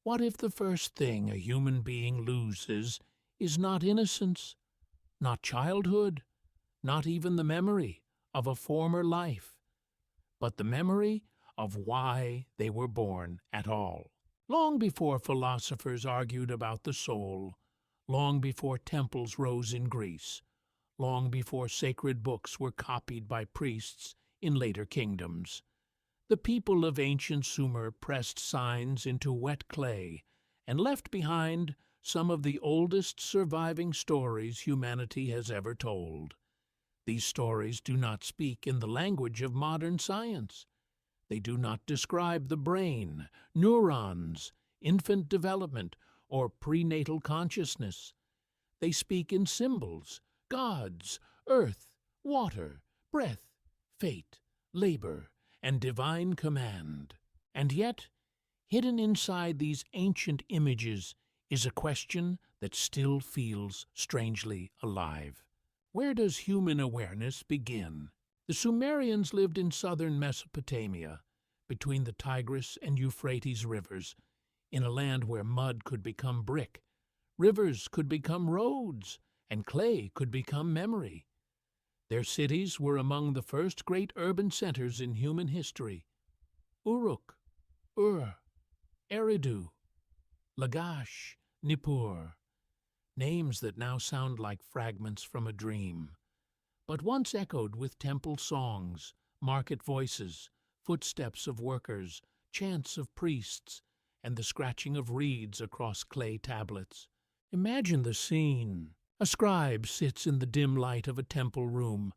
What if the first thing a human being loses is not innocence, not childhood, not even the memory of a former life, but the memory of why they were born at all? Long before philosophers argued about the soul, long before temples rose in Greece, long before sacred books were copied by priests in later kingdoms, the people of ancient Sumer pressed signs into wet clay and left behind some of the oldest surviving stories humanity has ever told. These stories do not speak in the language of modern science. They do not describe the brain, neurons, infant development, or prenatal consciousness. They speak in symbols, gods, earth, water, breath, fate, labor, and divine command. And yet, hidden inside these ancient images is a question that still feels strangely alive. Where does human awareness begin? The Sumerians lived in southern Mesopotamia, between the Tigris and Euphrates rivers, in a land where mud could become brick, rivers could become roads, and clay could become memory. Their cities were among the first great urban centers in human history. Uruk, Ur, Eridu, Lagash, Nippur, names that now sound like fragments from a dream, but once echoed with temple songs, market voices, footsteps of workers, chants of priests, and the scratching of reeds across clay tablets. Imagine the scene. A scribe sits in the dim light of a temple room.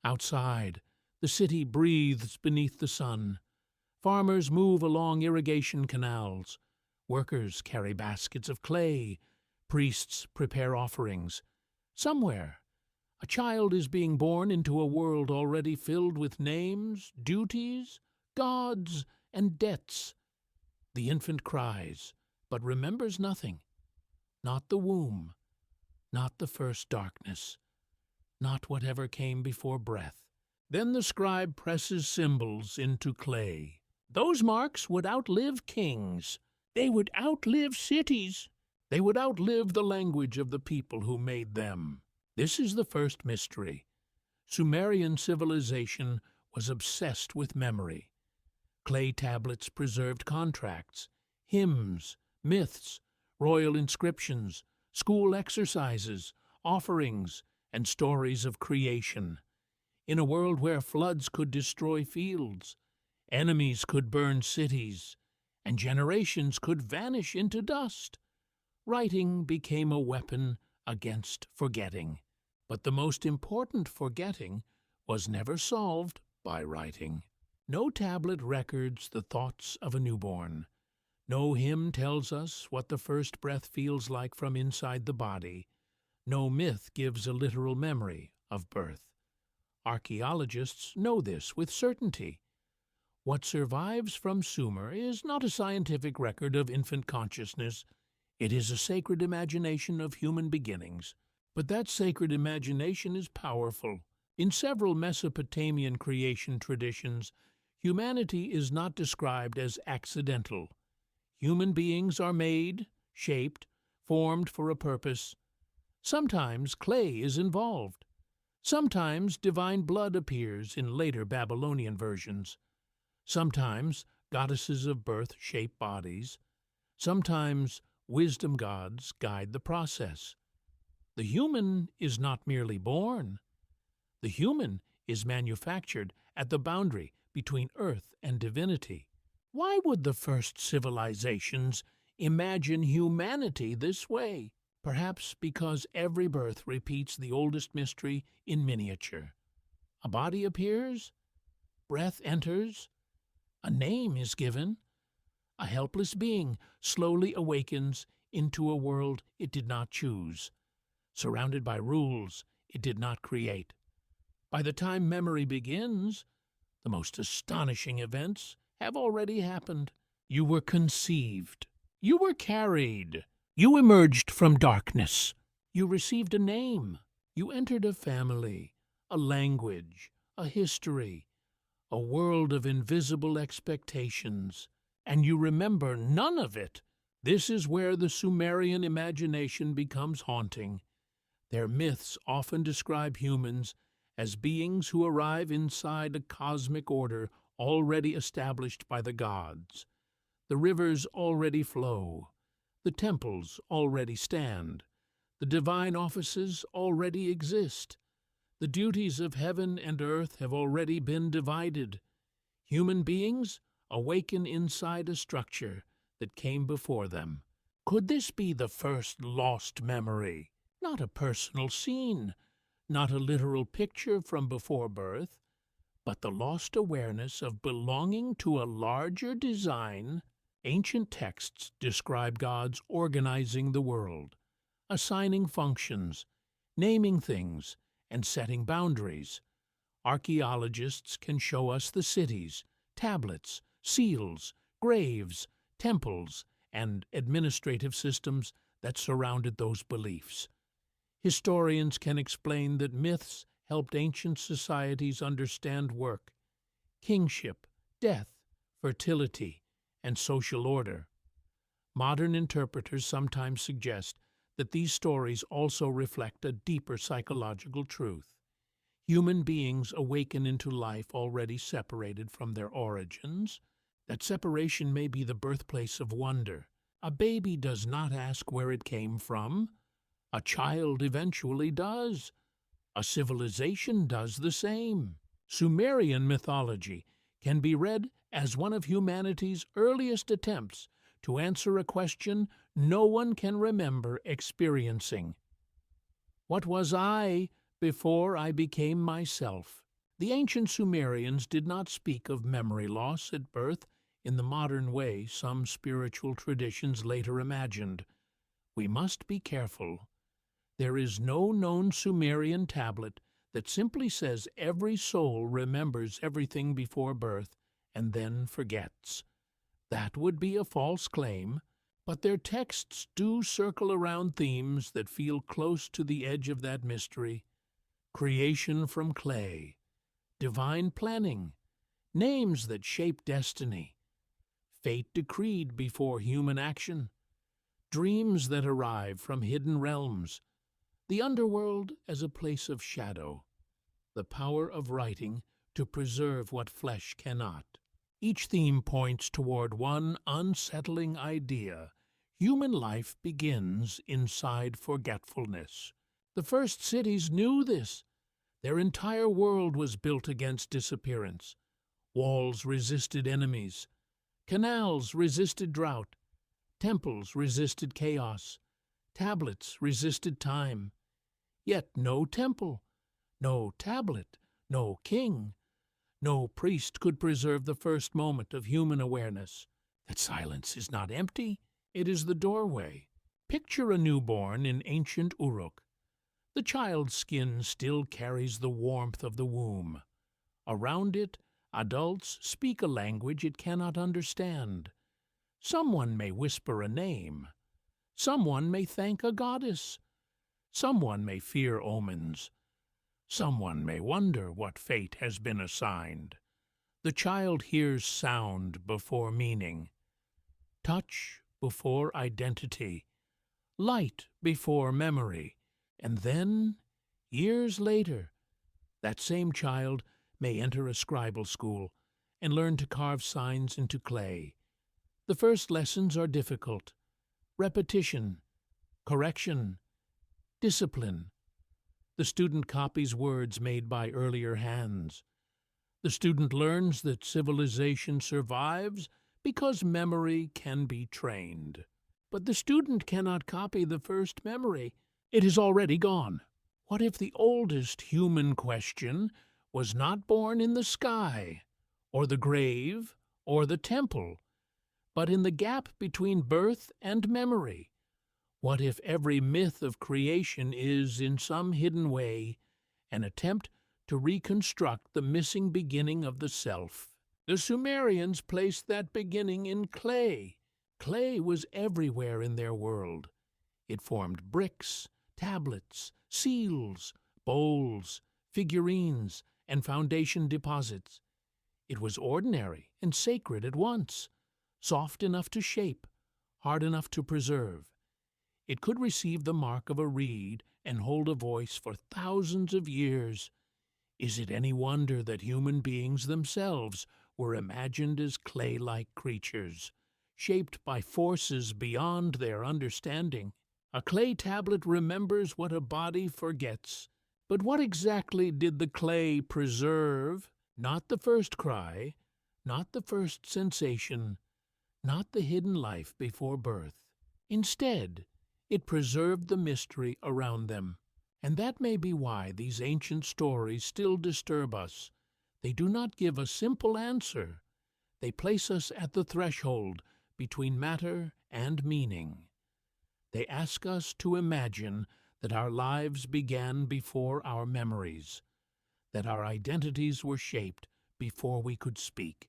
Outside, the city breathes beneath the sun. Farmers move along irrigation canals. Workers carry baskets of clay. Priests prepare offerings. Somewhere, a child is being born into a world already filled with names, duties, gods, and debts. The infant cries, but remembers nothing. Not the womb, not the first darkness, not whatever came before breath. Then the scribe presses symbols into clay. Those marks would outlive kings. They would outlive cities. They would outlive the language of the people who made them. This is the first mystery. Sumerian civilization was obsessed with memory. Clay tablets preserved contracts, hymns, myths, royal inscriptions, school exercises, offerings, and stories of creation. In a world where floods could destroy fields, enemies could burn cities, and generations could vanish into dust, writing became a weapon against forgetting. But the most important forgetting was never solved by writing. No tablet records the thoughts of a newborn. No hymn tells us what the first breath feels like from inside the body. No myth gives a literal memory of birth. Archaeologists know this with certainty. What survives from Sumer is not a scientific record of infant consciousness. It is a sacred imagination of human beginnings. But that sacred imagination is powerful. In several Mesopotamian creation traditions, humanity is not described as accidental. Human beings are made, shaped, formed for a purpose. Sometimes clay is involved. Sometimes divine blood appears in later Babylonian versions. Sometimes goddesses of birth shape bodies. Sometimes wisdom gods guide the process. The human is not merely born. The human is manufactured at the boundary between earth and divinity. Why would the first civilizations imagine humanity this way? Perhaps because every birth repeats the oldest mystery in miniature. A body appears, breath enters, a name is given, a helpless being slowly awakens into a world it did not choose, surrounded by rules it did not create. By the time memory begins, the most astonishing events have already happened. You were conceived. You were carried. You emerged from darkness. You received a name. You entered a family, a language, a history, a world of invisible expectations, and you remember none of it. This is where the Sumerian imagination becomes haunting. Their myths often describe humans as beings who arrive inside a cosmic order already established by the gods. The rivers already flow, the temples already stand, the divine offices already exist. The duties of heaven and earth have already been divided. Human beings awaken inside a structure that came before them. Could this be the first lost memory? Not a personal scene, not a literal picture from before birth, but the lost awareness of belonging to a larger design. Ancient texts describe gods organizing the world, assigning functions, naming things, and setting boundaries. Archaeologists can show us the cities, tablets, seals, graves, temples, and administrative systems that surrounded those beliefs. Historians can explain that myths helped ancient societies understand work, kingship, death, fertility, and social order. Modern interpreters sometimes suggest that these stories also reflect a deeper psychological truth. Human beings awaken into life already separated from their origins. That separation may be the birthplace of wonder. A baby does not ask where it came from. A child eventually does. A civilization does the same. Sumerian mythology can be read as one of humanity's earliest attempts to answer a question no one can remember experiencing. What was I before I became myself? The ancient Sumerians did not speak of memory loss at birth in the modern way some spiritual traditions later imagined. We must be careful. There is no known Sumerian tablet that simply says every soul remembers everything before birth and then forgets. That would be a false claim, but their texts do circle around themes that feel close to the edge of that mystery. Creation from clay, divine planning, names that shape destiny, fate decreed before human action, dreams that arrive from hidden realms, the underworld as a place of shadow, the power of writing to preserve what flesh cannot. Each theme points toward one unsettling idea. Human life begins inside forgetfulness. The first cities knew this. Their entire world was built against disappearance. Walls resisted enemies. Canals resisted drought. Temples resisted chaos. Tablets resisted time. Yet no temple, no tablet, no king, no priest could preserve the first moment of human awareness. That silence is not empty, it is the doorway. Picture a newborn in ancient Uruk. The child's skin still carries the warmth of the womb. Around it, adults speak a language it cannot understand. Someone may whisper a name. Someone may thank a goddess. Someone may fear omens. Someone may wonder what fate has been assigned. The child hears sound before meaning, touch before identity, light before memory, and then, years later, that same child may enter a scribal school and learn to carve signs into clay. The first lessons are difficult. Repetition, correction, discipline. The student copies words made by earlier hands. The student learns that civilization survives because memory can be trained. But the student cannot copy the first memory. It is already gone. What if the oldest human question was not born in the sky, or the grave, or the temple, but in the gap between birth and memory? What if every myth of creation is, in some hidden way, an attempt to reconstruct the missing beginning of the self? The Sumerians placed that beginning in clay. Clay was everywhere in their world. It formed bricks, tablets, seals, bowls, figurines, and foundation deposits. It was ordinary and sacred at once, soft enough to shape, hard enough to preserve. It could receive the mark of a reed and hold a voice for thousands of years. Is it any wonder that human beings themselves were imagined as clay-like creatures, shaped by forces beyond their understanding? A clay tablet remembers what a body forgets. But what exactly did the clay preserve? Not the first cry, not the first sensation, not the hidden life before birth. Instead, it preserved the mystery around them. And that may be why these ancient stories still disturb us. They do not give a simple answer. They place us at the threshold between matter and meaning. They ask us to imagine that our lives began before our memories, that our identities were shaped before we could speak,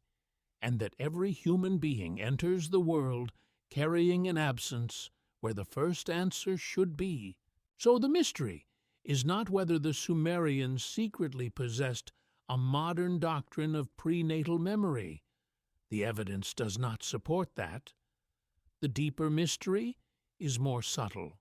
and that every human being enters the world carrying an absence where the first answer should be. So the mystery is not whether the Sumerians secretly possessed a modern doctrine of prenatal memory. The evidence does not support that. The deeper mystery is more subtle,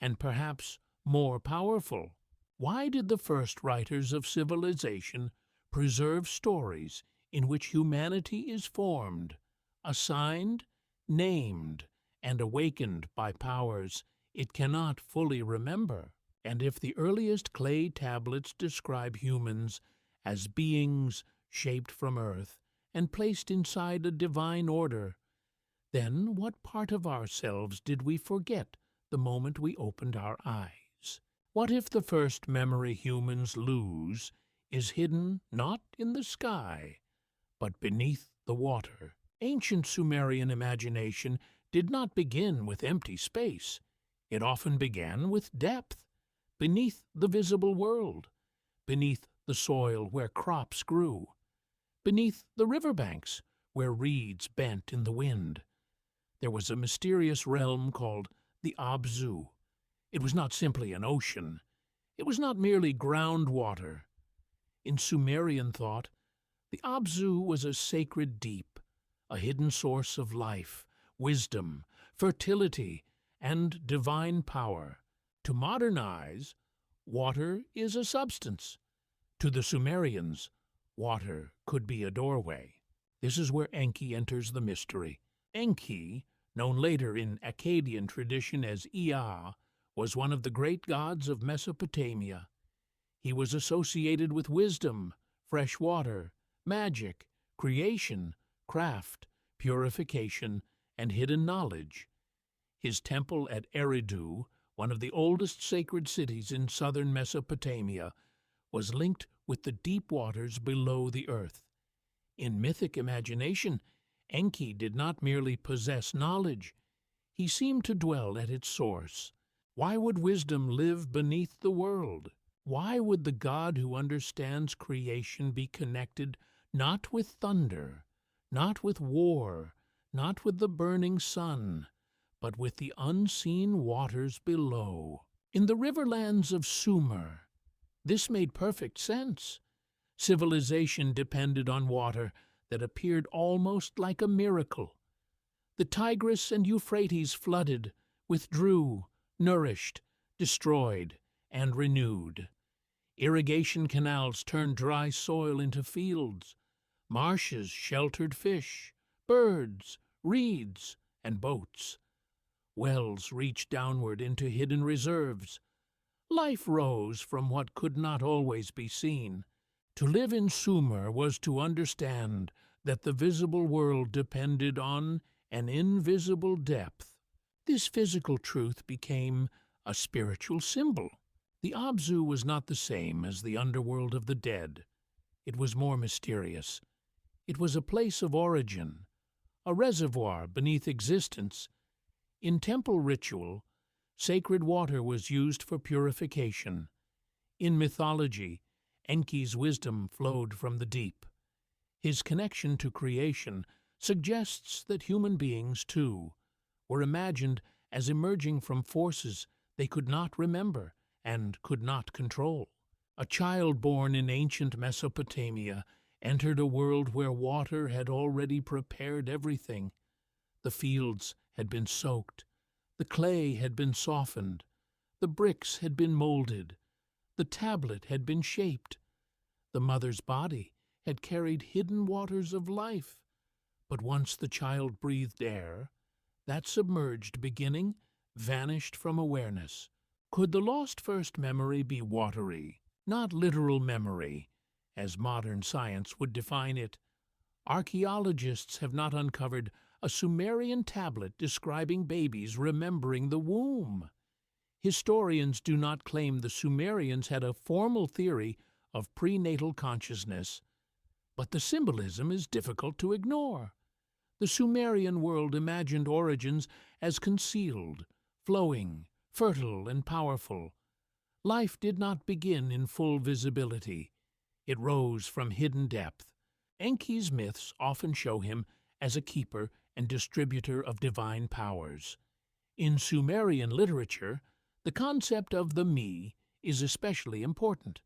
and perhaps more powerful. Why did the first writers of civilization preserve stories in which humanity is formed, assigned, named, and awakened by powers it cannot fully remember? And if the earliest clay tablets describe humans as beings shaped from earth and placed inside a divine order, then what part of ourselves did we forget the moment we opened our eyes? What if the first memory humans lose is hidden not in the sky, but beneath the water? Ancient Sumerian imagination did not begin with empty space. It often began with depth, beneath the visible world, beneath the soil where crops grew, beneath the riverbanks where reeds bent in the wind. There was a mysterious realm called the Abzu. It was not simply an ocean. It was not merely groundwater. In Sumerian thought, the Abzu was a sacred deep, a hidden source of life, wisdom, fertility, and divine power. To modernize, water is a substance. To the Sumerians, water could be a doorway. This is where Enki enters the mystery. Enki, known later in Akkadian tradition as Ea, was one of the great gods of Mesopotamia. He was associated with wisdom, fresh water, magic, creation, craft, purification, and hidden knowledge. His temple at Eridu, one of the oldest sacred cities in southern Mesopotamia, was linked with the deep waters below the earth. In mythic imagination, Enki did not merely possess knowledge, he seemed to dwell at its source. Why would wisdom live beneath the world? Why would the God who understands creation be connected not with thunder, not with war, not with the burning sun, but with the unseen waters below? In the riverlands of Sumer, this made perfect sense. Civilization depended on water that appeared almost like a miracle. The Tigris and Euphrates flooded, withdrew, nourished, destroyed, and renewed. Irrigation canals turned dry soil into fields. Marshes sheltered fish, birds, reeds, and boats. Wells reached downward into hidden reserves. Life rose from what could not always be seen. To live in Sumer was to understand that the visible world depended on an invisible depth. This physical truth became a spiritual symbol. The Abzu was not the same as the underworld of the dead. It was more mysterious. It was a place of origin, a reservoir beneath existence. In temple ritual, sacred water was used for purification. In mythology, Enki's wisdom flowed from the deep. His connection to creation suggests that human beings, too, were imagined as emerging from forces they could not remember and could not control. A child born in ancient Mesopotamia entered a world where water had already prepared everything. The fields had been soaked, the clay had been softened, the bricks had been molded, the tablet had been shaped. The mother's body had carried hidden waters of life. But once the child breathed air, that submerged beginning vanished from awareness. Could the lost first memory be watery, not literal memory, as modern science would define it? Archaeologists have not uncovered a Sumerian tablet describing babies remembering the womb. Historians do not claim the Sumerians had a formal theory of prenatal consciousness, but the symbolism is difficult to ignore. The Sumerian world imagined origins as concealed, flowing, fertile, and powerful. Life did not begin in full visibility. It rose from hidden depth. Enki's myths often show him as a keeper and distributor of divine powers. In Sumerian literature, the concept of the me is especially important.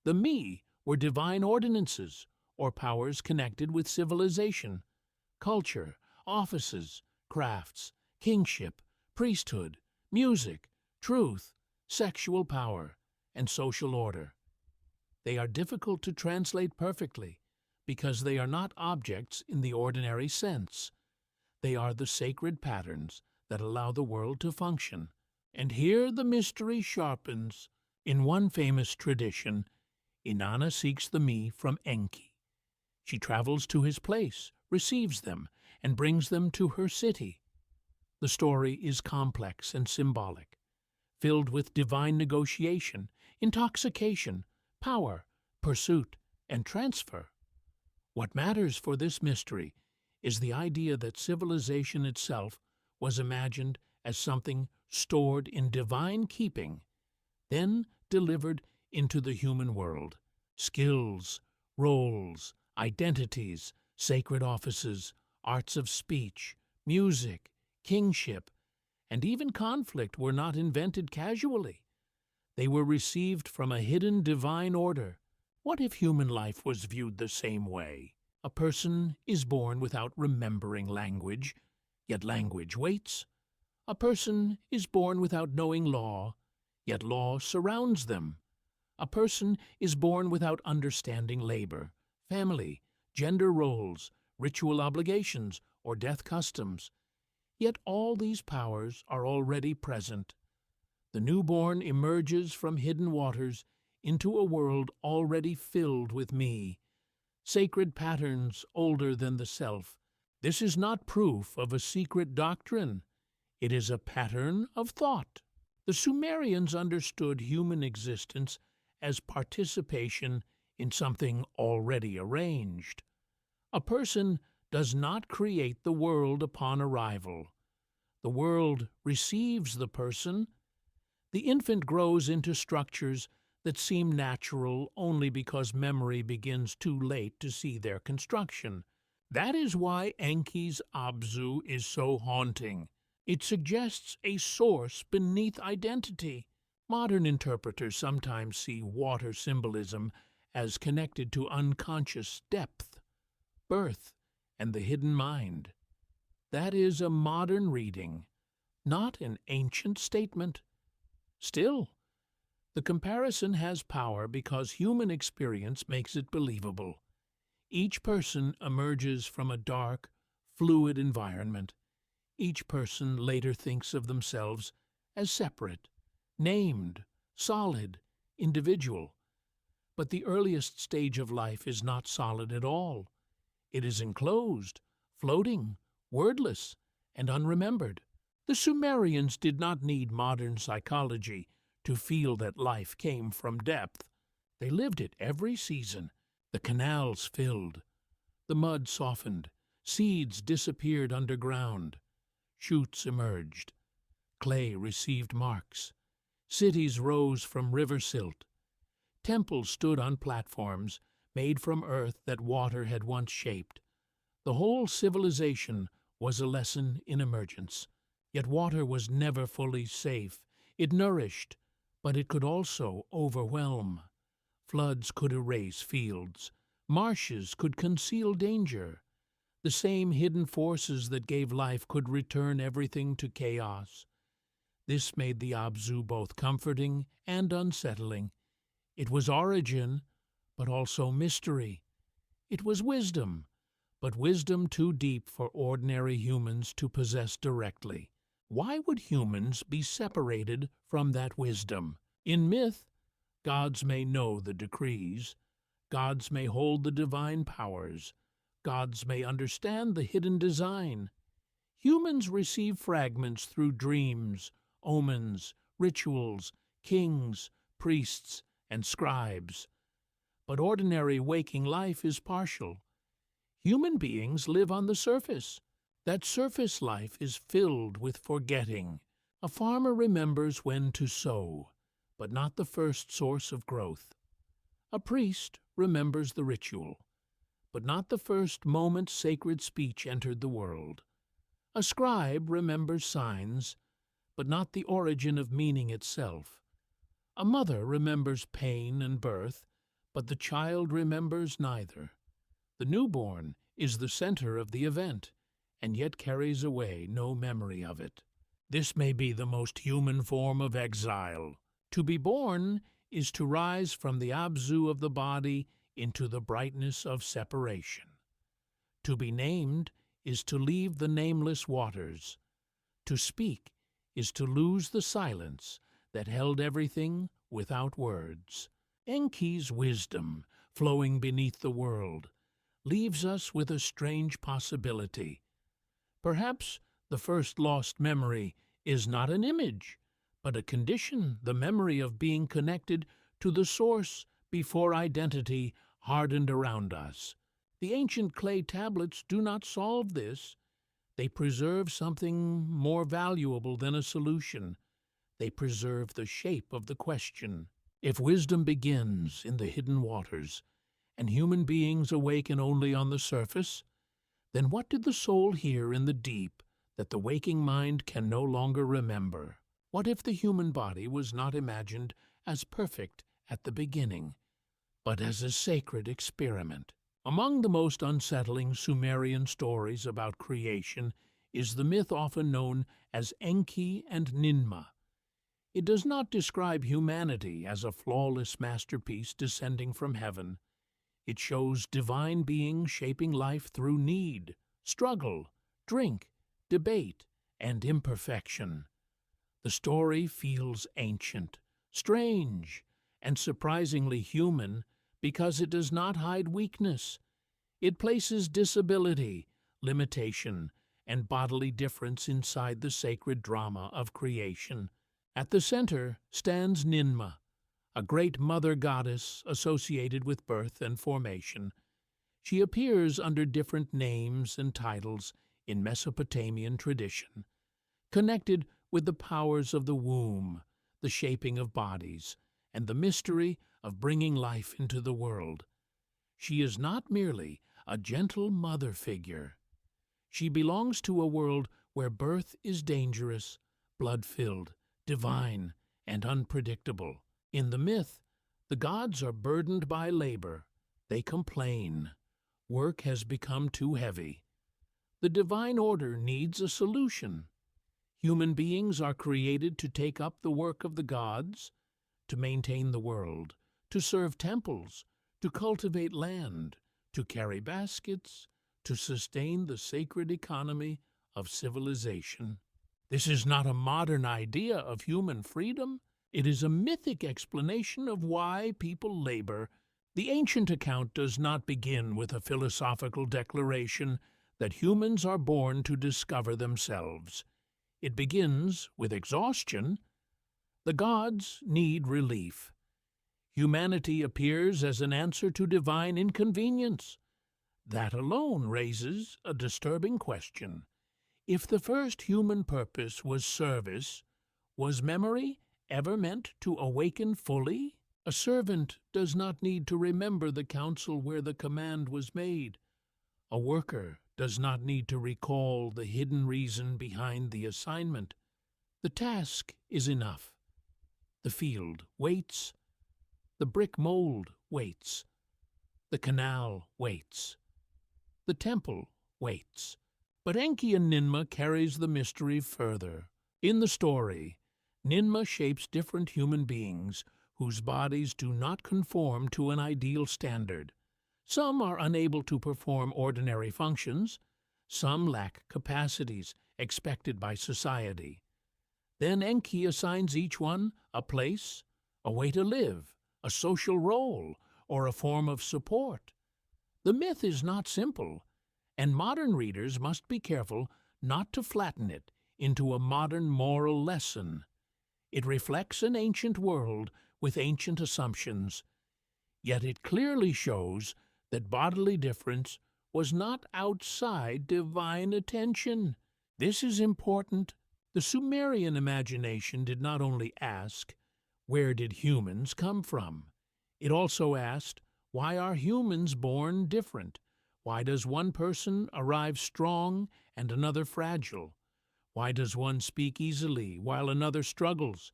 The me were divine ordinances, or powers connected with civilization, culture, offices, crafts, kingship, priesthood, music, truth, sexual power, and social order. They are difficult to translate perfectly because they are not objects in the ordinary sense. They are the sacred patterns that allow the world to function. And here the mystery sharpens. In one famous tradition, Inanna seeks the me from Enki. She travels to his place, receives them, and brings them to her city. The story is complex and symbolic, filled with divine negotiation, intoxication, power, pursuit, and transfer. What matters for this mystery is the idea that civilization itself was imagined as something stored in divine keeping, then delivered into the human world. Skills, roles, identities, sacred offices, arts of speech, music, kingship, and even conflict were not invented casually. They were received from a hidden divine order. What if human life was viewed the same way? A person is born without remembering language, yet language waits. A person is born without knowing law, yet law surrounds them. A person is born without understanding labor, family, gender roles, ritual obligations, or death customs. Yet all these powers are already present. The newborn emerges from hidden waters into a world already filled with me, sacred patterns older than the self. This is not proof of a secret doctrine. It is a pattern of thought. The Sumerians understood human existence as participation in something already arranged. A person does not create the world upon arrival. The world receives the person. The infant grows into structures that seem natural only because memory begins too late to see their construction. That is why Enki's Abzu is so haunting. It suggests a source beneath identity. Modern interpreters sometimes see water symbolism as connected to unconscious depth, birth, and the hidden mind. That is a modern reading, not an ancient statement. Still, the comparison has power because human experience makes it believable. Each person emerges from a dark, fluid environment. Each person later thinks of themselves as separate, named, solid, individual. But the earliest stage of life is not solid at all. It is enclosed, floating, wordless, and unremembered. The Sumerians did not need modern psychology to feel that life came from depth. They lived it every season. The canals filled, the mud softened, seeds disappeared underground, shoots emerged, clay received marks, cities rose from river silt, temples stood on platforms made from earth that water had once shaped. The whole civilization was a lesson in emergence. Yet water was never fully safe. It nourished, but it could also overwhelm. Floods could erase fields. Marshes could conceal danger. The same hidden forces that gave life could return everything to chaos. This made the Abzu both comforting and unsettling. It was origin, but also mystery. It was wisdom, but wisdom too deep for ordinary humans to possess directly. Why would humans be separated from that wisdom? In myth, gods may know the decrees, gods may hold the divine powers, gods may understand the hidden design. Humans receive fragments through dreams, omens, rituals, kings, priests, and scribes. But ordinary waking life is partial. Human beings live on the surface. That surface life is filled with forgetting. A farmer remembers when to sow, but not the first source of growth. A priest remembers the ritual, but not the first moment sacred speech entered the world. A scribe remembers signs, but not the origin of meaning itself. A mother remembers pain and birth, but the child remembers neither. The newborn is the center of the event, and yet carries away no memory of it. This may be the most human form of exile. To be born is to rise from the Abzu of the body into the brightness of separation. To be named is to leave the nameless waters. To speak is to lose the silence that held everything without words. Enki's wisdom, flowing beneath the world, leaves us with a strange possibility. Perhaps the first lost memory is not an image, but a condition, the memory of being connected to the source before identity hardened around us. The ancient clay tablets do not solve this. They preserve something more valuable than a solution. They preserve the shape of the question. If wisdom begins in the hidden waters, and human beings awaken only on the surface, then what did the soul hear in the deep that the waking mind can no longer remember? What if the human body was not imagined as perfect at the beginning, but as a sacred experiment? Among the most unsettling Sumerian stories about creation is the myth often known as Enki and Ninmah. It does not describe humanity as a flawless masterpiece descending from heaven. It shows divine beings shaping life through need, struggle, drink, debate, and imperfection. The story feels ancient, strange, and surprisingly human because it does not hide weakness. It places disability, limitation, and bodily difference inside the sacred drama of creation. At the center stands Ninmah, a great mother goddess associated with birth and formation. She appears under different names and titles in Mesopotamian tradition, connected with the powers of the womb, the shaping of bodies, and the mystery of bringing life into the world. She is not merely a gentle mother figure. She belongs to a world where birth is dangerous, blood-filled, divine, and unpredictable. In the myth, the gods are burdened by labor. They complain. Work has become too heavy. The divine order needs a solution. Human beings are created to take up the work of the gods, to maintain the world, to serve temples, to cultivate land, to carry baskets, to sustain the sacred economy of civilization. This is not a modern idea of human freedom. It is a mythic explanation of why people labor. The ancient account does not begin with a philosophical declaration that humans are born to discover themselves. It begins with exhaustion. The gods need relief. Humanity appears as an answer to divine inconvenience. That alone raises a disturbing question. If the first human purpose was service, was memory ever meant to awaken fully? A servant does not need to remember the council where the command was made. A worker does not need to recall the hidden reason behind the assignment. The task is enough. The field waits. The brick mold waits. The canal waits. The temple waits. But Enki and Ninmah carries the mystery further. In the story, Ninmah shapes different human beings whose bodies do not conform to an ideal standard. Some are unable to perform ordinary functions. Some lack capacities expected by society. Then Enki assigns each one a place, a way to live, a social role, or a form of support. The myth is not simple, and modern readers must be careful not to flatten it into a modern moral lesson. It reflects an ancient world with ancient assumptions, yet it clearly shows that bodily difference was not outside divine attention. This is important. The Sumerian imagination did not only ask, "Where did humans come from?" It also asked, "Why are humans born different? Why does one person arrive strong and another fragile? Why does one speak easily while another struggles?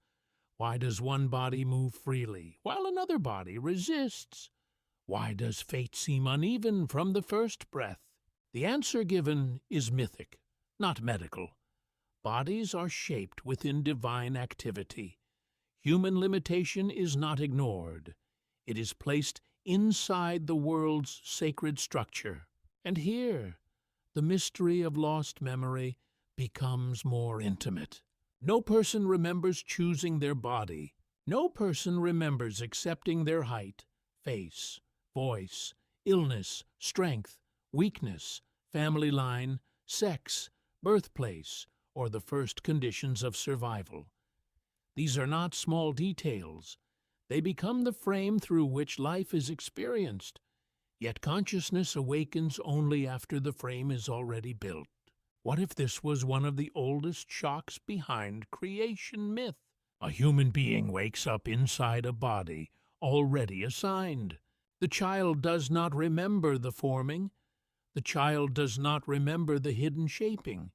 Why does one body move freely while another body resists? Why does fate seem uneven from the first breath?" The answer given is mythic, not medical. Bodies are shaped within divine activity. Human limitation is not ignored. It is placed inside the world's sacred structure. And here, the mystery of lost memory becomes more intimate. No person remembers choosing their body. No person remembers accepting their height, face, voice, illness, strength, weakness, family line, sex, birthplace, or the first conditions of survival. These are not small details. They become the frame through which life is experienced. Yet consciousness awakens only after the frame is already built. What if this was one of the oldest shocks behind creation myth? A human being wakes up inside a body already assigned. The child does not remember the forming. The child does not remember the hidden shaping.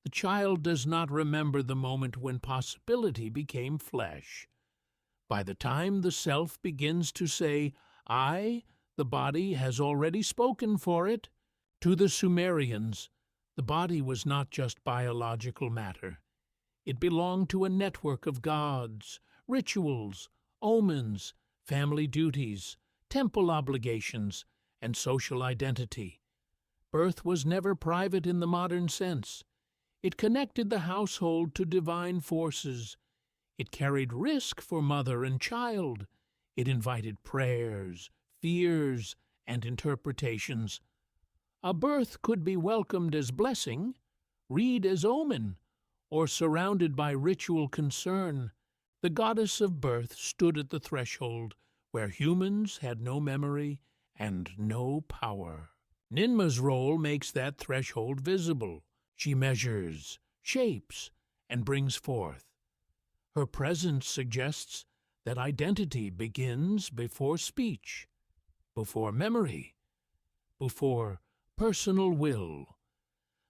The child does not remember the moment when possibility became flesh. By the time the self begins to say, "I," the body has already spoken for it. To the Sumerians, the body was not just biological matter. It belonged to a network of gods, rituals, omens, family duties, temple obligations, and social identity. Birth was never private in the modern sense. It connected the household to divine forces. It carried risk for mother and child. It invited prayers, fears, and interpretations. A birth could be welcomed as blessing, read as omen, or surrounded by ritual concern. The goddess of birth stood at the threshold where humans had no memory and no power. Ninmah's role makes that threshold visible. She measures, shapes, and brings forth. Her presence suggests that identity begins before speech, before memory, before personal will.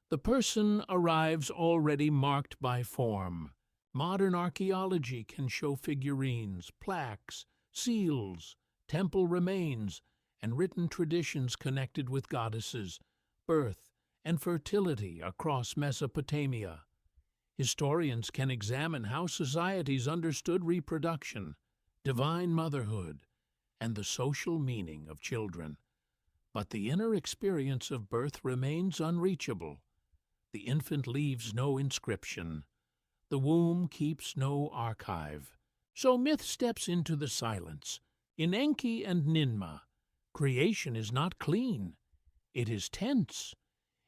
The person arrives already marked by form. Modern archaeology can show figurines, plaques, seals, temple remains, and written traditions connected with goddesses, birth, and fertility across Mesopotamia. Historians can examine how societies understood reproduction, divine motherhood, and the social meaning of children. But the inner experience of birth remains unreachable. The infant leaves no inscription. The womb keeps no archive. So myth steps into the silence. In Enki and Ninmah, creation is not clean. It is tense.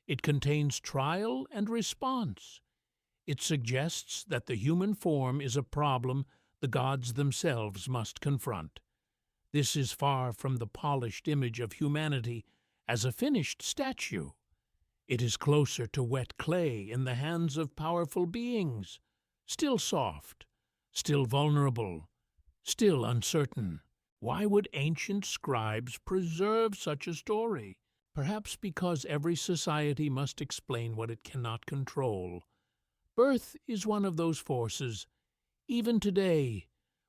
It contains trial and response. It suggests that the human form is a problem the gods themselves must confront. This is far from the polished image of humanity as a finished statue. It is closer to wet clay in the hands of powerful beings, still soft, still vulnerable, still uncertain. Why would ancient scribes preserve such a story? Perhaps because every society must explain what it cannot control. Birth is one of those forces. Even today,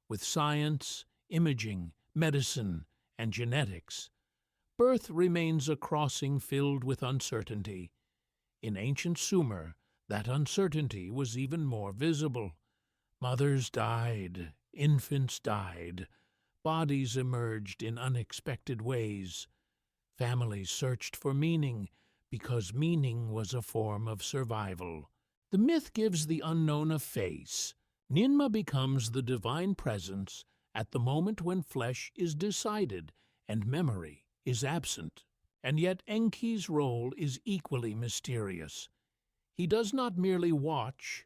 with science, imaging, medicine, and genetics, Birth remains a crossing filled with uncertainty. In ancient Sumer, that uncertainty was even more visible. Mothers died, infants died, bodies emerged in unexpected ways. Families searched for meaning, because meaning was a form of survival. The myth gives the unknown a face. Ninmah becomes the divine presence at the moment when flesh is decided and memory is absent. And yet Enki's role is equally mysterious. He does not merely watch,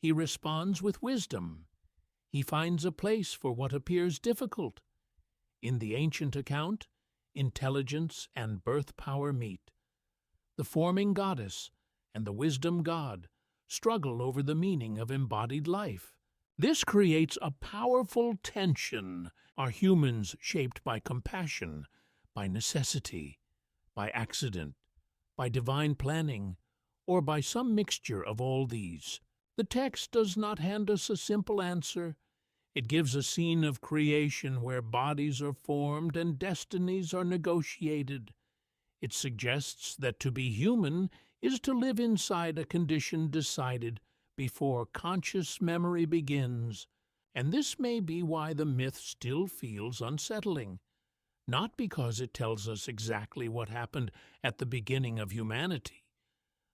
he responds with wisdom. He finds a place for what appears difficult. In the ancient account, intelligence and birth power meet. The forming goddess and the wisdom god struggle over the meaning of embodied life. This creates a powerful tension. Are humans shaped by compassion, by necessity, by accident, by divine planning, or by some mixture of all these? The text does not hand us a simple answer. It gives a scene of creation where bodies are formed and destinies are negotiated. It suggests that to be human is to live inside a condition decided before conscious memory begins. And this may be why the myth still feels unsettling. Not because it tells us exactly what happened at the beginning of humanity,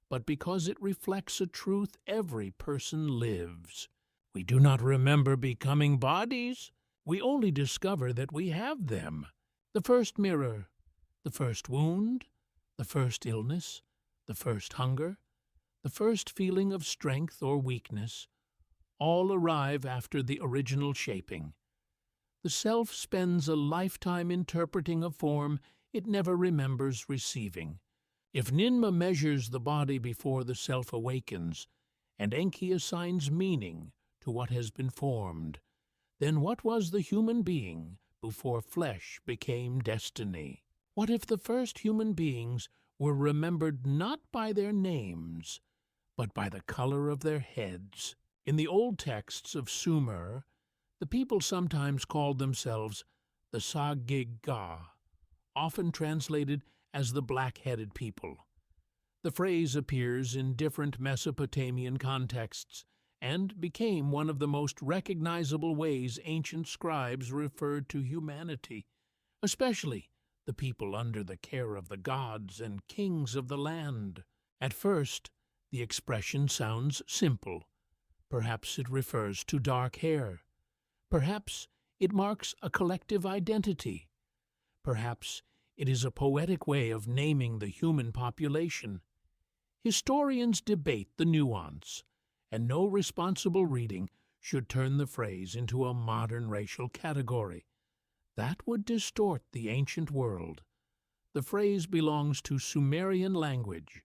but because it reflects a truth every person lives. We do not remember becoming bodies. We only discover that we have them. The first mirror, the first wound, the first illness, the first hunger, the first feeling of strength or weakness, all arrive after the original shaping. The self spends a lifetime interpreting a form it never remembers receiving. If Ninmah measures the body before the self awakens, and Enki assigns meaning to what has been formed, then what was the human being before flesh became destiny? What if the first human beings were remembered not by their names, but by the color of their heads? In the old texts of Sumer, the people sometimes called themselves the Sagig-Ga, often translated as the black-headed people. The phrase appears in different Mesopotamian contexts and became one of the most recognizable ways ancient scribes referred to humanity, especially the people under the care of the gods and kings of the land. At first, the expression sounds simple. Perhaps it refers to dark hair. Perhaps it marks a collective identity. Perhaps it is a poetic way of naming the human population. Historians debate the nuance, and no responsible reading should turn the phrase into a modern racial category. That would distort the ancient world. The phrase belongs to Sumerian language,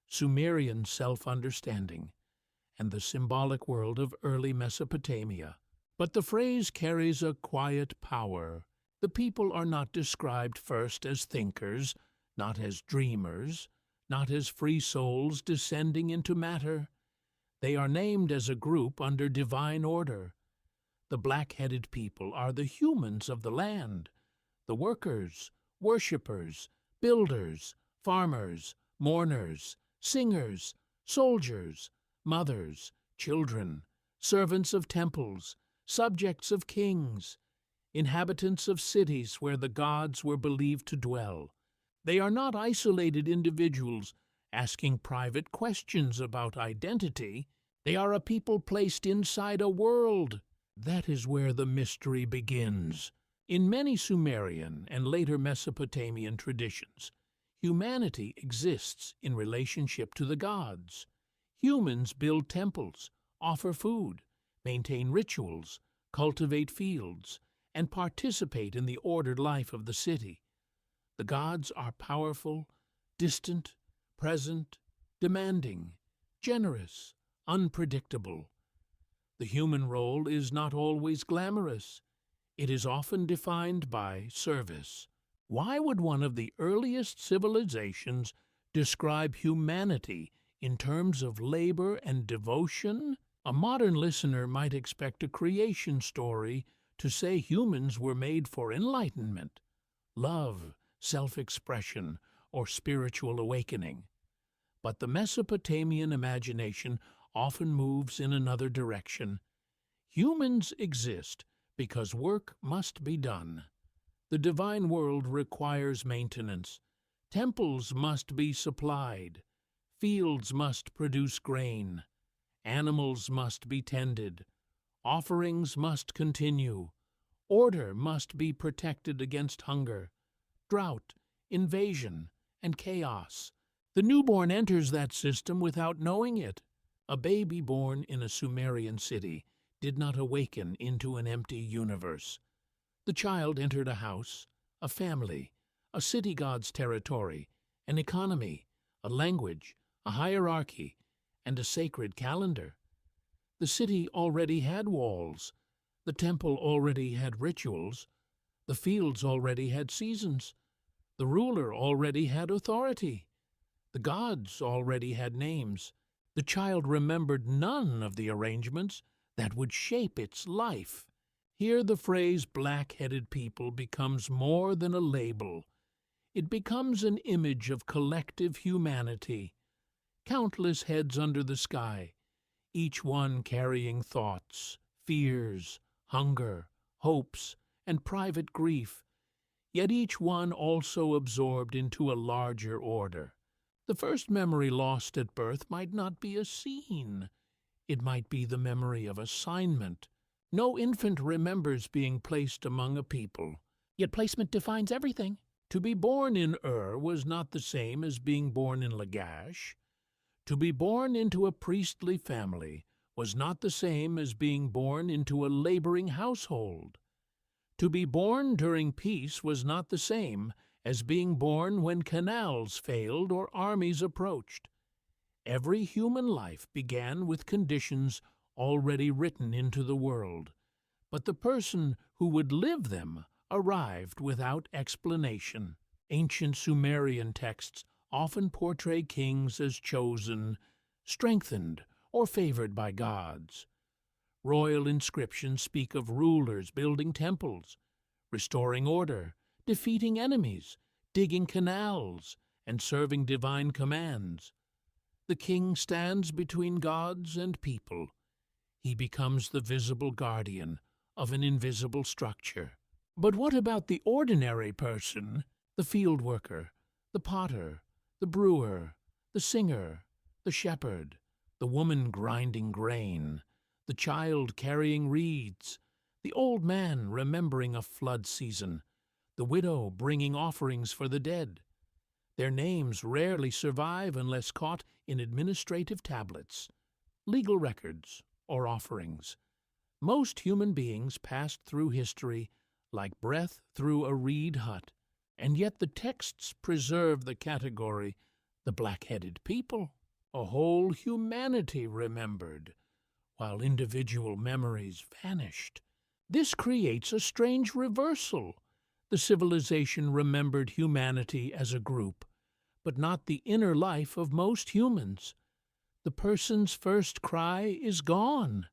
Sumerian self-understanding, and the symbolic world of early Mesopotamia. But the phrase carries a quiet power. The people are not described first as thinkers, not as dreamers, not as free souls descending into matter. They are named as a group under divine order. The black-headed people are the humans of the land, the workers, worshippers, builders, farmers, mourners, singers, soldiers, mothers, children, servants of temples, subjects of kings, inhabitants of cities where the gods were believed to dwell. They are not isolated individuals asking private questions about identity. They are a people placed inside a world. That is where the mystery begins. In many Sumerian and later Mesopotamian traditions, humanity exists in relationship to the gods. Humans build temples, offer food, maintain rituals, cultivate fields, and participate in the ordered life of the city. The gods are powerful, distant, present, demanding, generous, unpredictable. The human role is not always glamorous. It is often defined by service. Why would one of the earliest civilizations describe humanity in terms of labor and devotion? A modern listener might expect a creation story to say humans were made for enlightenment, love, self-expression, or spiritual awakening. But the Mesopotamian imagination often moves in another direction. Humans exist because work must be done. The divine world requires maintenance. Temples must be supplied. Fields must produce grain. Animals must be tended. Offerings must continue. Order must be protected against hunger, drought, invasion, and chaos. The newborn enters that system without knowing it. A baby born in a Sumerian city did not awaken into an empty universe. The child entered a house, a family, a city god's territory, an economy, a language, a hierarchy, and a sacred calendar. The city already had walls. The temple already had rituals. The fields already had seasons. The ruler already had authority. The gods already had names. The child remembered none of the arrangements that would shape its life. Here the phrase black-headed people becomes more than a label. It becomes an image of collective humanity. Countless heads under the sky, each one carrying thoughts, fears, hunger, hopes, and private grief, yet each one also absorbed into a larger order. The first memory lost at birth might not be a scene. It might be the memory of assignment. No infant remembers being placed among a people, yet placement defines everything. To be born in Ur was not the same as being born in Lagash. To be born into a priestly family was not the same as being born into a laboring household. To be born during peace was not the same as being born when canals failed or armies approached. Every human life began with conditions already written into the world, but the person who would live them arrived without explanation. Ancient Sumerian texts often portray kings as chosen, strengthened, or favored by gods. Royal inscriptions speak of rulers building temples, restoring order, defeating enemies, digging canals, and serving divine commands. The king stands between gods and people. He becomes the visible guardian of an invisible structure. But what about the ordinary person, the field worker, the potter, the brewer, the singer, the shepherd, the woman grinding grain, the child carrying reeds, the old man remembering a flood season, the widow bringing offerings for the dead? Their names rarely survive unless caught in administrative tablets, legal records, or offerings. Most human beings passed through history like breath through a reed hut, and yet the texts preserve the category, the black-headed people. A whole humanity remembered, while individual memories vanished. This creates a strange reversal. The civilization remembered humanity as a group, but not the inner life of most humans. The person's first cry is gone.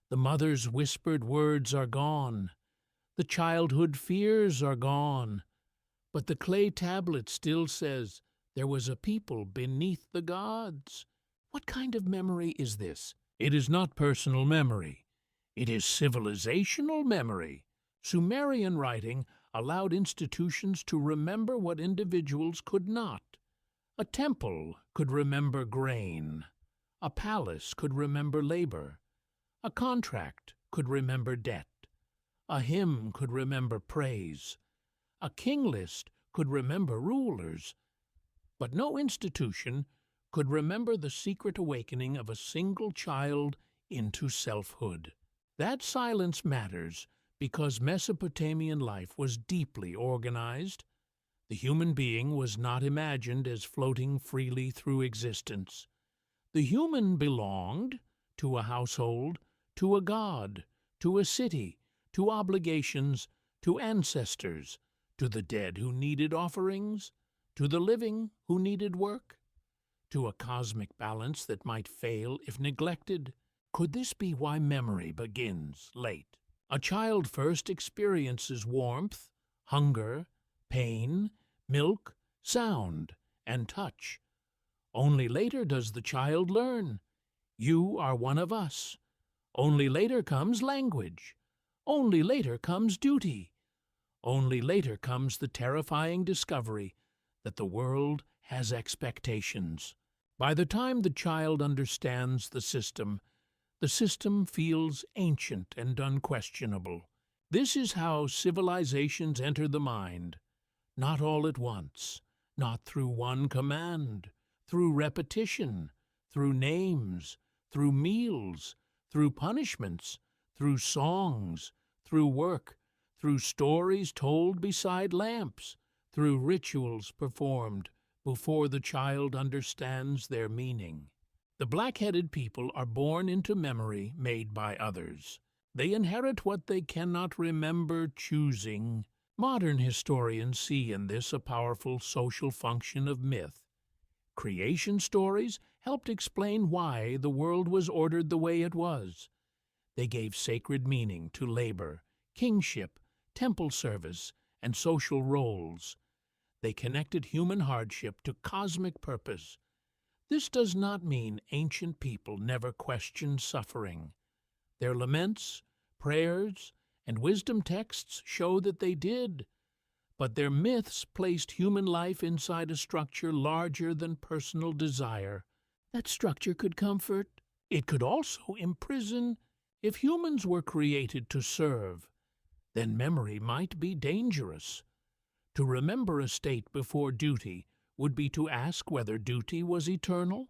The mother's whispered words are gone. The childhood fears are gone. But the clay tablet still says, there was a people beneath the gods. What kind of memory is this? It is not personal memory. It is civilizational memory. Sumerian writing allowed institutions to remember what individuals could not. A temple could remember grain. A palace could remember labor. A contract could remember debt. A hymn could remember praise. A king list could remember rulers. But no institution could remember the secret awakening of a single child into selfhood. That silence matters because Mesopotamian life was deeply organized. The human being was not imagined as floating freely through existence. The human belonged to a household, to a god, to a city, to obligations, to ancestors, to the dead who needed offerings, to the living who needed work, to a cosmic balance that might fail if neglected. Could this be why memory begins late? A child first experiences warmth, hunger, pain, milk, sound, and touch. Only later does the child learn. You are one of us. Only later comes language. Only later comes duty. Only later comes the terrifying discovery that the world has expectations. By the time the child understands the system feels ancient and unquestionable. This is how civilizations enter the mind, not all at once, not through one command, through repetition, through names, through meals, through punishments, through songs, through work, through stories told beside lamps, through rituals performed before the child understands their meaning. The black-headed people are born into memory made by others. They inherit what they cannot remember choosing. Modern historians see in this a powerful social function of myth. Creation stories helped explain why the world was ordered the way it was. They gave sacred meaning to labor, kingship, temple service, and social roles. They connected human hardship to cosmic purpose. This does not mean ancient people never questioned suffering. Their laments, prayers, and wisdom texts show that they did. But their myths placed human life inside a structure larger than personal desire. That structure could comfort. It could also imprison. If humans were created to serve, then memory might be dangerous. To remember a state before duty would be to ask whether duty was eternal.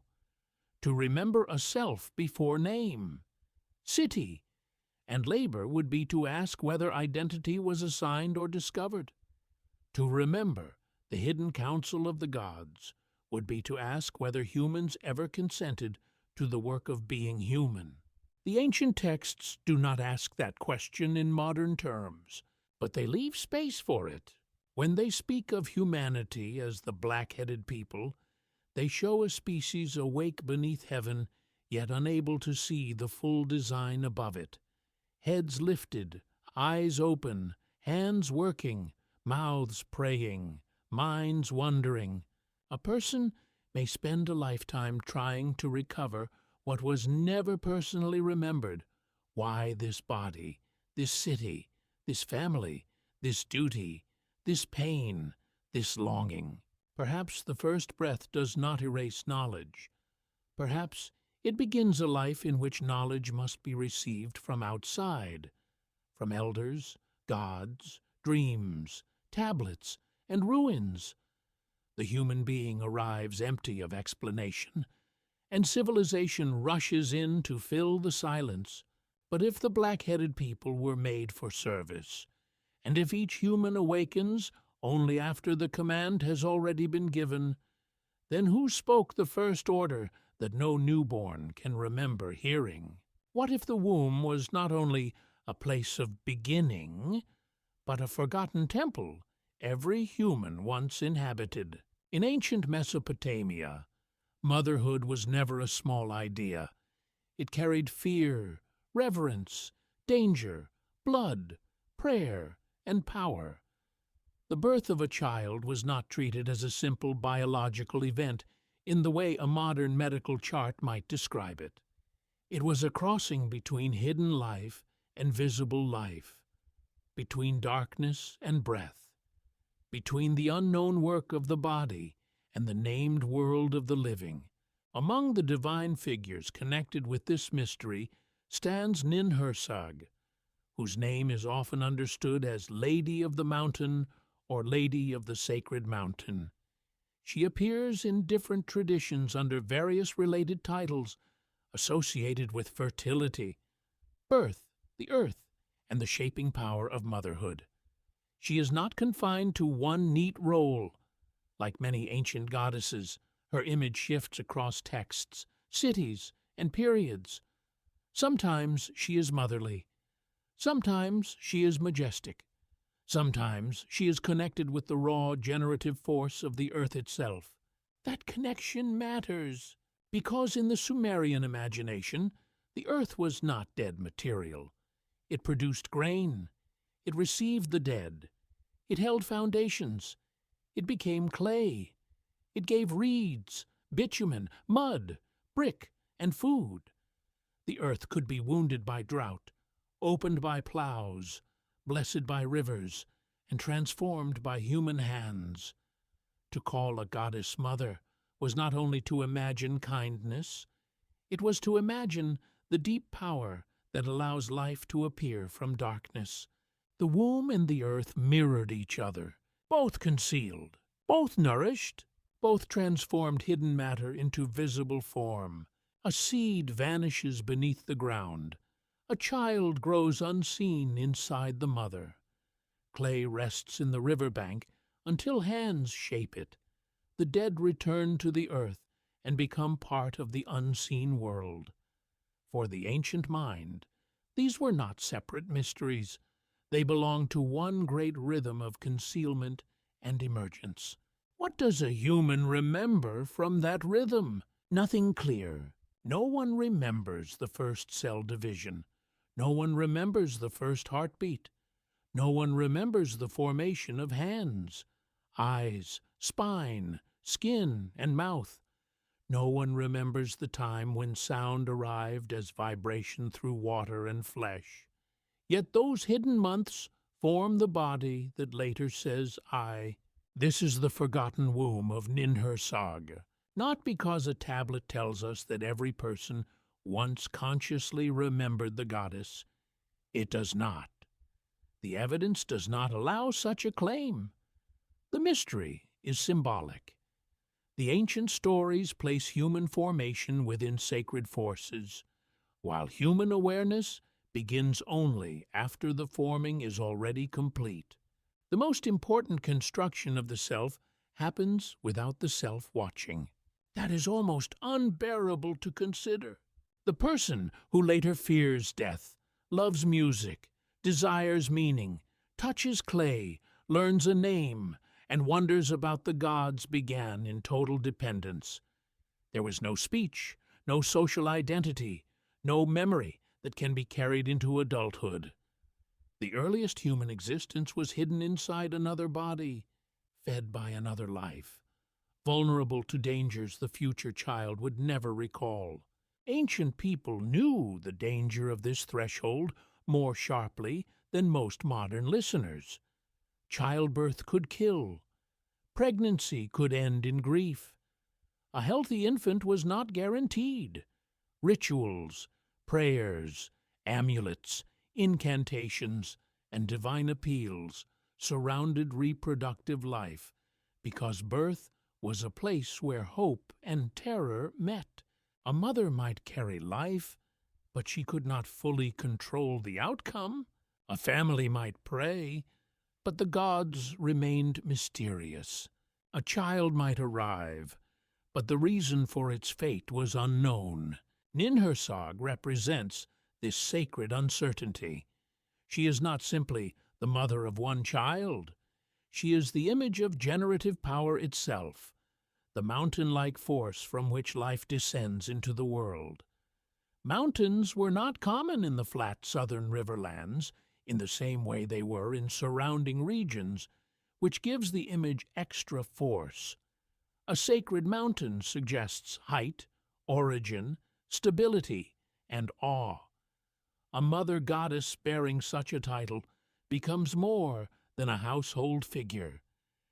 To remember a self before name, city, and labor would be to ask whether identity was assigned or discovered. To remember the hidden counsel of the gods would be to ask whether humans ever consented to the work of being human. The ancient texts do not ask that question in modern terms, but they leave space for it. When they speak of humanity as the black-headed people, they show a species awake beneath heaven, yet unable to see the full design above it. Heads lifted, eyes open, hands working, mouths praying, minds wondering. A person may spend a lifetime trying to recover what was never personally remembered. Why this body, this city, this family, this duty, this pain, this longing? Perhaps the first breath does not erase knowledge. Perhaps it begins a life in which knowledge must be received from outside, from elders, gods, dreams, tablets, and ruins. The human being arrives empty of explanation, and civilization rushes in to fill the silence. But if the black-headed people were made for service, and if each human awakens only after the command has already been given, then who spoke the first order that no newborn can remember hearing? What if the womb was not only a place of beginning, but a forgotten temple every human once inhabited? In ancient Mesopotamia, motherhood was never a small idea. It carried fear, reverence, danger, blood, prayer, and power. The birth of a child was not treated as a simple biological event in the way a modern medical chart might describe it. It was a crossing between hidden life and visible life, between darkness and breath, between the unknown work of the body and the named world of the living. Among the divine figures connected with this mystery stands Ninhursag, whose name is often understood as Lady of the Mountain or Lady of the Sacred Mountain. She appears in different traditions under various related titles associated with fertility, birth, the earth, and the shaping power of motherhood. She is not confined to one neat role. Like many ancient goddesses, her image shifts across texts, cities, and periods. Sometimes she is motherly. Sometimes she is majestic. Sometimes she is connected with the raw, generative force of the earth itself. That connection matters, because in the Sumerian imagination, the earth was not dead material. It produced grain. It received the dead. It held foundations. It became clay. It gave reeds, bitumen, mud, brick, and food. The earth could be wounded by drought, opened by plows, blessed by rivers, and transformed by human hands. To call a goddess mother was not only to imagine kindness, it was to imagine the deep power that allows life to appear from darkness. The womb and the earth mirrored each other, both concealed, both nourished, both transformed hidden matter into visible form. A seed vanishes beneath the ground. A child grows unseen inside the mother. Clay rests in the riverbank until hands shape it. The dead return to the earth and become part of the unseen world. For the ancient mind, these were not separate mysteries. They belonged to one great rhythm of concealment and emergence. What does a human remember from that rhythm? Nothing clear. No one remembers the first cell division. No one remembers the first heartbeat. No one remembers the formation of hands, eyes, spine, skin, and mouth. No one remembers the time when sound arrived as vibration through water and flesh. Yet those hidden months form the body that later says, I. This is the forgotten womb of Ninhursag, not because a tablet tells us that every person once consciously remembered the goddess. It does not. The evidence does not allow such a claim. The mystery is symbolic. The ancient stories place human formation within sacred forces, while human awareness begins only after the forming is already complete. The most important construction of the self happens without the self watching. That is almost unbearable to consider. The person who later fears death, loves music, desires meaning, touches clay, learns a name, and wonders about the gods began in total dependence. There was no speech, no social identity, no memory that can be carried into adulthood. The earliest human existence was hidden inside another body, fed by another life, vulnerable to dangers the future child would never recall. Ancient people knew the danger of this threshold more sharply than most modern listeners. Childbirth could kill. Pregnancy could end in grief. A healthy infant was not guaranteed. Rituals, prayers, amulets, incantations, and divine appeals surrounded reproductive life because birth was a place where hope and terror met. A mother might carry life, but she could not fully control the outcome. A family might pray, but the gods remained mysterious. A child might arrive, but the reason for its fate was unknown. Ninhursag represents this sacred uncertainty. She is not simply the mother of one child. She is the image of generative power itself, the mountain-like force from which life descends into the world. Mountains were not common in the flat southern riverlands in the same way they were in surrounding regions, which gives the image extra force. A sacred mountain suggests height, origin, stability, and awe. A mother goddess bearing such a title becomes more than a household figure.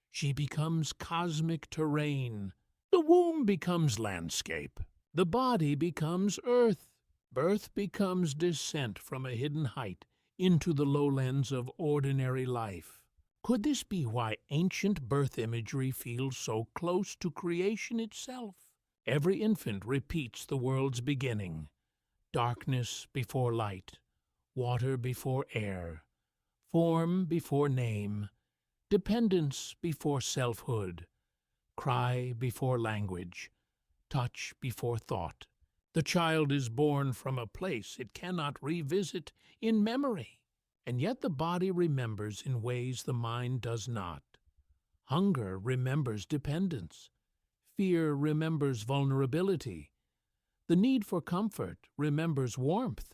She becomes cosmic terrain. The womb becomes landscape. The body becomes earth. Birth becomes descent from a hidden height into the lowlands of ordinary life. Could this be why ancient birth imagery feels so close to creation itself? Every infant repeats the world's beginning. Darkness before light, water before air, form before name, dependence before selfhood, cry before language, touch before thought. The child is born from a place it cannot revisit in memory, and yet the body remembers in ways the mind does not. Hunger remembers dependence. Fear remembers vulnerability. The need for comfort remembers warmth.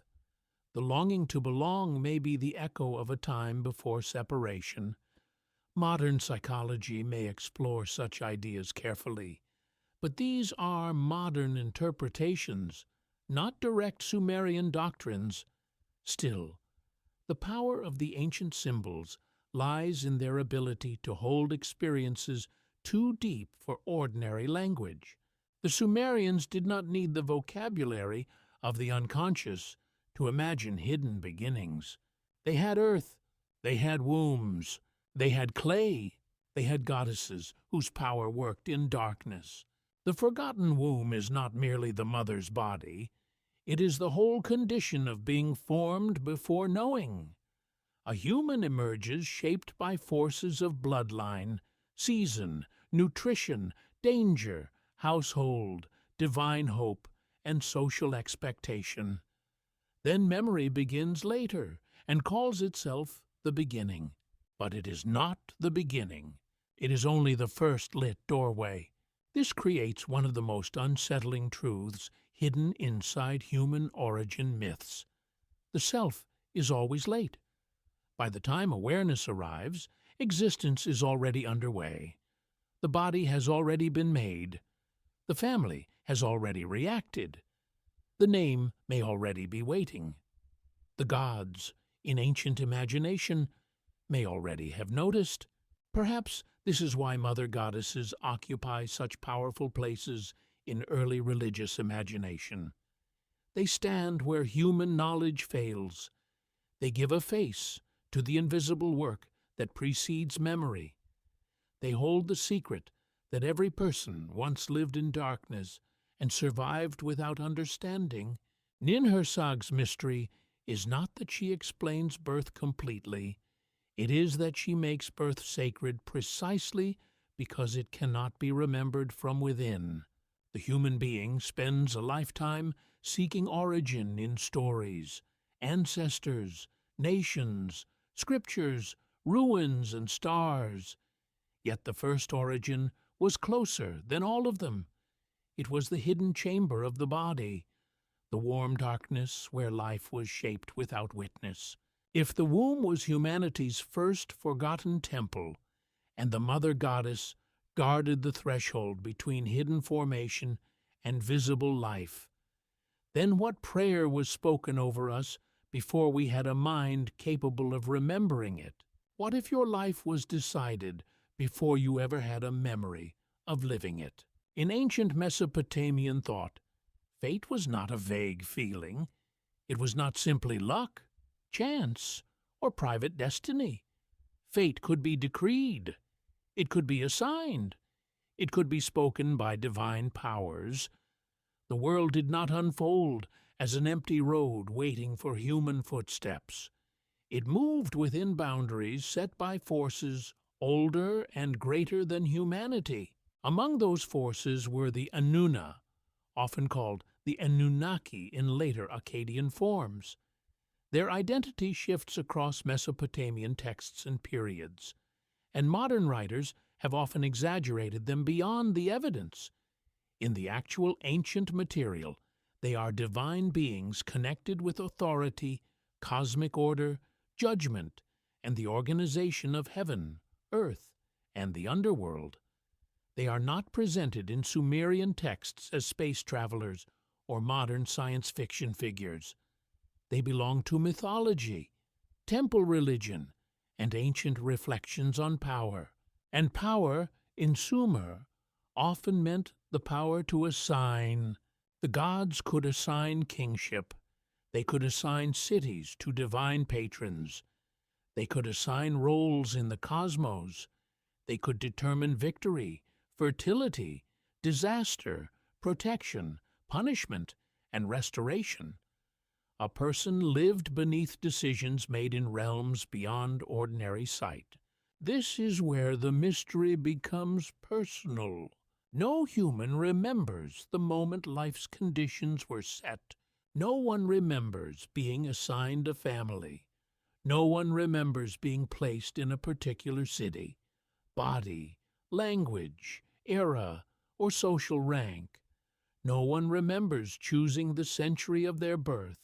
The longing to belong may be the echo of a time before separation. Modern psychology may explore such ideas carefully, but these are modern interpretations, not direct Sumerian doctrines. Still, the power of the ancient symbols lies in their ability to hold experiences too deep for ordinary language. The Sumerians did not need the vocabulary of the unconscious to imagine hidden beginnings. They had earth, they had wombs, they had clay, they had goddesses whose power worked in darkness. The forgotten womb is not merely the mother's body, it is the whole condition of being formed before knowing. A human emerges shaped by forces of bloodline, season, nutrition, danger, household, divine hope, and social expectation. Then memory begins later and calls itself the beginning. But it is not the beginning. It is only the first lit doorway. This creates one of the most unsettling truths hidden inside human origin myths. The self is always late. By the time awareness arrives, existence is already underway. The body has already been made. The family has already reacted. The name may already be waiting. The gods, in ancient imagination, may already have noticed. Perhaps this is why mother goddesses occupy such powerful places in early religious imagination. They stand where human knowledge fails. They give a face to the invisible work that precedes memory. They hold the secret that every person once lived in darkness and survived without understanding. Ninhursag's mystery is not that she explains birth completely. It is that she makes birth sacred precisely because it cannot be remembered from within. The human being spends a lifetime seeking origin in stories, ancestors, nations, scriptures, ruins, and stars. Yet the first origin was closer than all of them. It was the hidden chamber of the body, the warm darkness where life was shaped without witness. If the womb was humanity's first forgotten temple, and the mother goddess guarded the threshold between hidden formation and visible life, then what prayer was spoken over us before we had a mind capable of remembering it? What if your life was decided before you ever had a memory of living it? In ancient Mesopotamian thought, fate was not a vague feeling. It was not simply luck, chance, or private destiny. Fate could be decreed. It could be assigned. It could be spoken by divine powers. The world did not unfold as an empty road waiting for human footsteps. It moved within boundaries set by forces older and greater than humanity. Among those forces were the Anuna, often called the Anunnaki in later Akkadian forms. Their identity shifts across Mesopotamian texts and periods, and modern writers have often exaggerated them beyond the evidence. In the actual ancient material, they are divine beings connected with authority, cosmic order, judgment, and the organization of heaven, earth, and the underworld. They are not presented in Sumerian texts as space travelers or modern science fiction figures. They belong to mythology, temple religion, and ancient reflections on power. And power, in Sumer, often meant the power to assign. The gods could assign kingship. They could assign cities to divine patrons. They could assign roles in the cosmos. They could determine victory, fertility, disaster, protection, punishment, and restoration. A person lived beneath decisions made in realms beyond ordinary sight. This is where the mystery becomes personal. No human remembers the moment life's conditions were set. No one remembers being assigned a family. No one remembers being placed in a particular city, body, language, era, or social rank. No one remembers choosing the century of their birth.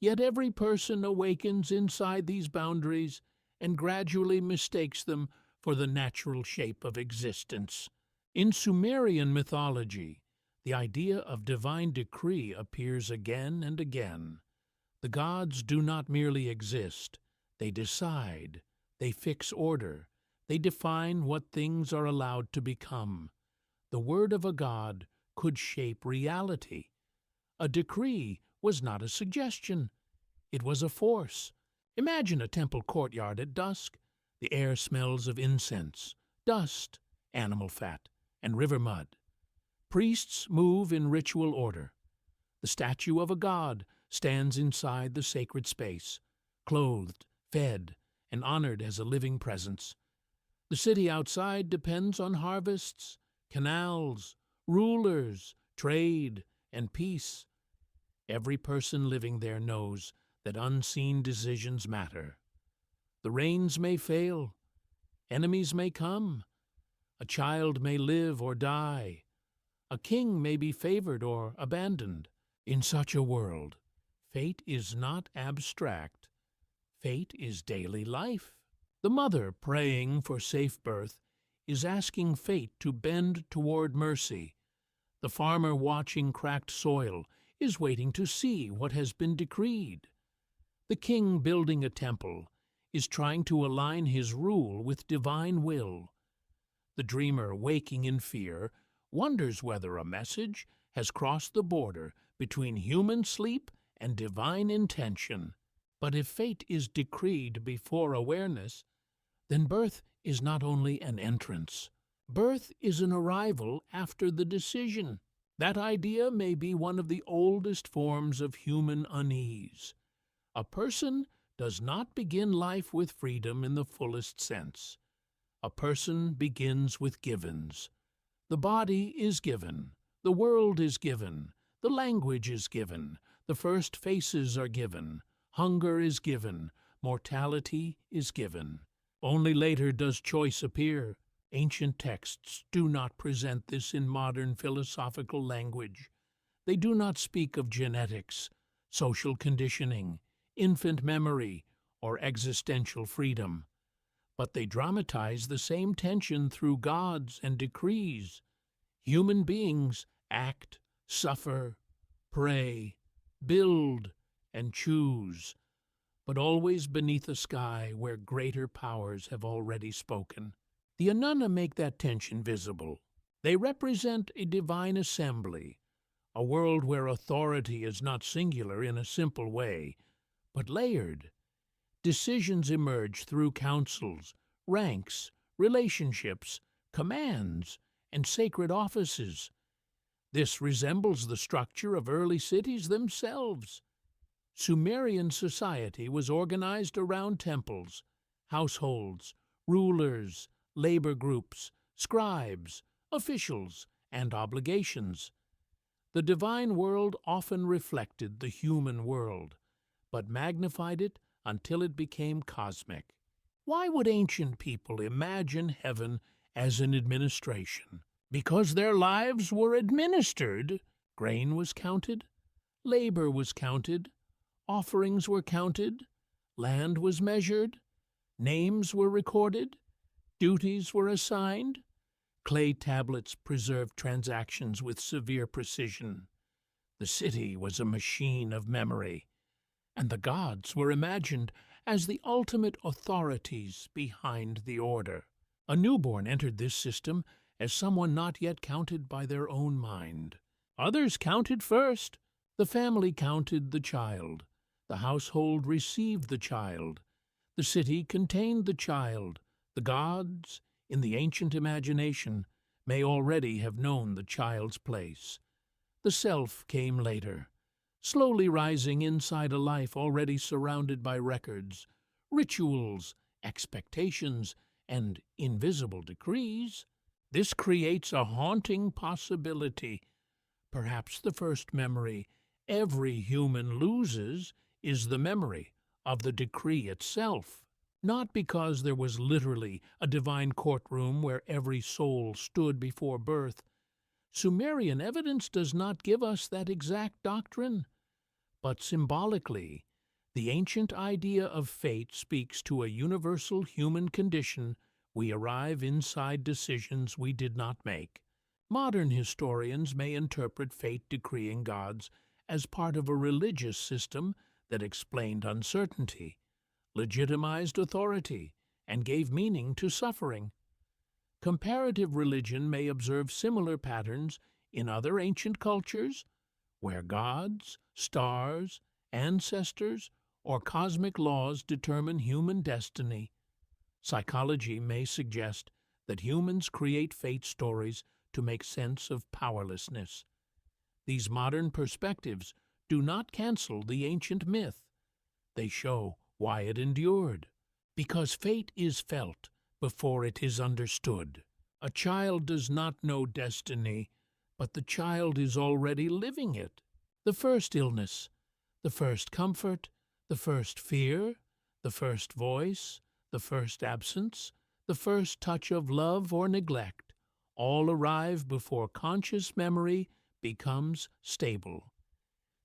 Yet every person awakens inside these boundaries and gradually mistakes them for the natural shape of existence. In Sumerian mythology, the idea of divine decree appears again and again. The gods do not merely exist, they decide, they fix order, they define what things are allowed to become. The word of a god could shape reality. A decree was not a suggestion, it was a force. Imagine a temple courtyard at dusk. The air smells of incense, dust, animal fat, and river mud. Priests move in ritual order. The statue of a god stands inside the sacred space, clothed, fed, and honored as a living presence. The city outside depends on harvests, canals, rulers, trade, and peace. Every person living there knows that unseen decisions matter. The rains may fail, enemies may come, a child may live or die, a king may be favored or abandoned. In such a world, fate is not abstract, fate is daily life. The mother praying for safe birth is asking fate to bend toward mercy. The farmer watching cracked soil is waiting to see what has been decreed. The king building a temple is trying to align his rule with divine will. The dreamer waking in fear wonders whether a message has crossed the border between human sleep and divine intention. But if fate is decreed before awareness, then birth is not only an entrance. Birth is an arrival after the decision. That idea may be one of the oldest forms of human unease. A person does not begin life with freedom in the fullest sense. A person begins with givens. The body is given, the world is given, the language is given, the first faces are given, hunger is given, mortality is given. Only later does choice appear. Ancient texts do not present this in modern philosophical language. They do not speak of genetics, social conditioning, infant memory, or existential freedom. But they dramatize the same tension through gods and decrees. Human beings act, suffer, pray, build, and choose, but always beneath a sky where greater powers have already spoken. The Anunna make that tension visible. They represent a divine assembly, a world where authority is not singular in a simple way, but layered. Decisions emerge through councils, ranks, relationships, commands, and sacred offices. This resembles the structure of early cities themselves. Sumerian society was organized around temples, households, rulers, labor groups, scribes, officials, and obligations. The divine world often reflected the human world, but magnified it until it became cosmic. Why would ancient people imagine heaven as an administration? Because their lives were administered. Grain was counted, labor was counted, offerings were counted, land was measured, names were recorded, duties were assigned. Clay tablets preserved transactions with severe precision. The city was a machine of memory, and the gods were imagined as the ultimate authorities behind the order. A newborn entered this system as someone not yet counted by their own mind. Others counted first. The family counted the child. The household received the child. The city contained the child. The gods, in the ancient imagination, may already have known the child's place. The self came later, slowly rising inside a life already surrounded by records, rituals, expectations, and invisible decrees. This creates a haunting possibility. Perhaps the first memory every human loses is the memory of the decree itself. Not because there was literally a divine courtroom where every soul stood before birth. Sumerian evidence does not give us that exact doctrine. But symbolically, the ancient idea of fate speaks to a universal human condition We arrive inside decisions we did not make. Modern historians may interpret fate-decreeing gods as part of a religious system that explained uncertainty, legitimized authority, and gave meaning to suffering. Comparative religion may observe similar patterns in other ancient cultures, where gods, stars, ancestors, or cosmic laws determine human destiny. Psychology may suggest that humans create fate stories to make sense of powerlessness. These modern perspectives do not cancel the ancient myth. They show why it endured. Because fate is felt before it is understood. A child does not know destiny, but the child is already living it. The first illness, the first comfort, the first fear, the first voice, the first absence, the first touch of love or neglect, all arrive before conscious memory becomes stable.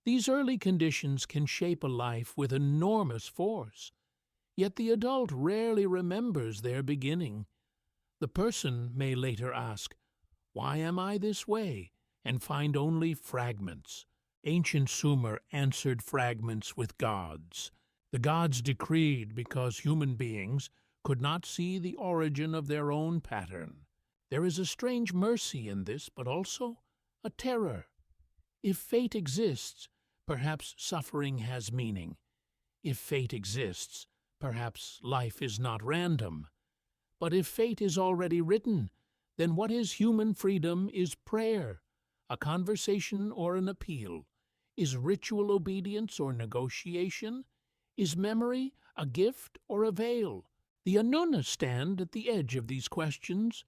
These early conditions can shape a life with enormous force, yet the adult rarely remembers their beginning. The person may later ask, "Why am I this way?" and find only fragments. Ancient Sumer answered fragments with gods. The gods decreed because human beings could not see the origin of their own pattern. There is a strange mercy in this, but also a terror. If fate exists, perhaps suffering has meaning. If fate exists, perhaps life is not random. But if fate is already written, then what is human freedom is prayer, a conversation or an appeal. Is ritual obedience or negotiation? Is memory a gift or a veil? The Anuna stand at the edge of these questions.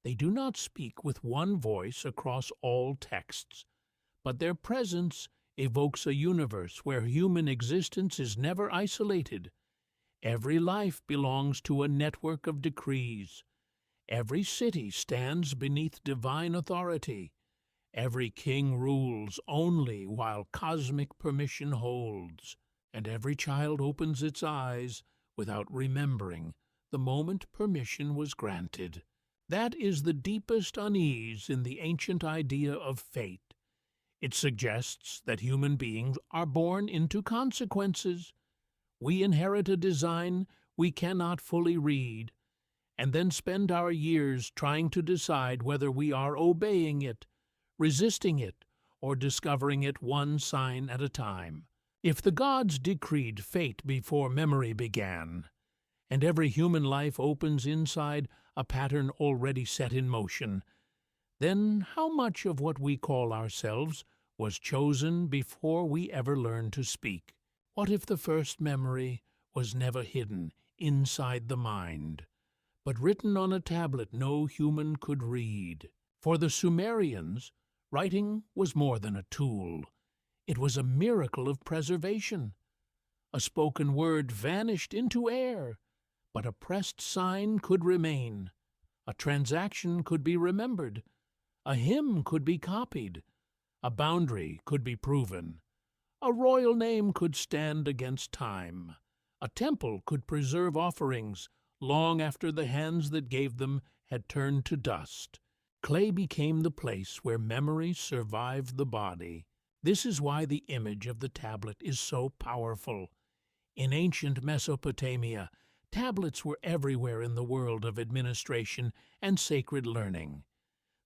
They do not speak with one voice across all texts, but their presence evokes a universe where human existence is never isolated. Every life belongs to a network of decrees. Every city stands beneath divine authority. Every king rules only while cosmic permission holds, and every child opens its eyes without remembering the moment permission was granted. That is the deepest unease in the ancient idea of fate. It suggests that human beings are born into consequences. We inherit a design we cannot fully read, and then spend our years trying to decide whether we are obeying it, resisting it, or discovering it one sign at a time. If the gods decreed fate before memory began, and every human life opens inside a pattern already set in motion, then how much of what we call ourselves was chosen before we ever learned to speak? What if the first memory was never hidden inside the mind, but written on a tablet no human could read? For the Sumerians, writing was more than a tool. It was a miracle of preservation. A spoken word vanished into air, but a pressed sign could remain. A transaction could be remembered. A hymn could be copied. A boundary could be proven. A royal name could stand against time. A temple could preserve offerings long after the hands that gave them had turned to dust. Clay became the place where memory survived the body. This is why the image of the tablet is so powerful. In ancient Mesopotamia, tablets were everywhere in the world of administration and sacred learning.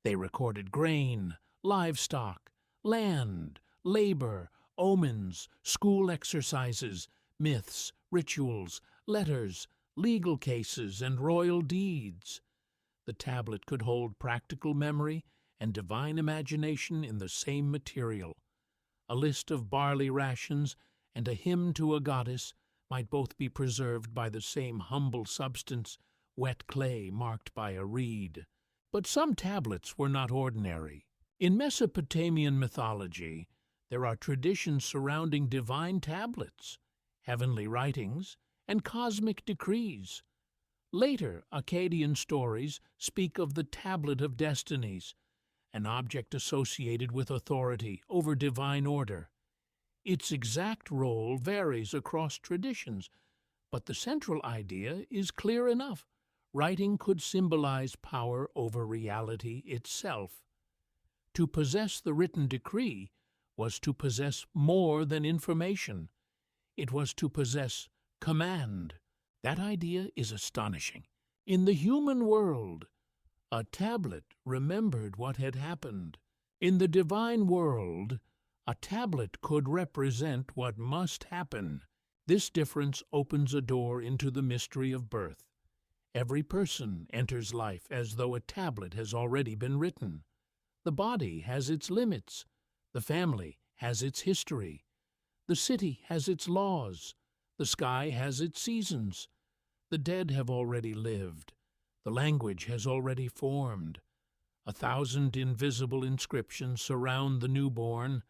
They recorded grain, livestock, land, labor, omens, school exercises, myths, rituals, letters, legal cases, and royal deeds. The tablet could hold practical memory and divine imagination in the same material. A list of barley rations and a hymn to a goddess might both be preserved by the same humble substance, wet clay marked by a reed. But some tablets were not ordinary. In Mesopotamian mythology, there are traditions surrounding divine tablets, heavenly writings, and cosmic decrees. Later, Akkadian stories speak of the Tablet of Destinies, an object associated with authority over divine order. Its exact role varies across traditions, but the central idea is clear enough. Writing could symbolize power over reality itself. To possess the written decree was to possess more than information. It was to possess command. That idea is astonishing. In the human world, a tablet remembered what had happened. In the divine world, a tablet could represent what must happen. This difference opens a door into the mystery of birth. Every person enters life as though a tablet has already been written. The body has its limits. The family has its history. The city has its laws. The sky has its seasons. The dead have already lived. The language has already formed. 1,000 invisible inscriptions surround the newborn,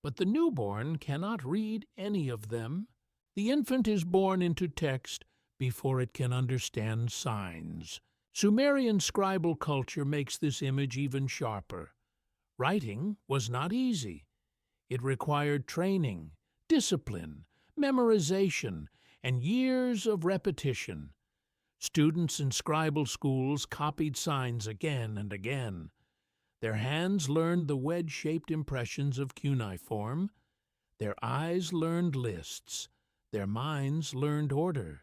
but the newborn cannot read any of them. The infant is born into text before it can understand signs. Sumerian scribal culture makes this image even sharper. Writing was not easy. It required training, discipline, memorization, and years of repetition. Students in scribal schools copied signs again and again. Their hands learned the wedge-shaped impressions of cuneiform. Their eyes learned lists. Their minds learned order.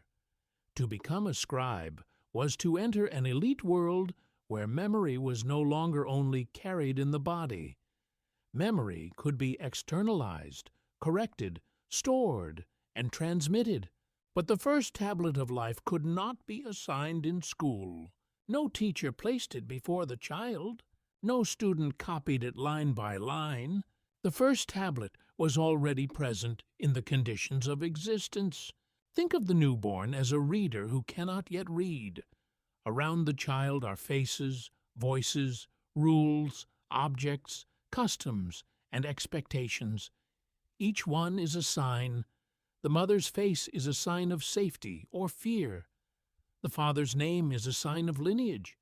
To become a scribe was to enter an elite world where memory was no longer only carried in the body. Memory could be externalized, corrected, stored, and transmitted. But the first tablet of life could not be assigned in school. No teacher placed it before the child. No student copied it line by line. The first tablet was already present in the conditions of existence. Think of the newborn as a reader who cannot yet read. Around the child are faces, voices, rules, objects, customs, and expectations. Each one is a sign. The mother's face is a sign of safety or fear. The father's name is a sign of lineage.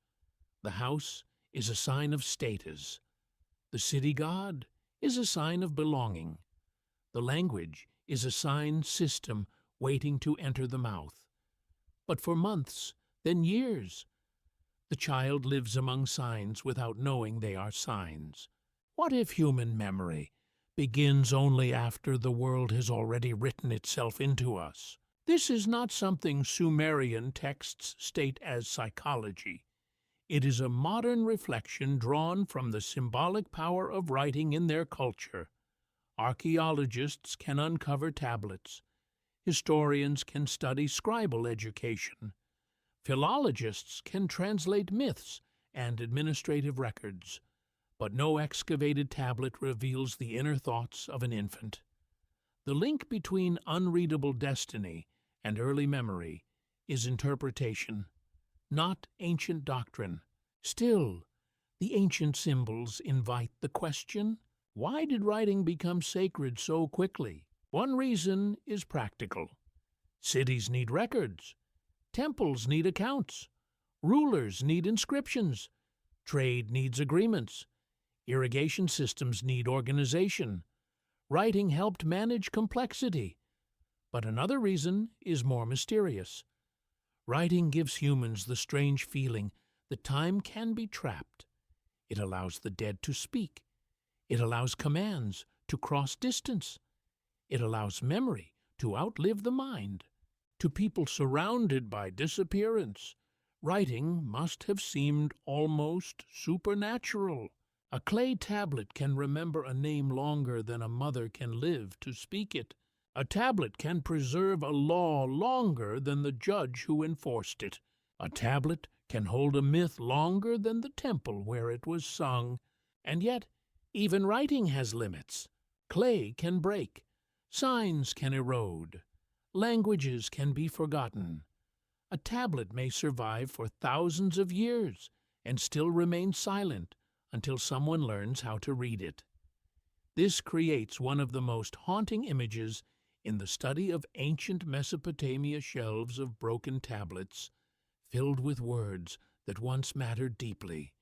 The house is a sign of status. The city god is a sign of belonging. The language is a sign system waiting to enter the mouth. But for months, then years, the child lives among signs without knowing they are signs. What if human memory begins only after the world has already written itself into us? This is not something Sumerian texts state as psychology. It is a modern reflection drawn from the symbolic power of writing in their culture. Archaeologists can uncover tablets. Historians can study scribal education. Philologists can translate myths and administrative records. But no excavated tablet reveals the inner thoughts of an infant. The link between unreadable destiny and early memory is interpretation, not ancient doctrine. Still, the ancient symbols invite the question, why did writing become sacred so quickly? One reason is practical. Cities need records. Temples need accounts. Rulers need inscriptions. Trade needs agreements. Irrigation systems need organization. Writing helped manage complexity. But another reason is more mysterious. Writing gives humans the strange feeling that time can be trapped. It allows the dead to speak. It allows commands to cross distance. It allows memory to outlive the mind. To people surrounded by disappearance, writing must have seemed almost supernatural. A clay tablet can remember a name longer than a mother can live to speak it. A tablet can preserve a law longer than the judge who enforced it. A tablet can hold a myth longer than the temple where it was sung. And yet, even writing has limits. Clay can break. Signs can erode. Languages can be forgotten. A tablet may survive for thousands of years and still remain silent until someone learns how to read it. This creates one of the most haunting images in the study of ancient Mesopotamia shelves of broken tablets, filled with words that once mattered deeply,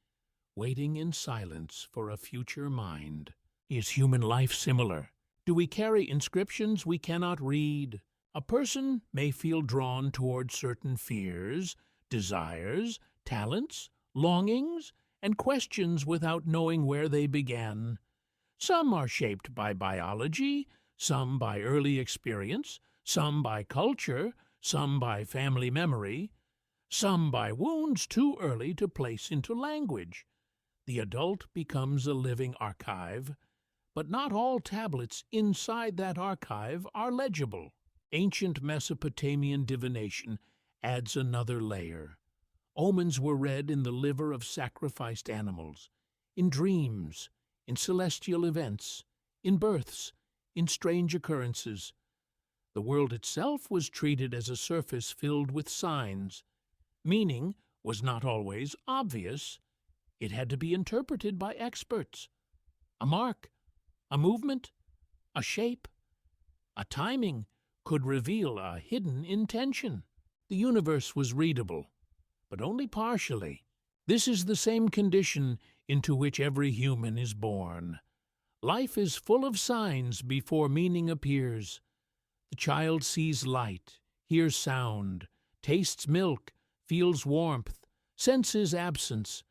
waiting in silence for a future mind. Is human life similar? Do we carry inscriptions we cannot read? A person may feel drawn toward certain fears, desires, talents, longings, and questions without knowing where they began. Some are shaped by biology, some by early experience, some by culture, some by family memory, some by wounds too early to place into language. The adult becomes a living archive, but not all tablets inside that archive are legible. Ancient Mesopotamian divination adds another layer. Omens were read in the liver of sacrificed animals, in dreams, in celestial events, in births, in strange occurrences. The world itself was treated as a surface filled with signs. Meaning was not always obvious. It had to be interpreted by experts. A mark, a movement, a shape, a timing could reveal a hidden intention. The universe was readable, but only partially. This is the same condition into which every human is born. Life is full of signs before meaning appears. The child sees light, hears sound, tastes milk, feels warmth, senses absence,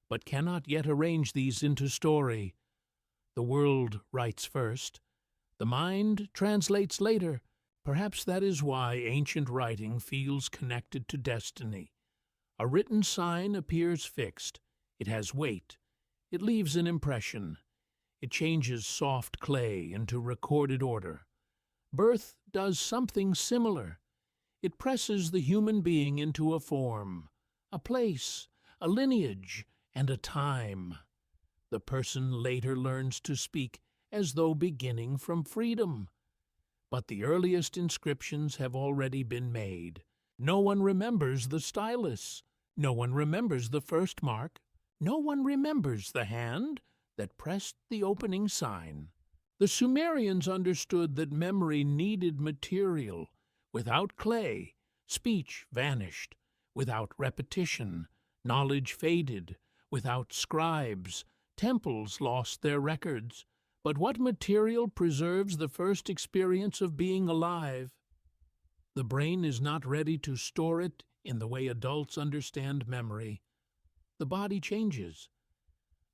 but cannot yet arrange these into story. The world writes first. The mind translates later. Perhaps that is why ancient writing feels connected to destiny. A written sign appears fixed. It has weight. It leaves an impression. It changes soft clay into recorded order. Birth does something similar. It presses the human being into a form, a place, a lineage, and a time. The person later learns to speak as though beginning from freedom. But the earliest inscriptions have already been made. No one remembers the stylus. No one remembers the first mark. No one remembers the hand that pressed the opening sign. The Sumerians understood that memory needed material. Without clay, speech vanished. Without repetition, knowledge faded. Without scribes, temples lost their records. But what material preserves the first experience of being alive? The brain is not ready to store it in the way adults understand memory. The body changes.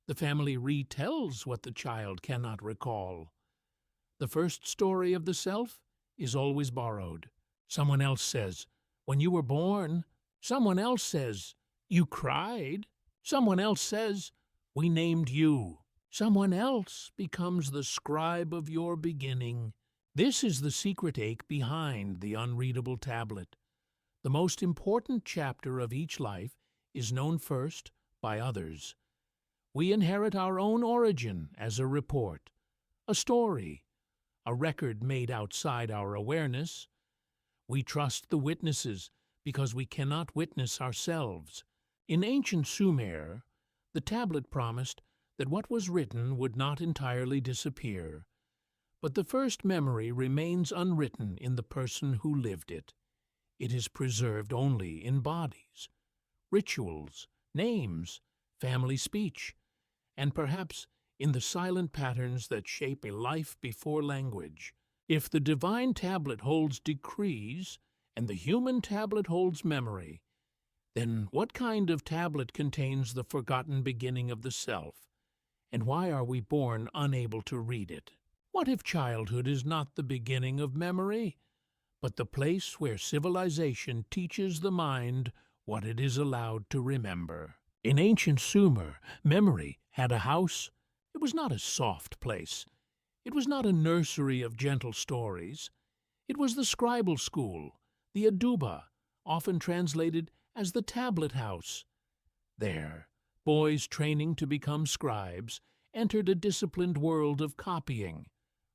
The family retells what the child cannot recall. The first story of the self is always borrowed. Someone else says, "When you were born." Someone else says, "You cried." Someone else says, "We named you." Someone else becomes the scribe of your beginning. This is the secret ache behind the unreadable tablet. The most important chapter of each life is known first by others. We inherit our own origin as a report, a story, a record made outside our awareness. We trust the witnesses because we cannot witness ourselves. In ancient Sumer, the tablet promised that what was written would not entirely disappear, but the first memory remains unwritten in the person who lived it. It is preserved only in bodies, rituals, names, family speech, and perhaps in the silent patterns that shape a life before language. If the divine tablet holds decrees and the human tablet holds memory, then what kind of tablet contains the forgotten beginning of the self? And why are we born unable to read it? What if childhood is not the beginning of memory, but the place where civilization teaches the mind what it is allowed to remember? In ancient Sumer, memory had a house. It was not a soft place. It was not a nursery of gentle stories. It was the scribal school, the aduba, often translated as the tablet house. There, boys training to become scribes entered a disciplined world of copying,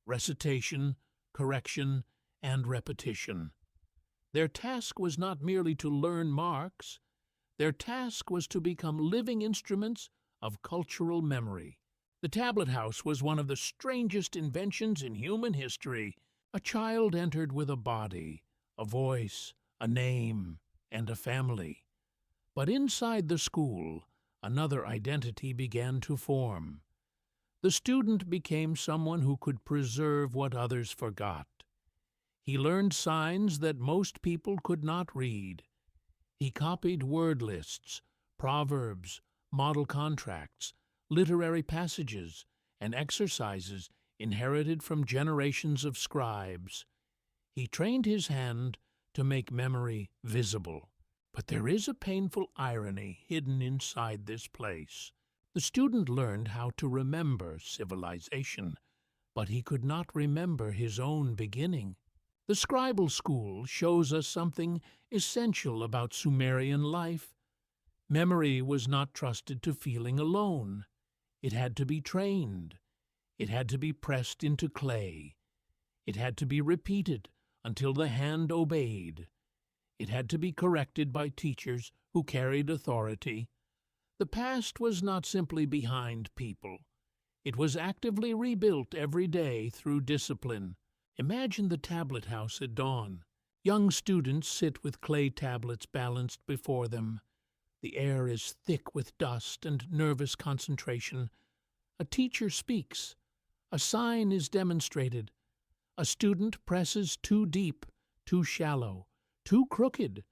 recitation, correction, and repetition. Their task was not merely to learn marks. Their task was to become living instruments of cultural memory. The tablet house was one of the strangest inventions in human history. A child entered with a body, a voice, a name, and a family. But inside the school, another identity began to form. The student became someone who could preserve what others forgot. He learned signs that most people could not read. He copied word lists, proverbs, model contracts, literary passages, and exercises inherited from generations of scribes. He trained his hand to make memory visible. But there is a painful irony hidden inside this place. The student learned how to remember civilization, but he could not remember his own beginning. The scribal school shows us something essential about Sumerian life. Memory was not trusted to feeling alone. It had to be trained. It had to be pressed into clay. It had to be repeated until the hand obeyed. It had to be corrected by teachers who carried authority. The past was not simply behind people. It was actively rebuilt every day through discipline. Imagine the tablet house at dawn. Young students sit with clay tablets balanced before them. The air is thick with dust and nervous concentration. A teacher speaks. A sign is demonstrated. A student presses too deep, too shallow, too crooked.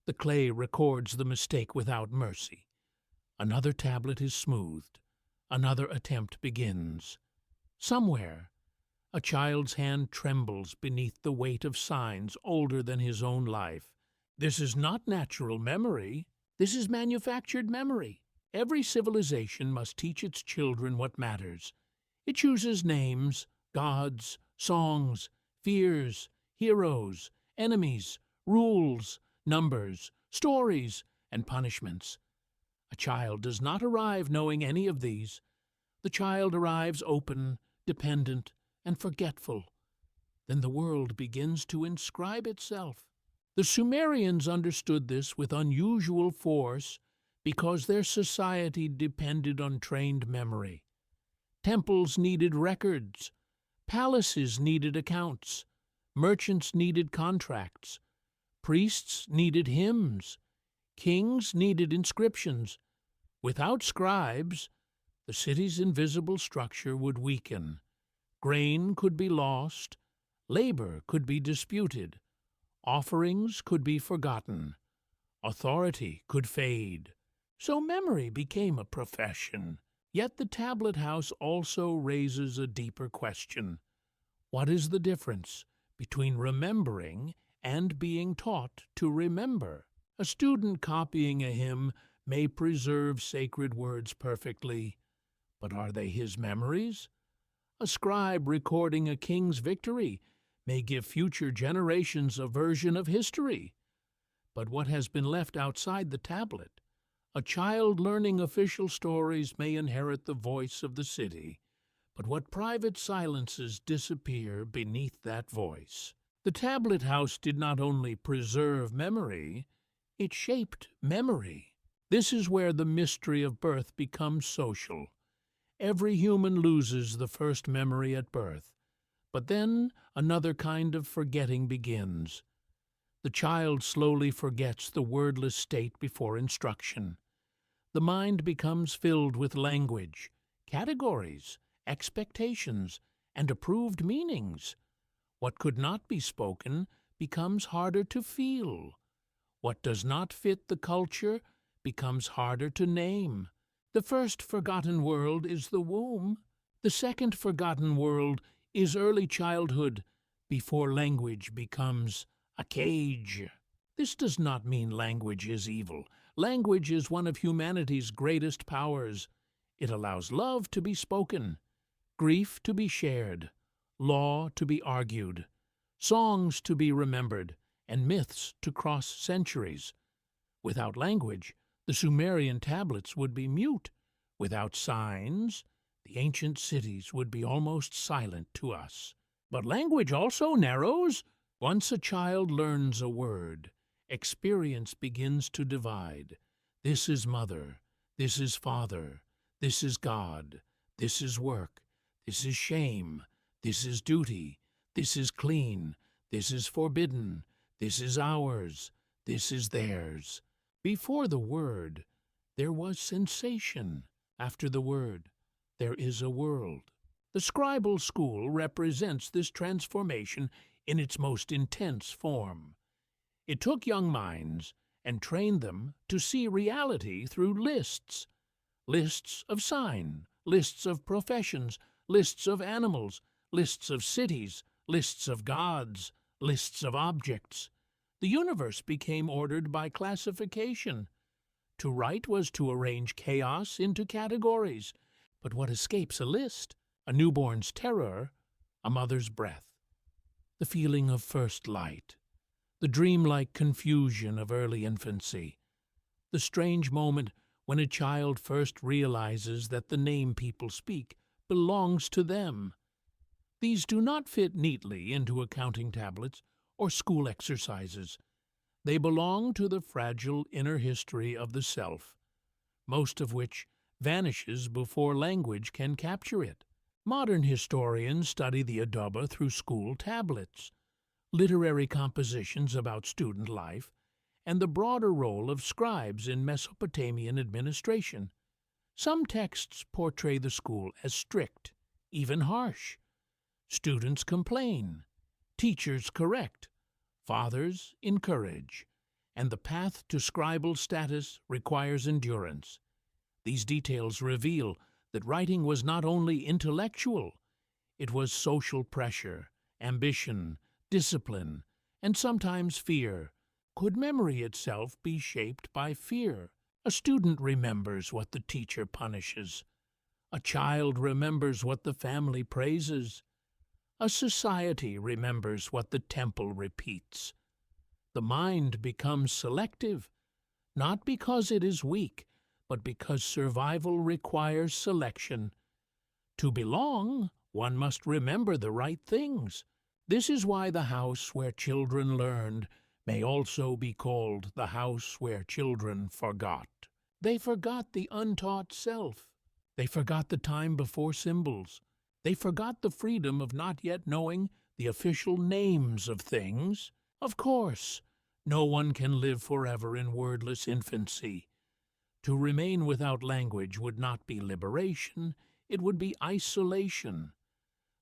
The clay records the mistake without mercy. Another tablet is smoothed. Another attempt begins. Somewhere, a child's hand trembles beneath the weight of signs older than his own life. This is not natural memory. This is manufactured memory. Every civilization must teach its children what matters. It chooses names, gods, songs, fears, heroes, enemies, rules, numbers, stories, and punishments. A child does not arrive knowing any of these. The child arrives open, dependent, and forgetful. Then the world begins to inscribe itself. The Sumerians understood this with unusual force because their society depended on trained memory. Temples needed records. Palaces needed accounts. Merchants needed contracts. Priests needed hymns. Kings needed inscriptions. Without scribes, the city's invisible structure would weaken. Grain could be lost. Labor could be disputed. Offerings could be forgotten. Authority could fade. So memory became a profession. Yet the tablet house also raises a deeper question. What is the difference between remembering and being taught to remember? A student copying a hymn may preserve sacred words perfectly, but are they his memories? A scribe recording a king's victory may give future generations a version of history, but what has been left outside the tablet? A child learning official stories may inherit the voice of the city, but what private silences disappear beneath that voice? The tablet house did not only preserve memory, it shaped memory. This is where the mystery of birth becomes social. Every human loses the first memory at birth, but then another kind of forgetting begins. The child slowly forgets the wordless state before instruction. The mind becomes filled with language, categories, expectations, and approved meanings. What could not be spoken becomes harder to feel. What does not fit the culture becomes harder to name. The first forgotten world is the womb. The second forgotten world is early childhood, before language becomes a cage. This does not mean language is evil. Language is one of humanity's greatest powers. It allows love to be spoken, grief to be shared, law to be argued, songs to be remembered, and myths to cross centuries. Without language, the Sumerian tablets would be mute. Without signs, the ancient cities would be almost silent to us. But language also narrows. Once a child learns a word, experience begins to divide. This is mother, this is father, this is God, this is work, this is shame, this is duty, this is clean, this is forbidden, this is ours, this is theirs. Before the word, there was sensation. After the word, there is a world. The scribal school represents this transformation in its most intense form. It took young minds and trained them to see reality through lists. Lists of sign, lists of professions, lists of animals, lists of cities, lists of gods, lists of objects. The universe became ordered by classification. To write was to arrange chaos into categories. But what escapes a list? A newborn's terror, a mother's breath, the feeling of first light, the dreamlike confusion of early infancy, the strange moment when a child first realizes that the name people speak belongs to them. These do not fit neatly into accounting tablets or school exercises. They belong to the fragile inner history of the self, most of which vanishes before language can capture it. Modern historians study the Adobe through school tablets, literary compositions about student life, and the broader role of scribes in Mesopotamian administration. Some texts portray the school as strict, even harsh. Students complain, teachers correct, fathers encourage, and the path to scribal status requires endurance. These details reveal that writing was not only intellectual, it was social pressure, ambition, discipline, and sometimes fear. Could memory itself be shaped by fear? A student remembers what the teacher punishes. A child remembers what the family praises. A society remembers what the temple repeats. The mind becomes selective, not because it is weak, but because survival requires selection. To belong, one must remember the right things. This is why the house where children learned may also be called the house where children forgot. They forgot the untaught self. They forgot the time before symbols. They forgot the freedom of not yet knowing the official names of things. Of course, no one can live forever in wordless infancy. To remain without language would not be liberation, it would be isolation.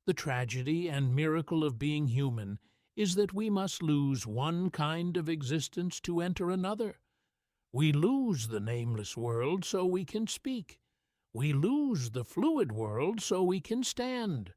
The tragedy and miracle of being human is that we must lose one kind of existence to enter another. We lose the nameless world so we can speak. We lose the fluid world so we can stand.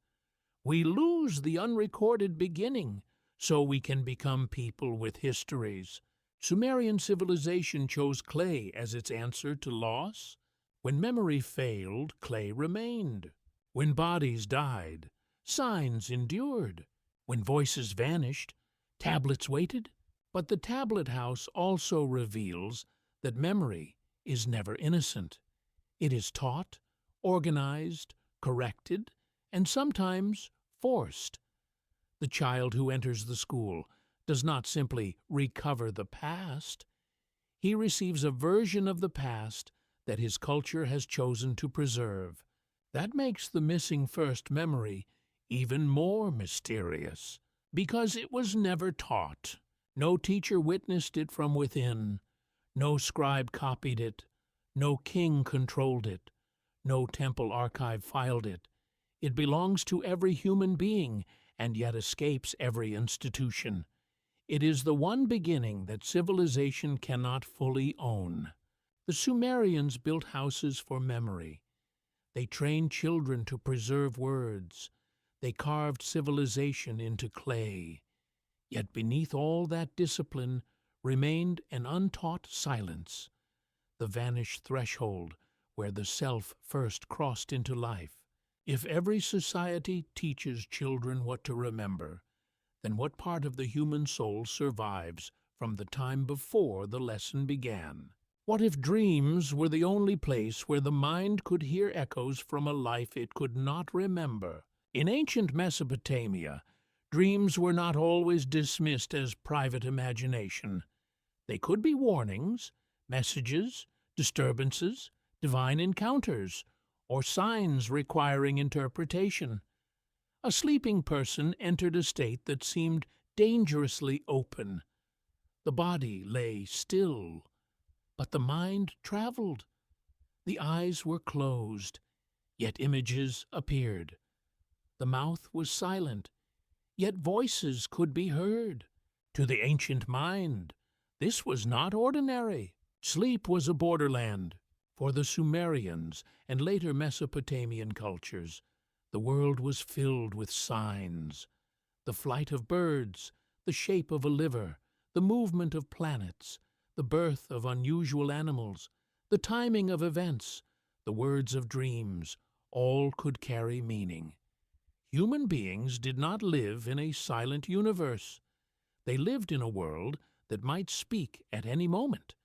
We lose the unrecorded beginning so we can become people with histories. Sumerian civilization chose clay as its answer to loss. When memory failed, clay remained. When bodies died, signs endured. When voices vanished, tablets waited. But the tablet house also reveals that memory is never innocent. It is taught, organized, corrected, and sometimes forced. The child who enters the school does not simply recover the past. He receives a version of the past that his culture has chosen to preserve. That makes the missing first memory even more mysterious, because it was never taught. No teacher witnessed it from within. No scribe copied it. No king controlled it. No temple archive filed it. It belongs to every human being and yet escapes every institution. It is the one beginning that civilization cannot fully own. The Sumerians built houses for memory. They trained children to preserve words. They carved civilization into clay. Yet beneath all that discipline remained an untaught silence, the vanished threshold where the self first crossed into life. If every society teaches children what to remember, then what part of the human soul survives from the time before the lesson began? What if dreams were the only place where the mind could hear echoes from a life it could not remember? In ancient Mesopotamia, dreams were not always dismissed as private imagination. They could be warnings, messages, disturbances, divine encounters, or signs requiring interpretation. A sleeping person entered a state that seemed dangerously open. The body lay still, but the mind traveled. The eyes were closed, yet images appeared. The mouth was silent, yet voices could be heard. To the ancient mind, This was not ordinary. Sleep was a borderland. For the Sumerians and later Mesopotamian cultures, the world was filled with signs. The flight of birds, the shape of a liver, the movement of planets, the birth of unusual animals, the timing of events, the words of dreams, all could carry meaning. Human beings did not live in a silent universe. They lived in a world that might speak at any moment,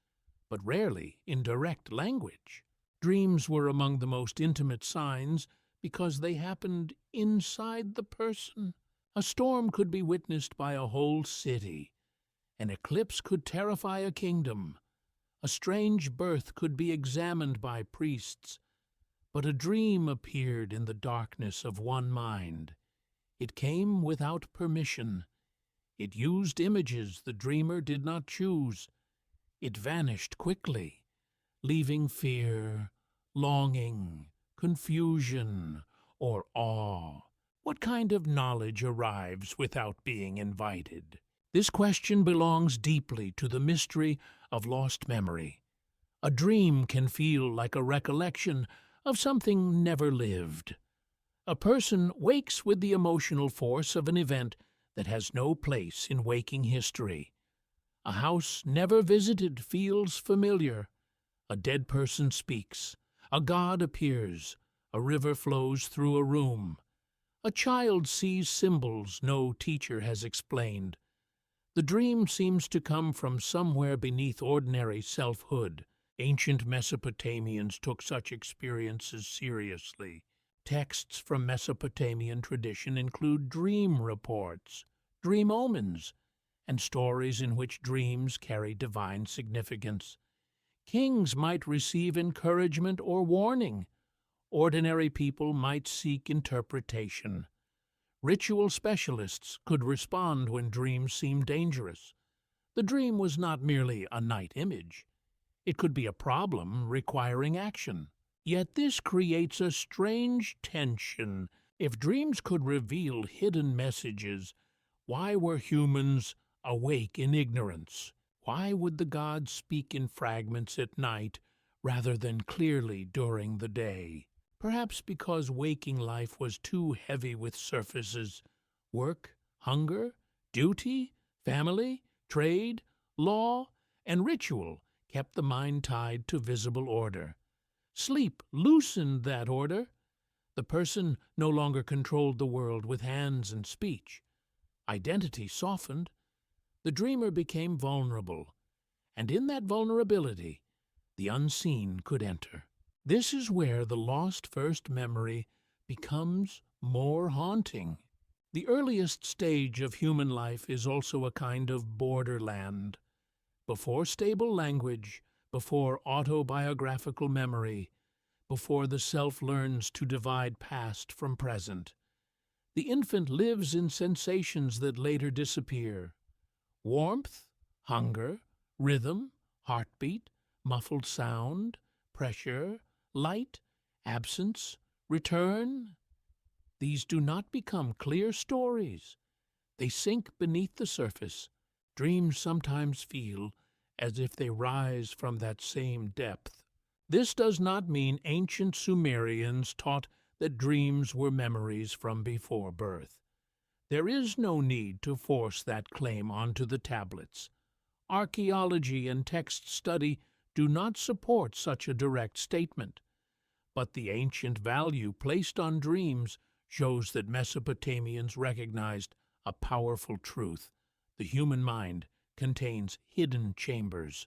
but rarely in direct language. Dreams were among the most intimate signs because they happened inside the person. A storm could be witnessed by a whole city. An eclipse could terrify a kingdom. A strange birth could be examined by priests. But a dream appeared in the darkness of one mind. It came without permission. It used images the dreamer did not choose. It vanished quickly, leaving fear, longing, confusion, or awe. What kind of knowledge arrives without being invited? This question belongs deeply to the mystery of lost memory. A dream can feel like a recollection of something never lived. A person wakes with the emotional force of an event that has no place in waking history. A house never visited feels familiar. A dead person speaks. A god appears. A river flows through a room. A child sees symbols no teacher has explained. The dream seems to come from somewhere beneath ordinary selfhood. Ancient Mesopotamians took such experiences seriously. Texts from Mesopotamian tradition include dream reports, dream omens, and stories in which dreams carry divine significance. Kings might receive encouragement or warning. Ordinary people might seek interpretation. Ritual specialists could respond when dreams seemed dangerous. The dream was not merely a night image. It could be a problem requiring action. Yet this creates a strange tension. If dreams could reveal hidden messages, why were humans awake in ignorance? Why would the gods speak in fragments at night rather than clearly during the day? Perhaps because waking life was too heavy with surfaces. Work, hunger, duty, family, trade, law, and ritual kept the mind tied to visible order. Sleep loosened that order. The person no longer controlled the world with hands and speech. Identity softened. The dreamer became vulnerable, and in that vulnerability, the unseen could enter. This is where the lost first memory becomes more haunting. The earliest stage of human life is also a kind of borderland. Before stable language, before autobiographical memory, before the self learns to divide past from present, the infant lives in sensations that later disappear. Warmth, hunger, rhythm, heartbeat, muffled sound, pressure, light, absence, return. These do not become clear stories. They sink beneath the surface. Dreams sometimes feel as if they rise from that same depth. This does not mean ancient Sumerians taught that dreams were memories from before birth. There is no need to force that claim onto the tablets. Archaeology and text study do not support such a direct statement. But the ancient value placed on dreams shows that Mesopotamians recognized a powerful truth. The human mind contains hidden chambers.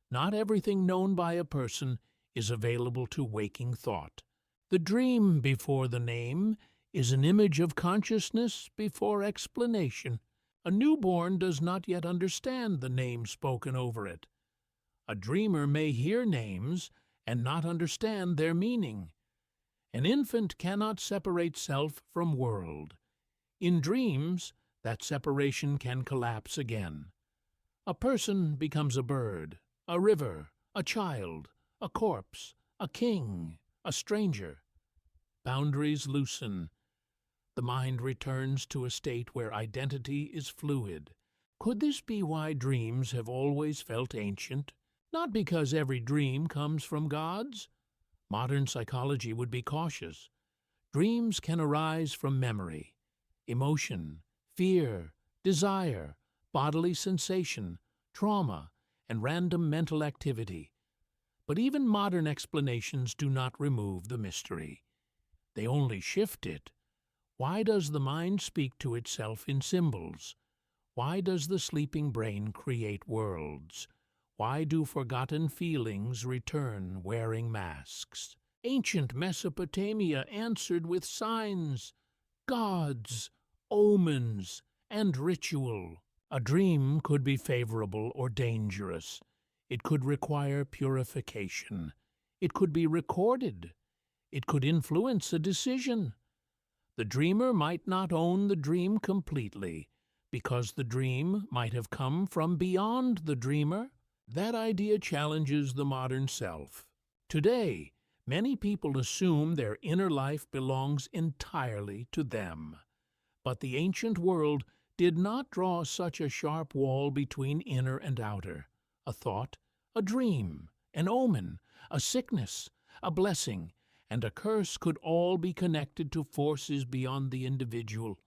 Not everything known by a person is available to waking thought. The dream before the name is an image of consciousness before explanation. A newborn does not yet understand the name spoken over it. A dreamer may hear names and not understand their meaning. An infant cannot separate self from world. In dreams, that separation can collapse again. A person becomes a bird, a river, a child, a corpse, a king, a stranger. Boundaries loosen. The mind returns to a state where identity is fluid. Could this be why dreams have always felt ancient? Not because every dream comes from gods. Modern psychology would be cautious. Dreams can arise from memory, emotion, fear, desire, bodily sensation, trauma, and random mental activity. But even modern explanations do not remove the mystery. They only shift it. Why does the mind speak to itself in symbols? Why does the sleeping brain create worlds? Why do forgotten feelings return wearing masks? Ancient Mesopotamia answered with signs, gods, omens, and ritual. A dream could be favorable or dangerous. It could require purification. It could be recorded. It could influence a decision. The dreamer might not own the dream completely, because the dream might have come from beyond the dreamer. That idea challenges the modern self. Today, many people assume their inner life belongs entirely to them. But the ancient world did not draw such a sharp wall between inner and outer. A thought, a dream, an omen, a sickness, a blessing, and a curse could all be connected to forces beyond the individual.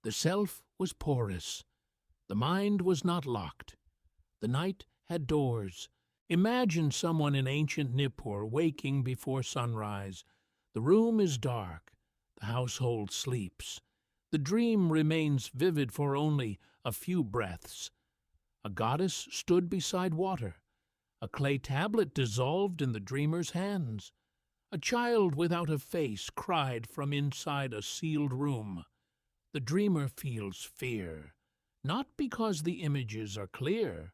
The self was porous. The mind was not locked. The night had doors. Imagine someone in ancient Nippur waking before sunrise. The room is dark. The household sleeps. The dream remains vivid for only a few breaths. A goddess stood beside water. A clay tablet dissolved in the dreamer's hands. A child without a face cried from inside a sealed room. The dreamer feels fear, not because the images are clear,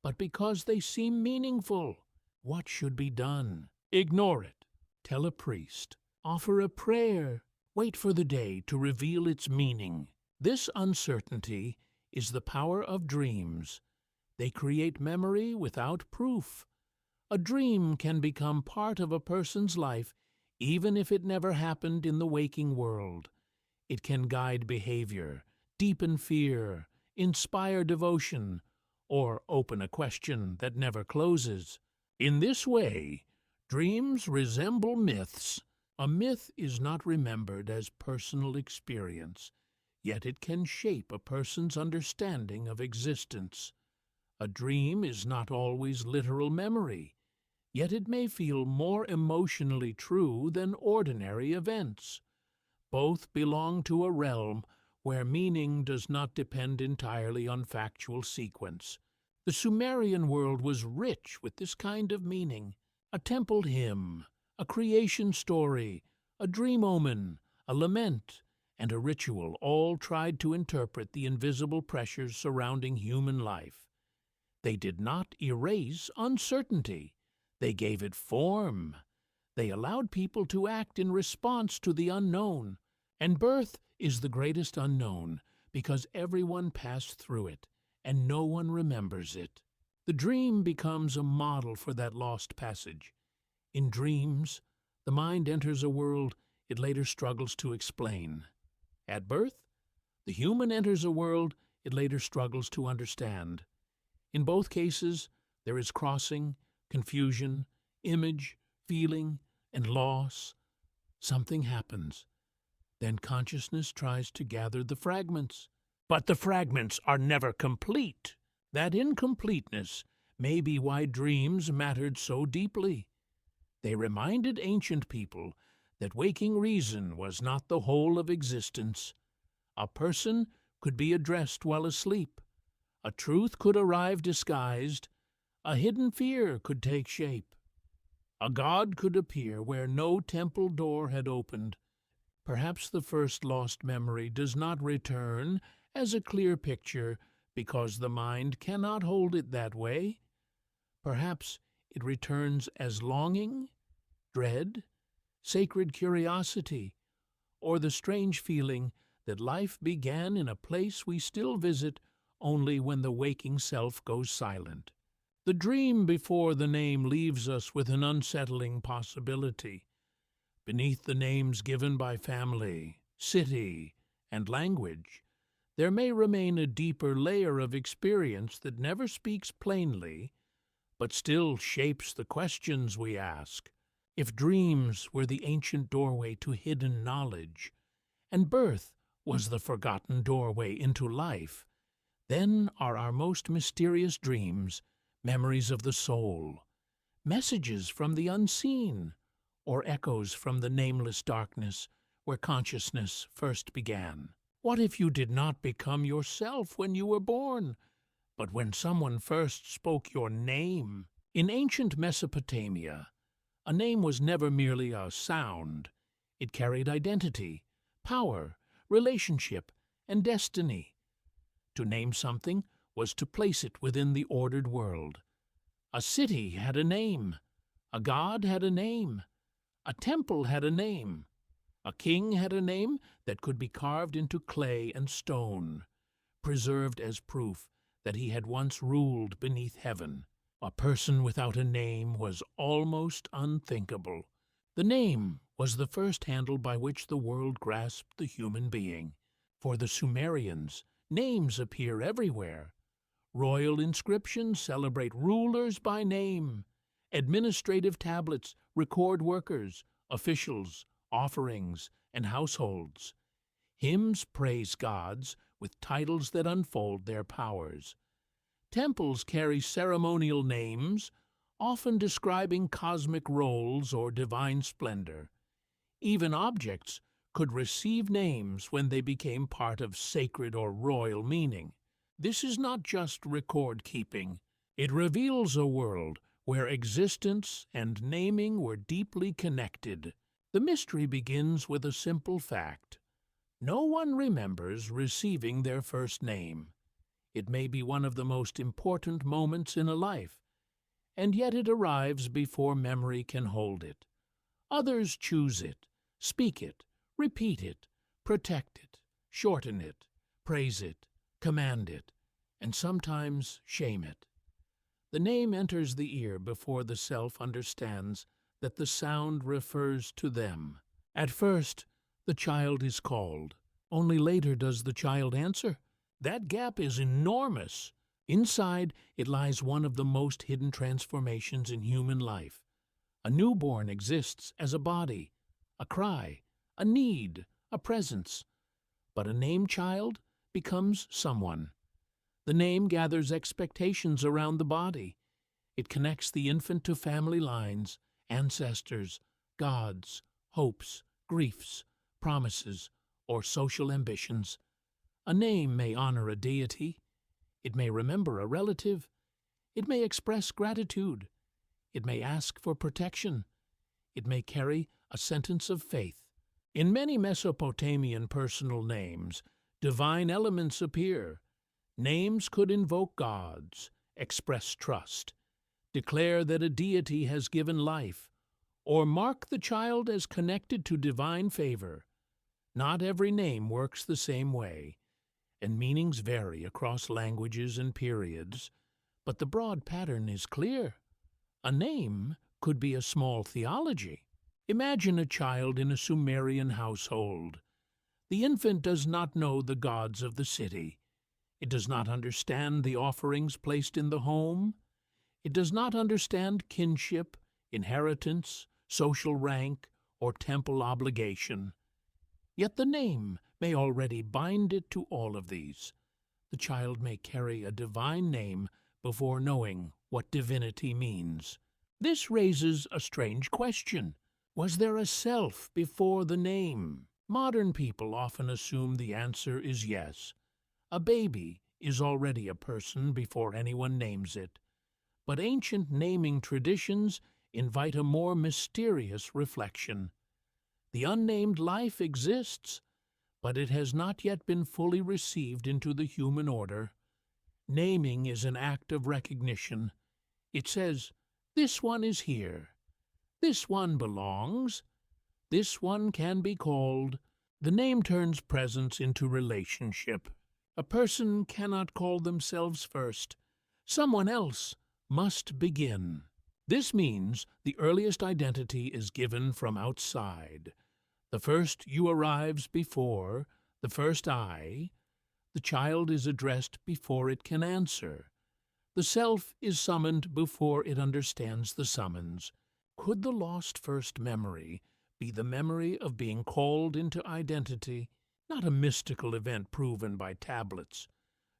but because they seem meaningful. What should be done? Ignore it. Tell a priest. Offer a prayer. Wait for the day to reveal its meaning. This uncertainty is the power of dreams. They create memory without proof. A dream can become part of a person's life even if it never happened in the waking world. It can guide behavior, deepen fear, inspire devotion, or open a question that never closes. In this way, dreams resemble myths. A myth is not remembered as personal experience, yet it can shape a person's understanding of existence. A dream is not always literal memory, yet it may feel more emotionally true than ordinary events. Both belong to a realm where meaning does not depend entirely on factual sequence. The Sumerian world was rich with this kind of meaning. A temple hymn, a creation story, a dream omen, a lament, and a ritual all tried to interpret the invisible pressures surrounding human life. They did not erase uncertainty. They gave it form. They allowed people to act in response to the unknown. And birth is the greatest unknown, because everyone passed through it, and no one remembers it. The dream becomes a model for that lost passage. In dreams, the mind enters a world it later struggles to explain. At birth, the human enters a world it later struggles to understand. In both cases, there is crossing, confusion, image, feeling, and loss. Something happens. Then consciousness tries to gather the fragments. But the fragments are never complete. That incompleteness may be why dreams mattered so deeply. They reminded ancient people that waking reason was not the whole of existence. A person could be addressed while asleep. A truth could arrive disguised. A hidden fear could take shape. A god could appear where no temple door had opened. Perhaps the first lost memory does not return as a clear picture because the mind cannot hold it that way. Perhaps it returns as longing, dread, sacred curiosity, or the strange feeling that life began in a place we still visit only when the waking self goes silent. The dream before the name leaves us with an unsettling possibility. Beneath the names given by family, city, and language, there may remain a deeper layer of experience that never speaks plainly, but still shapes the questions we ask. If dreams were the ancient doorway to hidden knowledge, and birth was the forgotten doorway into life, then are our most mysterious dreams memories of the soul, messages from the unseen, or echoes from the nameless darkness where consciousness first began. What if you did not become yourself when you were born, but when someone first spoke your name? In ancient Mesopotamia, a name was never merely a sound. It carried identity, power, relationship, and destiny. To name something was to place it within the ordered world. A city had a name. A god had a name. A temple had a name. A king had a name that could be carved into clay and stone, preserved as proof that he had once ruled beneath heaven. A person without a name was almost unthinkable. The name was the first handle by which the world grasped the human being. For the Sumerians, names appear everywhere. Royal inscriptions celebrate rulers by name. Administrative tablets record workers, officials, offerings, and households. Hymns praise gods with titles that unfold their powers. Temples carry ceremonial names, often describing cosmic roles or divine splendor. Even objects could receive names when they became part of sacred or royal meaning. This is not just record-keeping. It reveals a world where existence and naming were deeply connected. The mystery begins with a simple fact. No one remembers receiving their first name. It may be one of the most important moments in a life, and yet it arrives before memory can hold it. Others choose it, speak it, repeat it, protect it, shorten it, praise it, command it, and sometimes shame it. The name enters the ear before the self understands that the sound refers to them. At first, the child is called. Only later does the child answer. That gap is enormous. Inside, it lies one of the most hidden transformations in human life. A newborn exists as a body, a cry, a need, a presence. But a named child becomes someone. The name gathers expectations around the body. It connects the infant to family lines, ancestors, gods, hopes, griefs, promises, or social ambitions. A name may honor a deity. It may remember a relative. It may express gratitude. It may ask for protection. It may carry a sentence of faith. In many Mesopotamian personal names, divine elements appear. Names could invoke gods, express trust, declare that a deity has given life, or mark the child as connected to divine favor. Not every name works the same way, and meanings vary across languages and periods, but the broad pattern is clear. A name could be a small theology. Imagine a child in a Sumerian household. The infant does not know the gods of the city. It does not understand the offerings placed in the home. It does not understand kinship, inheritance, social rank, or temple obligation. Yet the name may already bind it to all of these. The child may carry a divine name before knowing what divinity means. This raises a strange question. Was there a self before the name? Modern people often assume the answer is yes. A baby is already a person before anyone names it. But ancient naming traditions invite a more mysterious reflection. The unnamed life exists, but it has not yet been fully received into the human order. Naming is an act of recognition. It says, "This one is here. This one belongs. This one can be called." The name turns presence into relationship. A person cannot call themselves first. Someone else must begin. This means the earliest identity is given from outside. The first you arrives before the first I, The child is addressed before it can answer. The self is summoned before it understands the summons. Could the lost first memory be the memory of being called into identity, not a mystical event proven by tablets,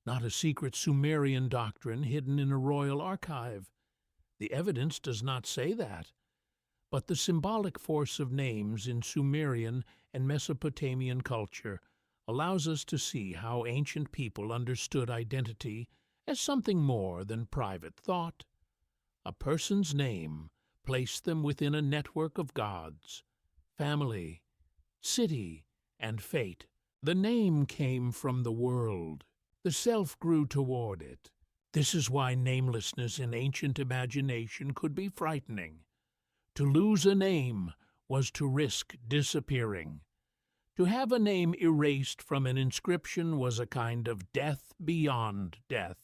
not a secret Sumerian doctrine hidden in a royal archive? The evidence does not say that. But the symbolic force of names in Sumerian and Mesopotamian culture allows us to see how ancient people understood identity as something more than private thought. A person's name placed them within a network of gods, family, city, and fate. The name came from the world. The self grew toward it. This is why namelessness in ancient imagination could be frightening. To lose a name was to risk disappearing. To have a name erased from an inscription was a kind of death beyond death.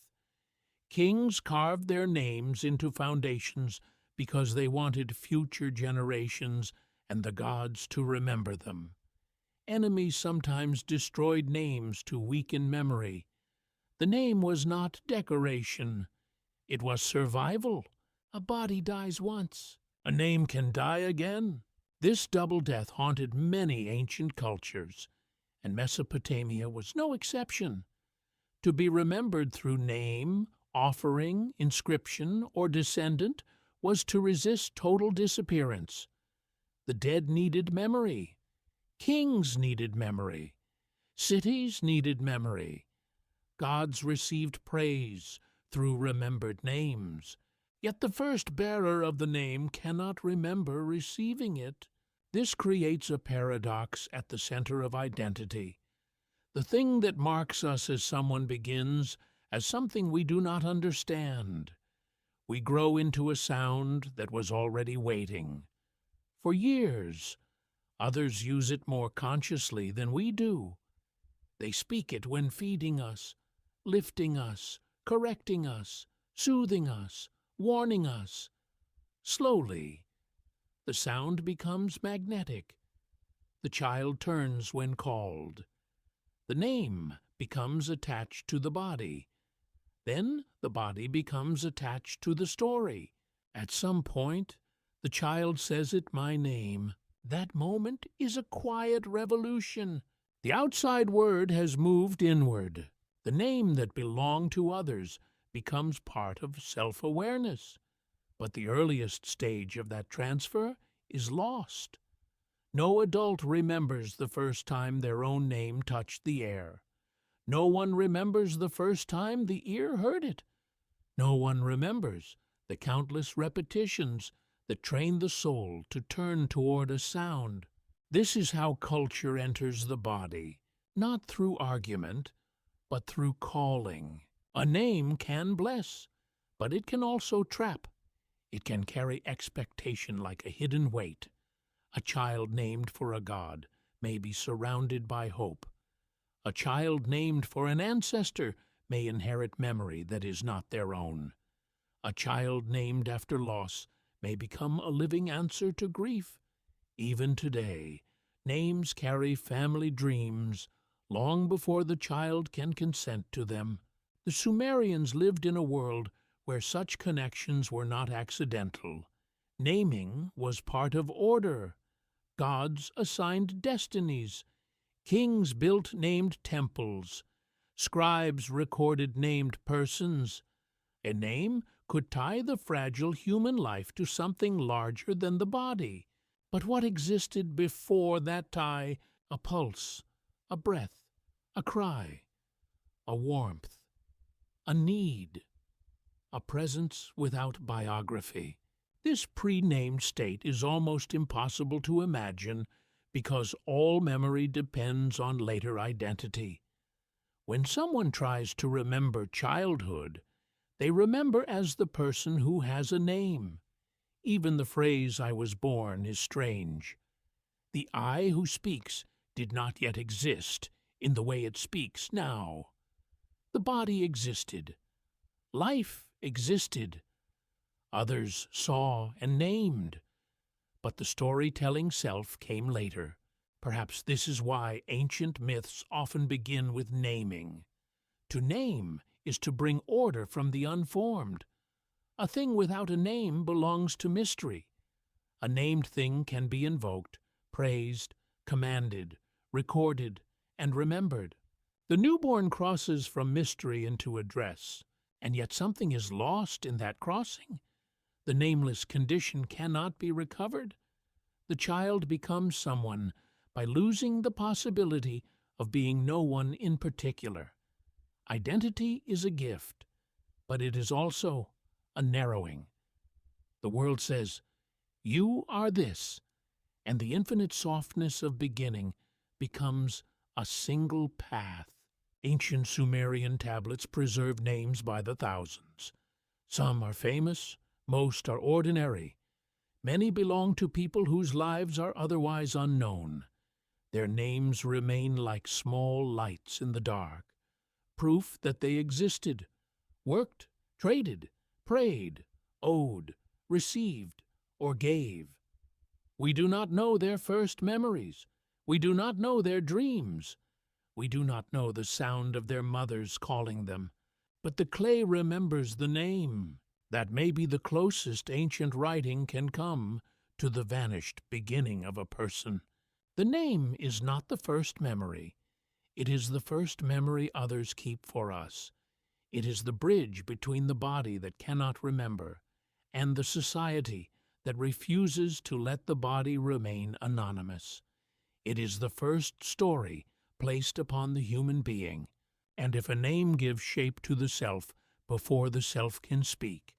Kings carved their names into foundations because they wanted future generations and the gods to remember them. Enemies sometimes destroyed names to weaken memory. The name was not decoration. It was survival. A body dies once. A name can die again. This double death haunted many ancient cultures, and Mesopotamia was no exception. To be remembered through name, offering, inscription, or descendant was to resist total disappearance. The dead needed memory. Kings needed memory. Cities needed memory. Gods received praise through remembered names. Yet the first bearer of the name cannot remember receiving it. This creates a paradox at the center of identity. The thing that marks us as someone begins as something we do not understand. We grow into a sound that was already waiting. For years, others use it more consciously than we do. They speak it when feeding us, lifting us, correcting us, soothing us, warning us. Slowly, the sound becomes magnetic. The child turns when called. The name becomes attached to the body. Then the body becomes attached to the story. At some point, the child says it my name. That moment is a quiet revolution. The outside word has moved inward. The name that belonged to others becomes part of self-awareness. But the earliest stage of that transfer is lost. No adult remembers the first time their own name touched the air. No one remembers the first time the ear heard it. No one remembers the countless repetitions that train the soul to turn toward a sound. This is how culture enters the body, not through argument, but through calling. A name can bless, but it can also trap. It can carry expectation like a hidden weight. A child named for a god may be surrounded by hope. A child named for an ancestor may inherit memory that is not their own. A child named after loss may become a living answer to grief. Even today, names carry family dreams long before the child can consent to them. The Sumerians lived in a world where such connections were not accidental. Naming was part of order. Gods assigned destinies. Kings built named temples. Scribes recorded named persons. A name could tie the fragile human life to something larger than the body. But what existed before that tie? A pulse, a breath, a cry, a warmth, a need, a presence without biography. This pre-named state is almost impossible to imagine because all memory depends on later identity. When someone tries to remember childhood, they remember as the person who has a name. Even the phrase "I was born" is strange. The I who speaks did not yet exist in the way it speaks now. The body existed. Life existed. Others saw and named. But the storytelling self came later. Perhaps this is why ancient myths often begin with naming. To name is to bring order from the unformed. A thing without a name belongs to mystery. A named thing can be invoked, praised, commanded, recorded, and remembered. The newborn crosses from mystery into address, and yet something is lost in that crossing. The nameless condition cannot be recovered. The child becomes someone by losing the possibility of being no one in particular. Identity is a gift, but it is also a narrowing. The world says, "You are this," and the infinite softness of beginning becomes a single path. Ancient Sumerian tablets preserve names by the thousands. Some are famous, most are ordinary. Many belong to people whose lives are otherwise unknown. Their names remain like small lights in the dark, proof that they existed, worked, traded, prayed, owed, received, or gave. We do not know their first memories. We do not know their dreams. We do not know the sound of their mothers calling them. But the clay remembers the name. That may be the closest ancient writing can come to the vanished beginning of a person. The name is not the first memory. It is the first memory others keep for us. It is the bridge between the body that cannot remember and the society that refuses to let the body remain anonymous. It is the first story placed upon the human being, and if a name gives shape to the self before the self can speak,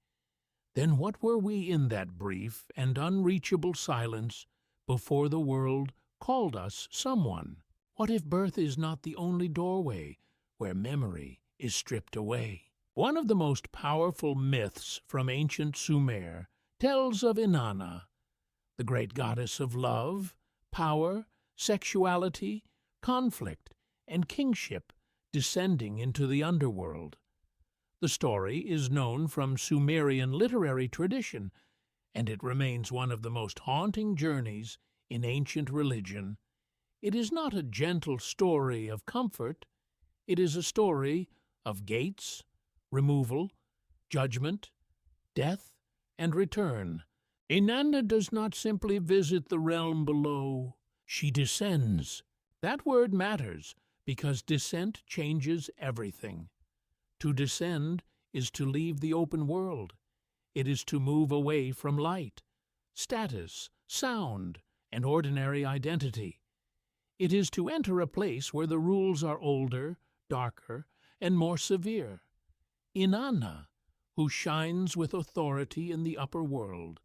then what were we in that brief and unreachable silence before the world called us someone? What if birth is not the only doorway where memory is stripped away? One of the most powerful myths from ancient Sumer tells of Inanna, the great goddess of love, power, sexuality, conflict, and kingship descending into the underworld. The story is known from Sumerian literary tradition, and it remains one of the most haunting journeys in ancient religion. It is not a gentle story of comfort. It is a story of gates, removal, judgment, death, and return. Inanna does not simply visit the realm below. She descends. That word matters because descent changes everything. To descend is to leave the open world. It is to move away from light, status, sound, and ordinary identity. It is to enter a place where the rules are older, darker, and more severe. Inanna, who shines with authority in the upper world,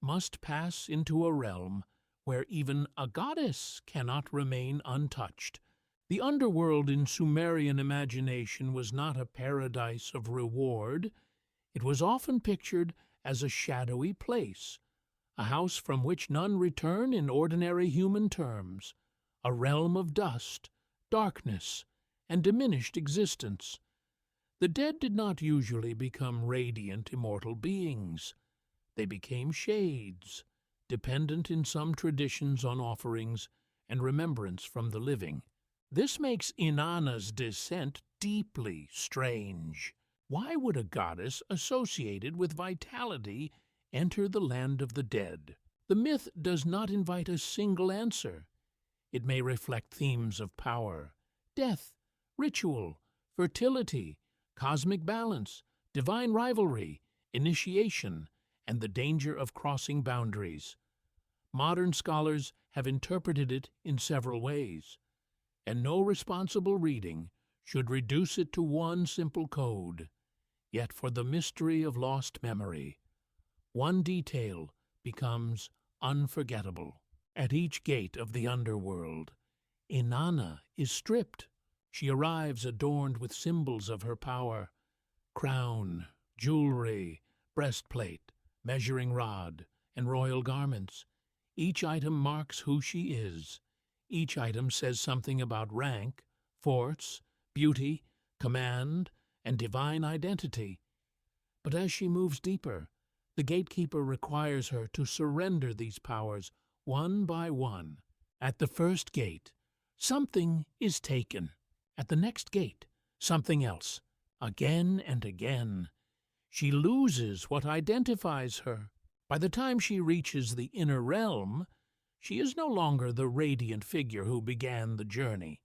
must pass into a realm where even a goddess cannot remain untouched. The underworld in Sumerian imagination was not a paradise of reward. It was often pictured as a shadowy place, a house from which none return in ordinary human terms, a realm of dust, darkness, and diminished existence. The dead did not usually become radiant, immortal beings. They became shades, dependent in some traditions on offerings and remembrance from the living. This makes Inanna's descent deeply strange. Why would a goddess associated with vitality enter the land of the dead? The myth does not invite a single answer. It may reflect themes of power, death, ritual, fertility, cosmic balance, divine rivalry, initiation, and the danger of crossing boundaries. Modern scholars have interpreted it in several ways, and no responsible reading should reduce it to one simple code. Yet for the mystery of lost memory, one detail becomes unforgettable. At each gate of the underworld, Inanna is stripped. She arrives adorned with symbols of her power: crown, jewelry, breastplate, measuring rod, and royal garments. Each item marks who she is. Each item says something about rank, force, beauty, command, and divine identity. But as she moves deeper, the gatekeeper requires her to surrender these powers one by one. At the first gate, something is taken. At the next gate, something else, again and again. She loses what identifies her. By the time she reaches the inner realm, she is no longer the radiant figure who began the journey.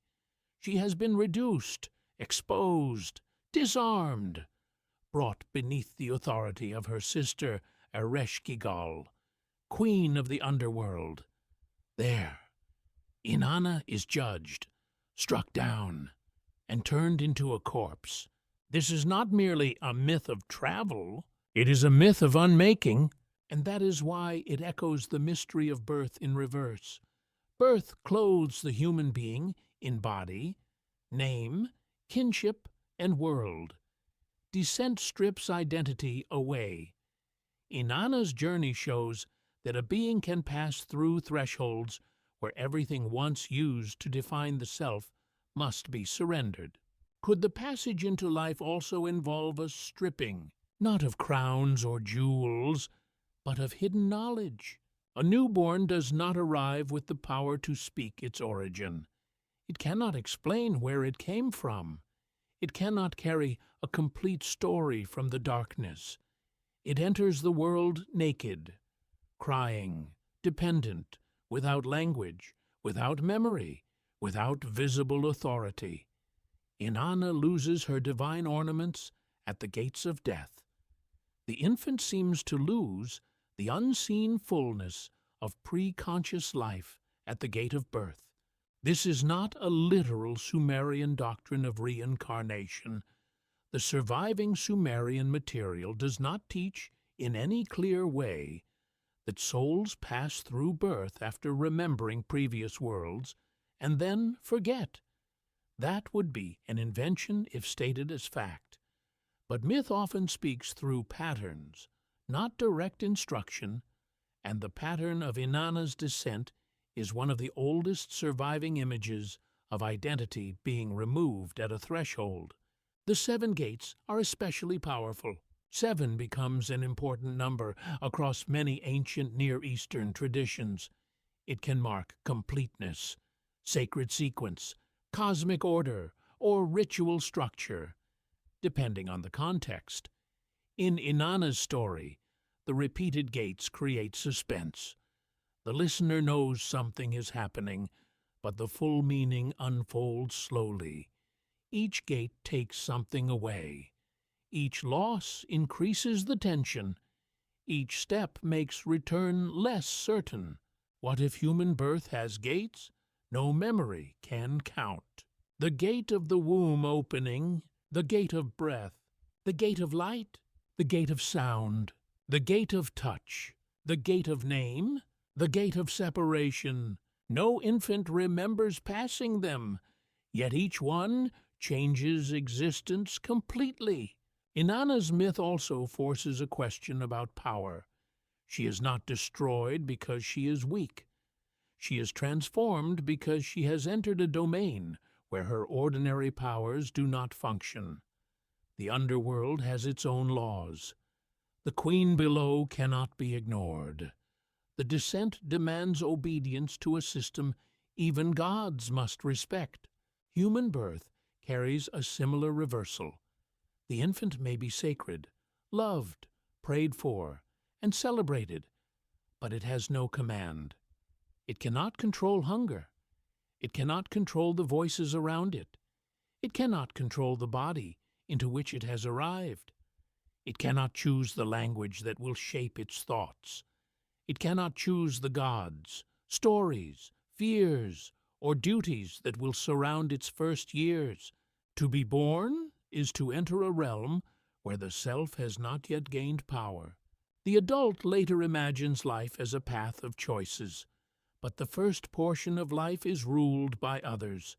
She has been reduced, exposed, disarmed, brought beneath the authority of her sister Ereshkigal, queen of the underworld. There, Inanna is judged, struck down, and turned into a corpse. This is not merely a myth of travel, it is a myth of unmaking, and that is why it echoes the mystery of birth in reverse. Birth clothes the human being in body, name, kinship, and world. Descent strips identity away. Inanna's journey shows that a being can pass through thresholds where everything once used to define the self must be surrendered. Could the passage into life also involve a stripping, not of crowns or jewels, but of hidden knowledge? A newborn does not arrive with the power to speak its origin. It cannot explain where it came from. It cannot carry a complete story from the darkness. It enters the world naked, crying, dependent, without language, without memory, without visible authority. Inanna loses her divine ornaments at the gates of death. The infant seems to lose the unseen fullness of pre-conscious life at the gate of birth. This is not a literal Sumerian doctrine of reincarnation. The surviving Sumerian material does not teach in any clear way that souls pass through birth after remembering previous worlds and then forget. That would be an invention if stated as fact. But myth often speaks through patterns, not direct instruction, and the pattern of Inanna's descent is one of the oldest surviving images of identity being removed at a threshold. The 7 gates are especially powerful. 7 becomes an important number across many ancient Near Eastern traditions. It can mark completeness, sacred sequence, cosmic order, or ritual structure, depending on the context. In Inanna's story, the repeated gates create suspense. The listener knows something is happening, but the full meaning unfolds slowly. Each gate takes something away. Each loss increases the tension. Each step makes return less certain. What if human birth has gates? No memory can count. The gate of the womb opening, the gate of breath, the gate of light, the gate of sound, the gate of touch, the gate of name, the gate of separation. No infant remembers passing them, yet each one changes existence completely. Inanna's myth also forces a question about power. She is not destroyed because she is weak. She is transformed because she has entered a domain where her ordinary powers do not function. The underworld has its own laws. The queen below cannot be ignored. The descent demands obedience to a system even gods must respect. Human birth carries a similar reversal. The infant may be sacred, loved, prayed for, and celebrated, but it has no command. It cannot control hunger. It cannot control the voices around it. It cannot control the body into which it has arrived. It cannot choose the language that will shape its thoughts. It cannot choose the gods, stories, fears, or duties that will surround its first years. To be born is to enter a realm where the self has not yet gained power. The adult later imagines life as a path of choices, but the first portion of life is ruled by others.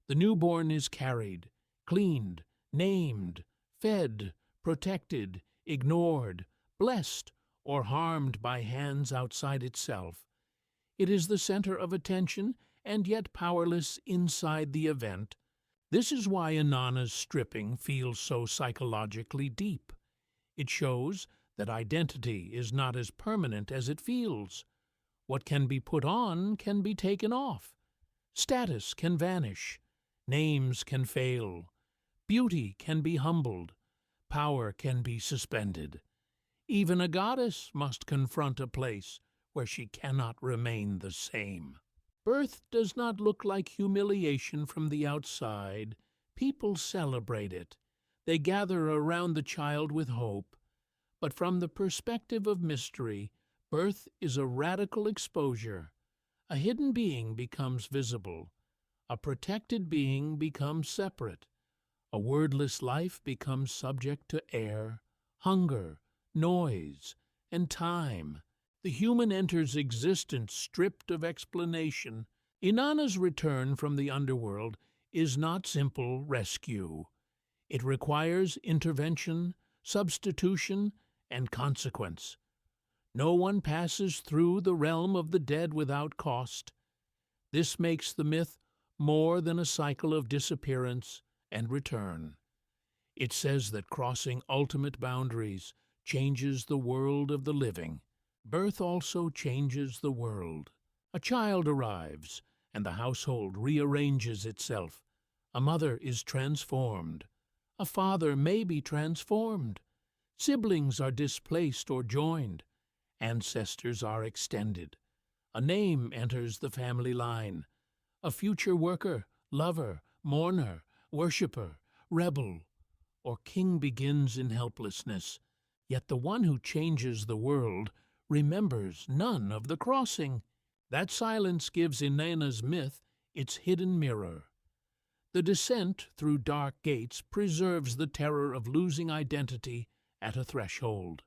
The newborn is carried, cleaned, named, fed, protected, ignored, blessed, or harmed by hands outside itself. It is the center of attention and yet powerless inside the event. This is why Inanna's stripping feels so psychologically deep. It shows that identity is not as permanent as it feels. What can be put on can be taken off. Status can vanish. Names can fail. Beauty can be humbled. Power can be suspended. Even a goddess must confront a place where she cannot remain the same. Birth does not look like humiliation from the outside. People celebrate it. They gather around the child with hope. But from the perspective of mystery, birth is a radical exposure. A hidden being becomes visible. A protected being becomes separate. A wordless life becomes subject to air, hunger, noise, and time. The human enters existence stripped of explanation. Inanna's return from the underworld is not simple rescue. It requires intervention, substitution, and consequence. No one passes through the realm of the dead without cost. This makes the myth more than a cycle of disappearance and return. It says that crossing ultimate boundaries changes the world of the living. Birth also changes the world. A child arrives, and the household rearranges itself. A mother is transformed. A father may be transformed. Siblings are displaced or joined. Ancestors are extended. A name enters the family line. A future worker, lover, mourner, worshipper, rebel, or king begins in helplessness. Yet the one who changes the world remembers none of the crossing. That silence gives Inanna's myth its hidden mirror. The descent through dark gates preserves the terror of losing identity at a threshold.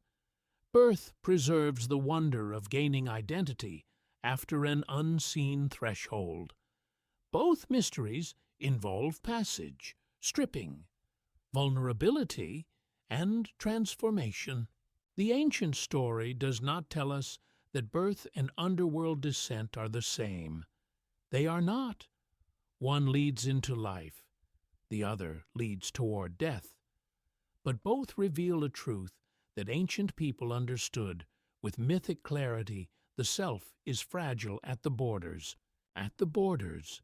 Birth preserves the wonder of gaining identity after an unseen threshold. Both mysteries involve passage, stripping, vulnerability, and transformation. The ancient story does not tell us that birth and underworld descent are the same. They are not. One leads into life, the other leads toward death. But both reveal a truth that ancient people understood. With mythic clarity, the self is fragile at the borders. At the borders,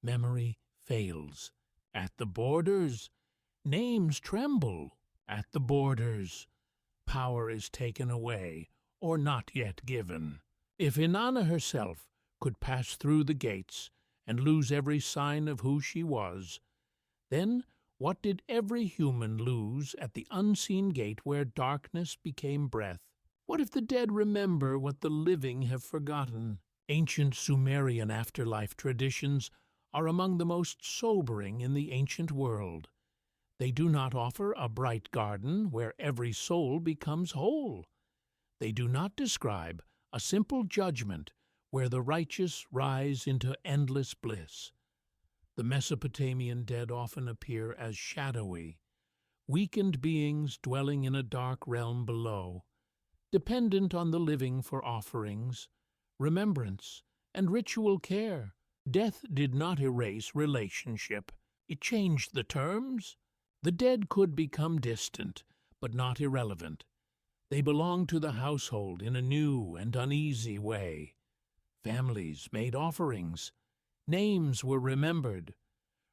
memory fails. At the borders, names tremble. At the borders, power is taken away or not yet given. If Inanna herself could pass through the gates and lose every sign of who she was, then what did every human lose at the unseen gate where darkness became breath? What if the dead remember what the living have forgotten? Ancient Sumerian afterlife traditions are among the most sobering in the ancient world. They do not offer a bright garden where every soul becomes whole. They do not describe a simple judgment where the righteous rise into endless bliss. The Mesopotamian dead often appear as shadowy, weakened beings dwelling in a dark realm below, dependent on the living for offerings, remembrance, and ritual care. Death did not erase relationship. It changed the terms. The dead could become distant, but not irrelevant. They belonged to the household in a new and uneasy way. Families made offerings. Names were remembered.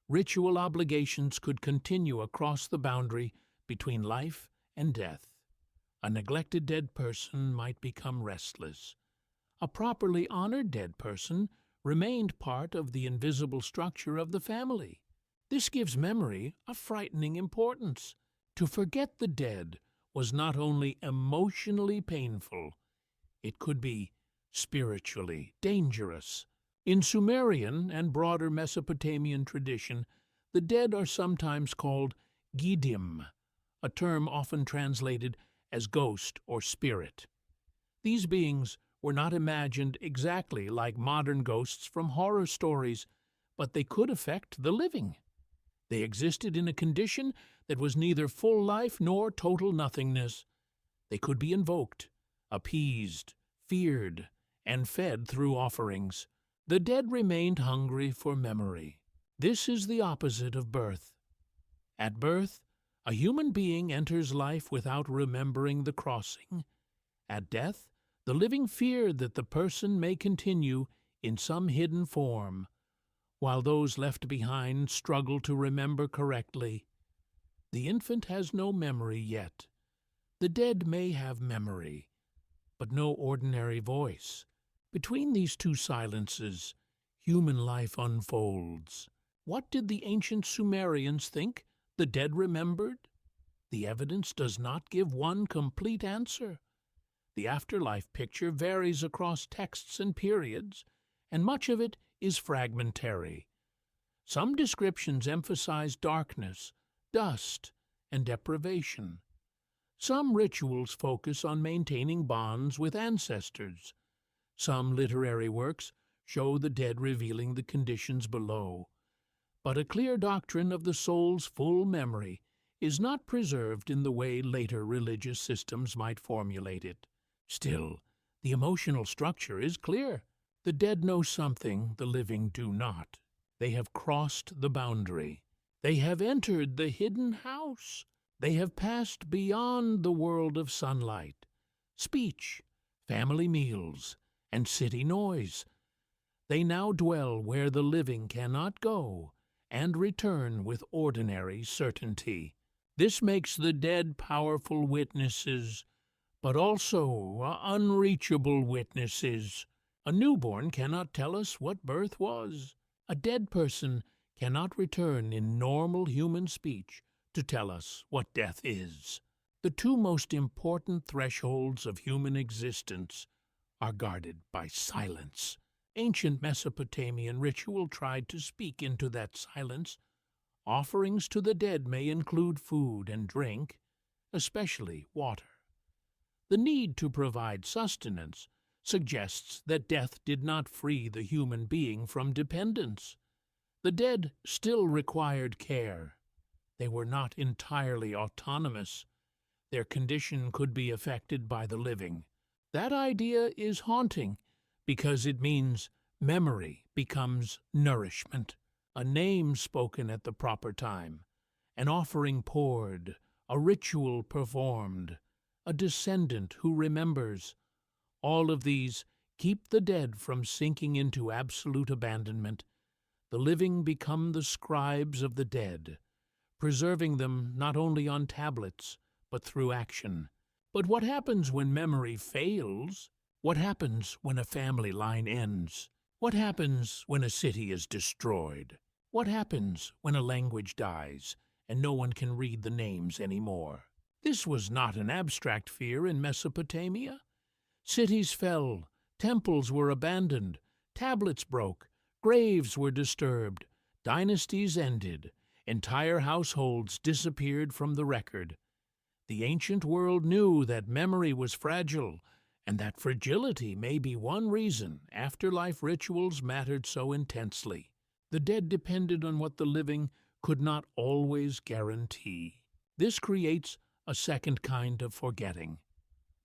Ritual obligations could continue across the boundary between life and death. A neglected dead person might become restless. A properly honored dead person remained part of the invisible structure of the family. This gives memory a frightening importance. To forget the dead was not only emotionally painful, it could be spiritually dangerous. In Sumerian and broader Mesopotamian tradition, the dead are sometimes called gidim, a term often translated as ghost or spirit. These beings were not imagined exactly like modern ghosts from horror stories, but they could affect the living. They existed in a condition that was neither full life nor total nothingness. They could be invoked, appeased, feared, and fed through offerings. The dead remained hungry for memory. This is the opposite of birth. At birth, a human being enters life without remembering the crossing. At death, the living fear that the person may continue in some hidden form, while those left behind struggle to remember correctly. The infant has no memory yet. The dead may have memory, but no ordinary voice. Between these two silences, human life unfolds. What did the ancient Sumerians think the dead remembered? The evidence does not give one complete answer. The afterlife picture varies across texts and periods, and much of it is fragmentary. Some descriptions emphasize darkness, dust, and deprivation. Some rituals focus on maintaining bonds with ancestors. Some literary works show the dead revealing the conditions below. But a clear doctrine of the soul's full memory is not preserved in the way later religious systems might formulate it. Still, the emotional structure is clear. The dead know something the living do not. They have crossed the boundary. They have entered the hidden house. They have passed beyond the world of sunlight, speech, family meals, and city noise. They now dwell where the living cannot go and return with ordinary certainty. This makes the dead powerful witnesses, but also unreachable witnesses. A newborn cannot tell us what birth was. A dead person cannot return in normal human speech to tell us what death is. The two most important thresholds of human existence are guarded by silence. Ancient Mesopotamian ritual tried to speak into that silence. Offerings to the dead may include food and drink, especially water. The need to provide sustenance suggests that death did not free the human being from dependence. The dead still required care. They were not entirely autonomous. Their condition could be affected by the living. That idea is haunting because it means memory becomes nourishment, a name spoken at the proper time, an offering poured, a ritual performed, a descendant who remembers. All of these keep the dead from sinking into absolute abandonment. The living become the scribes of the dead, preserving them not only on tablets, but through action. But what happens when memory fails? What happens when a family line ends? What happens when a city is destroyed? What happens when a language dies and no one can read the names anymore? This was not an abstract fear in Mesopotamia. Cities fell, temples were abandoned, tablets broke, graves were disturbed, dynasties ended, entire households disappeared from the record. The ancient world knew that memory was fragile, and that fragility may be one reason afterlife rituals mattered so intensely. The dead depended on what the living could not always guarantee. This creates a second kind of forgetting.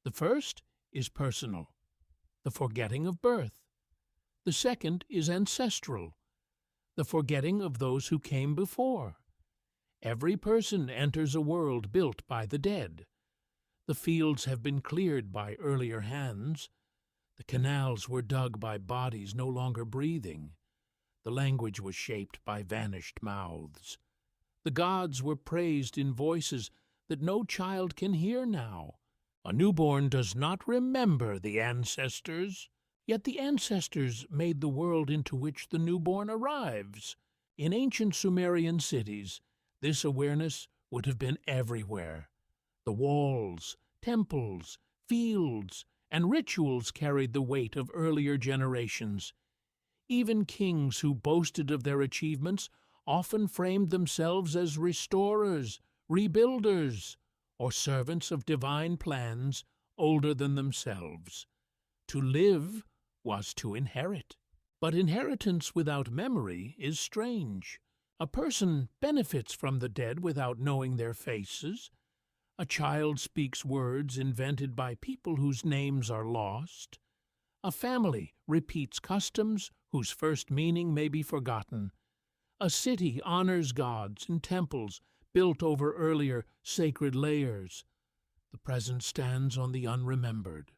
The first is personal, the forgetting of birth. The second is ancestral, the forgetting of those who came before. Every person enters a world built by the dead. The fields have been cleared by earlier hands. The canals were dug by bodies no longer breathing. The language was shaped by vanished mouths. The gods were praised in voices that no child can hear now. A newborn does not remember the ancestors, yet the ancestors made the world into which the newborn arrives. In ancient Sumerian cities, this awareness would have been everywhere. The walls, temples, fields, and rituals carried the weight of earlier generations. Even kings who boasted of their achievements often framed themselves as restorers, rebuilders, or servants of divine plans older than themselves. To live was to inherit. But inheritance without memory is strange. A person benefits from the dead without knowing their faces. A child speaks words invented by people whose names are lost. A family repeats customs whose first meaning may be forgotten. A city honors gods in temples built over earlier sacred layers. The present stands on the unremembered.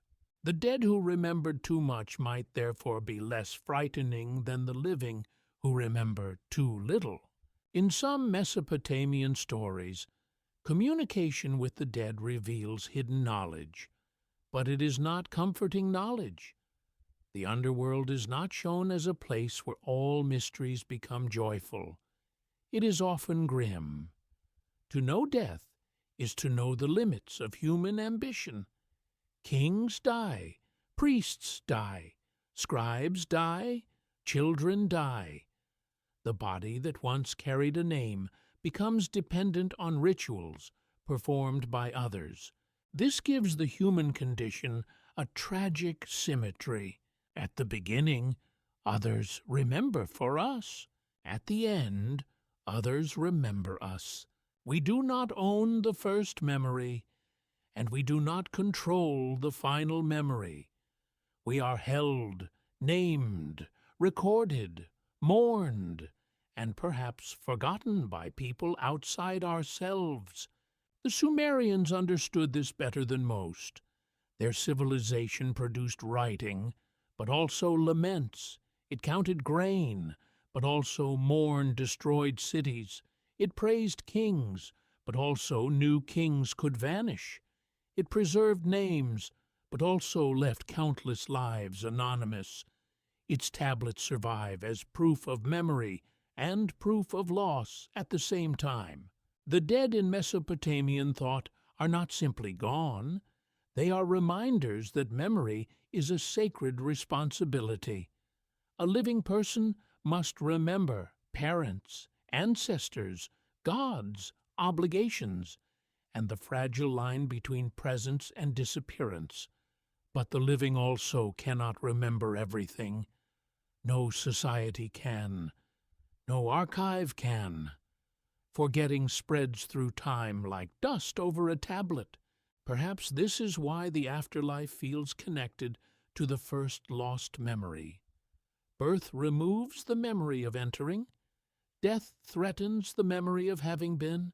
The dead who remembered too much might therefore be less frightening than the living who remember too little. In some Mesopotamian stories, Communication with the dead reveals hidden knowledge, but it is not comforting knowledge. The underworld is not shown as a place where all mysteries become joyful. It is often grim. To know death is to know the limits of human ambition. Kings die, priests die, scribes die, children die. The body that once carried a name becomes dependent on rituals performed by others. This gives the human condition a tragic symmetry. At the beginning, others remember for us. At the end, others remember us. We do not own the first memory, and we do not control the final memory. We are held, named, recorded, mourned, and perhaps forgotten by people outside ourselves. The Sumerians understood this better than most. Their civilization produced writing, but also laments. It counted grain, but also mourned destroyed cities. It praised kings, but also knew kings could vanish. It preserved names, but also left countless lives anonymous. Its tablets survive as proof of memory and proof of loss at the same time. The dead in Mesopotamian thought are not simply gone. They are reminders that memory is a sacred responsibility. A living person must remember parents, ancestors, gods, obligations, and the fragile line between presence and disappearance. But the living also cannot remember everything. No society can. No archive can. Forgetting spreads through time like dust over a tablet. Perhaps this is why the afterlife feels connected to the first lost memory. Birth removes the memory of entering. Death threatens the memory of having been.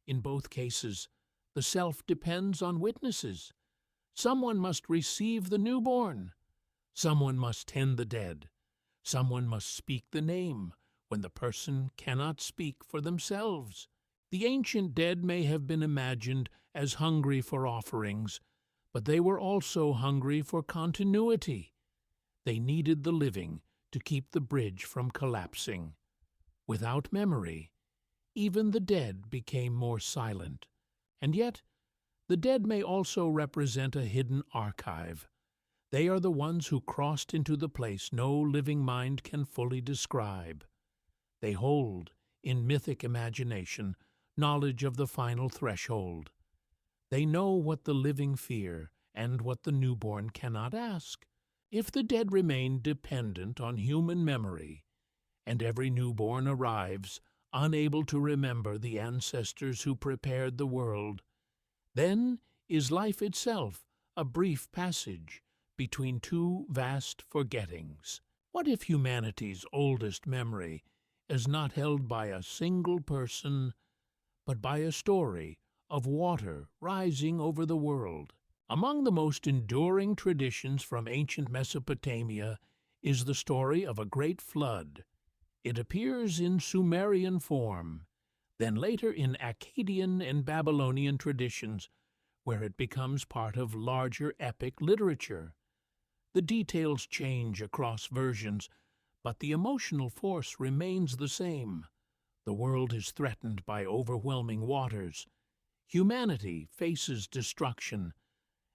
In both cases, the self depends on witnesses. Someone must receive the newborn. Someone must tend the dead. Someone must speak the name when the person cannot speak for themselves. The ancient dead may have been imagined as hungry for offerings, but they were also hungry for continuity. They needed the living to keep the bridge from collapsing. Without memory, even the dead became more silent. And yet, the dead may also represent a hidden archive. They are the ones who crossed into the place no living mind can fully describe. They hold, in mythic imagination, knowledge of the final threshold. They know what the living fear and what the newborn cannot ask. If the dead remain dependent on human memory, and every newborn arrives unable to remember the ancestors who prepared the world, then is life itself a brief passage between two vast forgettings. What if humanity's oldest memory is not held by a single person, but by a story of water rising over the world? Among the most enduring traditions from ancient Mesopotamia is the story of a great flood. It appears in Sumerian form, then later in Akkadian and Babylonian traditions, where it becomes part of larger epic literature. The details change across versions, but the emotional force remains the same. The world is threatened by overwhelming waters. Humanity faces destruction,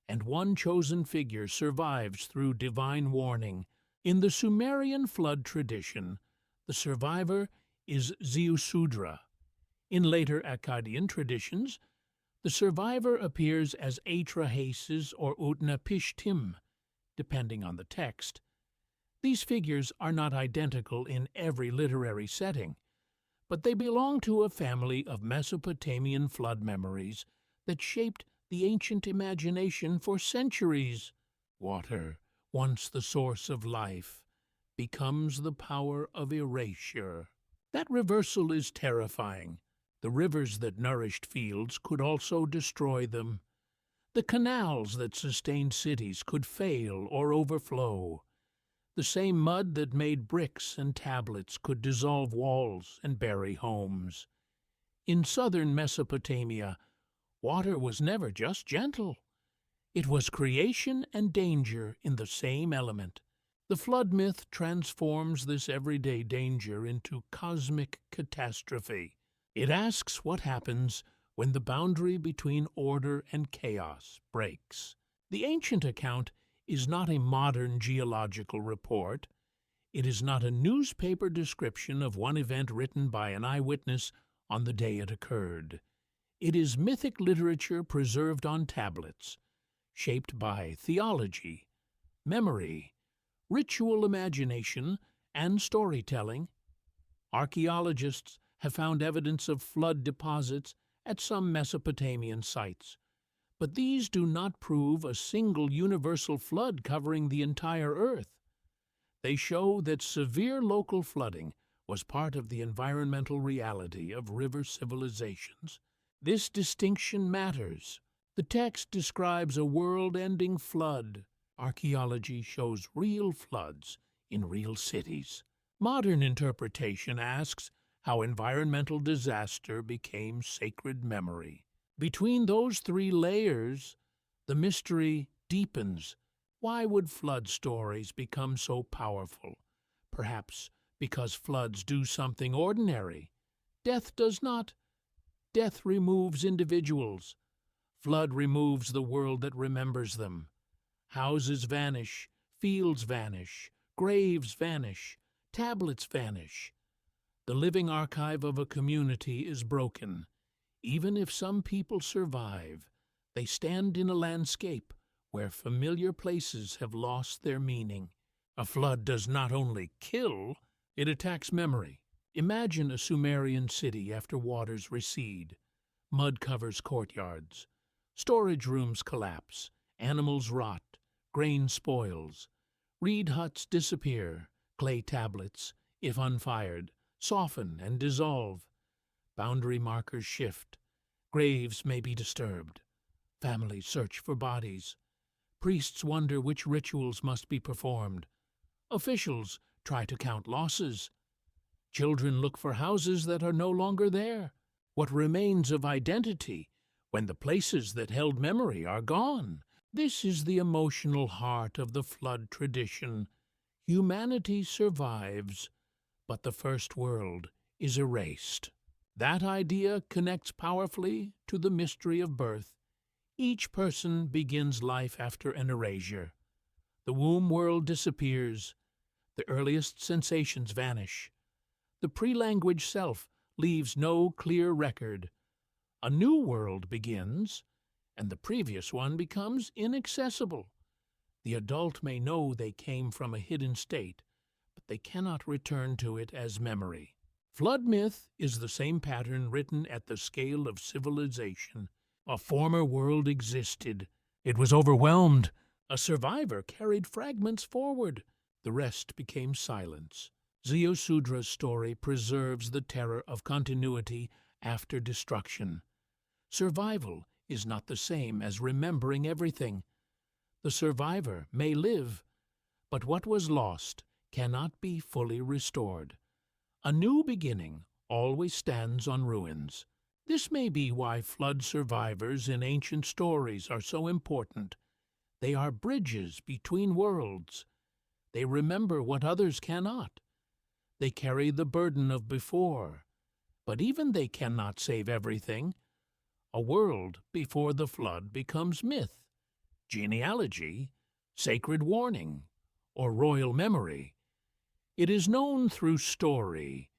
and one chosen figure survives through divine warning. In the Sumerian flood tradition, the survivor is Ziusudra. In later Akkadian traditions, the survivor appears as Atrahasis or Utnapishtim, depending on the text. These figures are not identical in every literary setting, but they belong to a family of Mesopotamian flood memories that shaped the ancient imagination for centuries. Water, once the source of life, becomes the power of erasure. That reversal is terrifying. The rivers that nourished fields could also destroy them. The canals that sustained cities could fail or overflow. The same mud that made bricks and tablets could dissolve walls and bury homes. In southern Mesopotamia, water was never just gentle. It was creation and danger in the same element. The flood myth transforms this everyday danger into cosmic catastrophe. It asks what happens when the boundary between order and chaos breaks. The ancient account is not a modern geological report. It is not a newspaper description of one event written by an eyewitness on the day it occurred. It is mythic literature preserved on tablets, shaped by theology, memory, ritual imagination, and storytelling. Archaeologists have found evidence of flood deposits at some Mesopotamian sites, but these do not prove a single universal flood covering the entire earth. They show that severe local flooding was part of the environmental reality of river civilizations. This distinction matters. The text describes a world-ending flood. Archaeology shows real floods in real cities. Modern interpretation asks how environmental disaster became sacred memory. Between those three layers, the mystery deepens. Why would flood stories become so powerful? Perhaps because floods do something ordinary. Death does not. Death removes individuals. Flood removes the world that remembers them. Houses vanish, fields vanish, graves vanish, tablets vanish. The living archive of a community is broken. Even if some people survive, they stand in a landscape where familiar places have lost their meaning. A flood does not only kill, it attacks memory. Imagine a Sumerian city after waters recede. Mud covers courtyards. Storage rooms collapse. Animals rot. Grain spoils. Reed huts disappear. Clay tablets, if unfired, soften and dissolve. Boundary markers shift. Graves may be disturbed. Families search for bodies. Priests wonder which rituals must be performed. Officials try to count losses. Children look for houses that are no longer there. What remains of identity when the places that held memory are gone? This is the emotional heart of the flood tradition. Humanity survives, but the first world is erased. That idea connects powerfully to the mystery of birth. Each person begins life after an erasure. The womb world disappears. The earliest sensations vanish. The pre-language self leaves no clear record. A new world begins, and the previous one becomes inaccessible. The adult may know they came from a hidden state, but they cannot return to it as memory. Flood myth is the same pattern written at the scale of civilization. A former world existed. It was overwhelmed. A survivor carried fragments forward. The rest became silence. Ziusudra's story preserves the terror of continuity after destruction. Survival is not the same as remembering everything. The survivor may live, but what was lost cannot be fully restored. A new beginning always stands on ruins. This may be why flood survivors in ancient stories are so important. They are bridges between worlds. They remember what others cannot. They carry the burden of before. But even they cannot save everything. A world before the flood becomes myth, genealogy, sacred warning, or royal memory. It is known through story,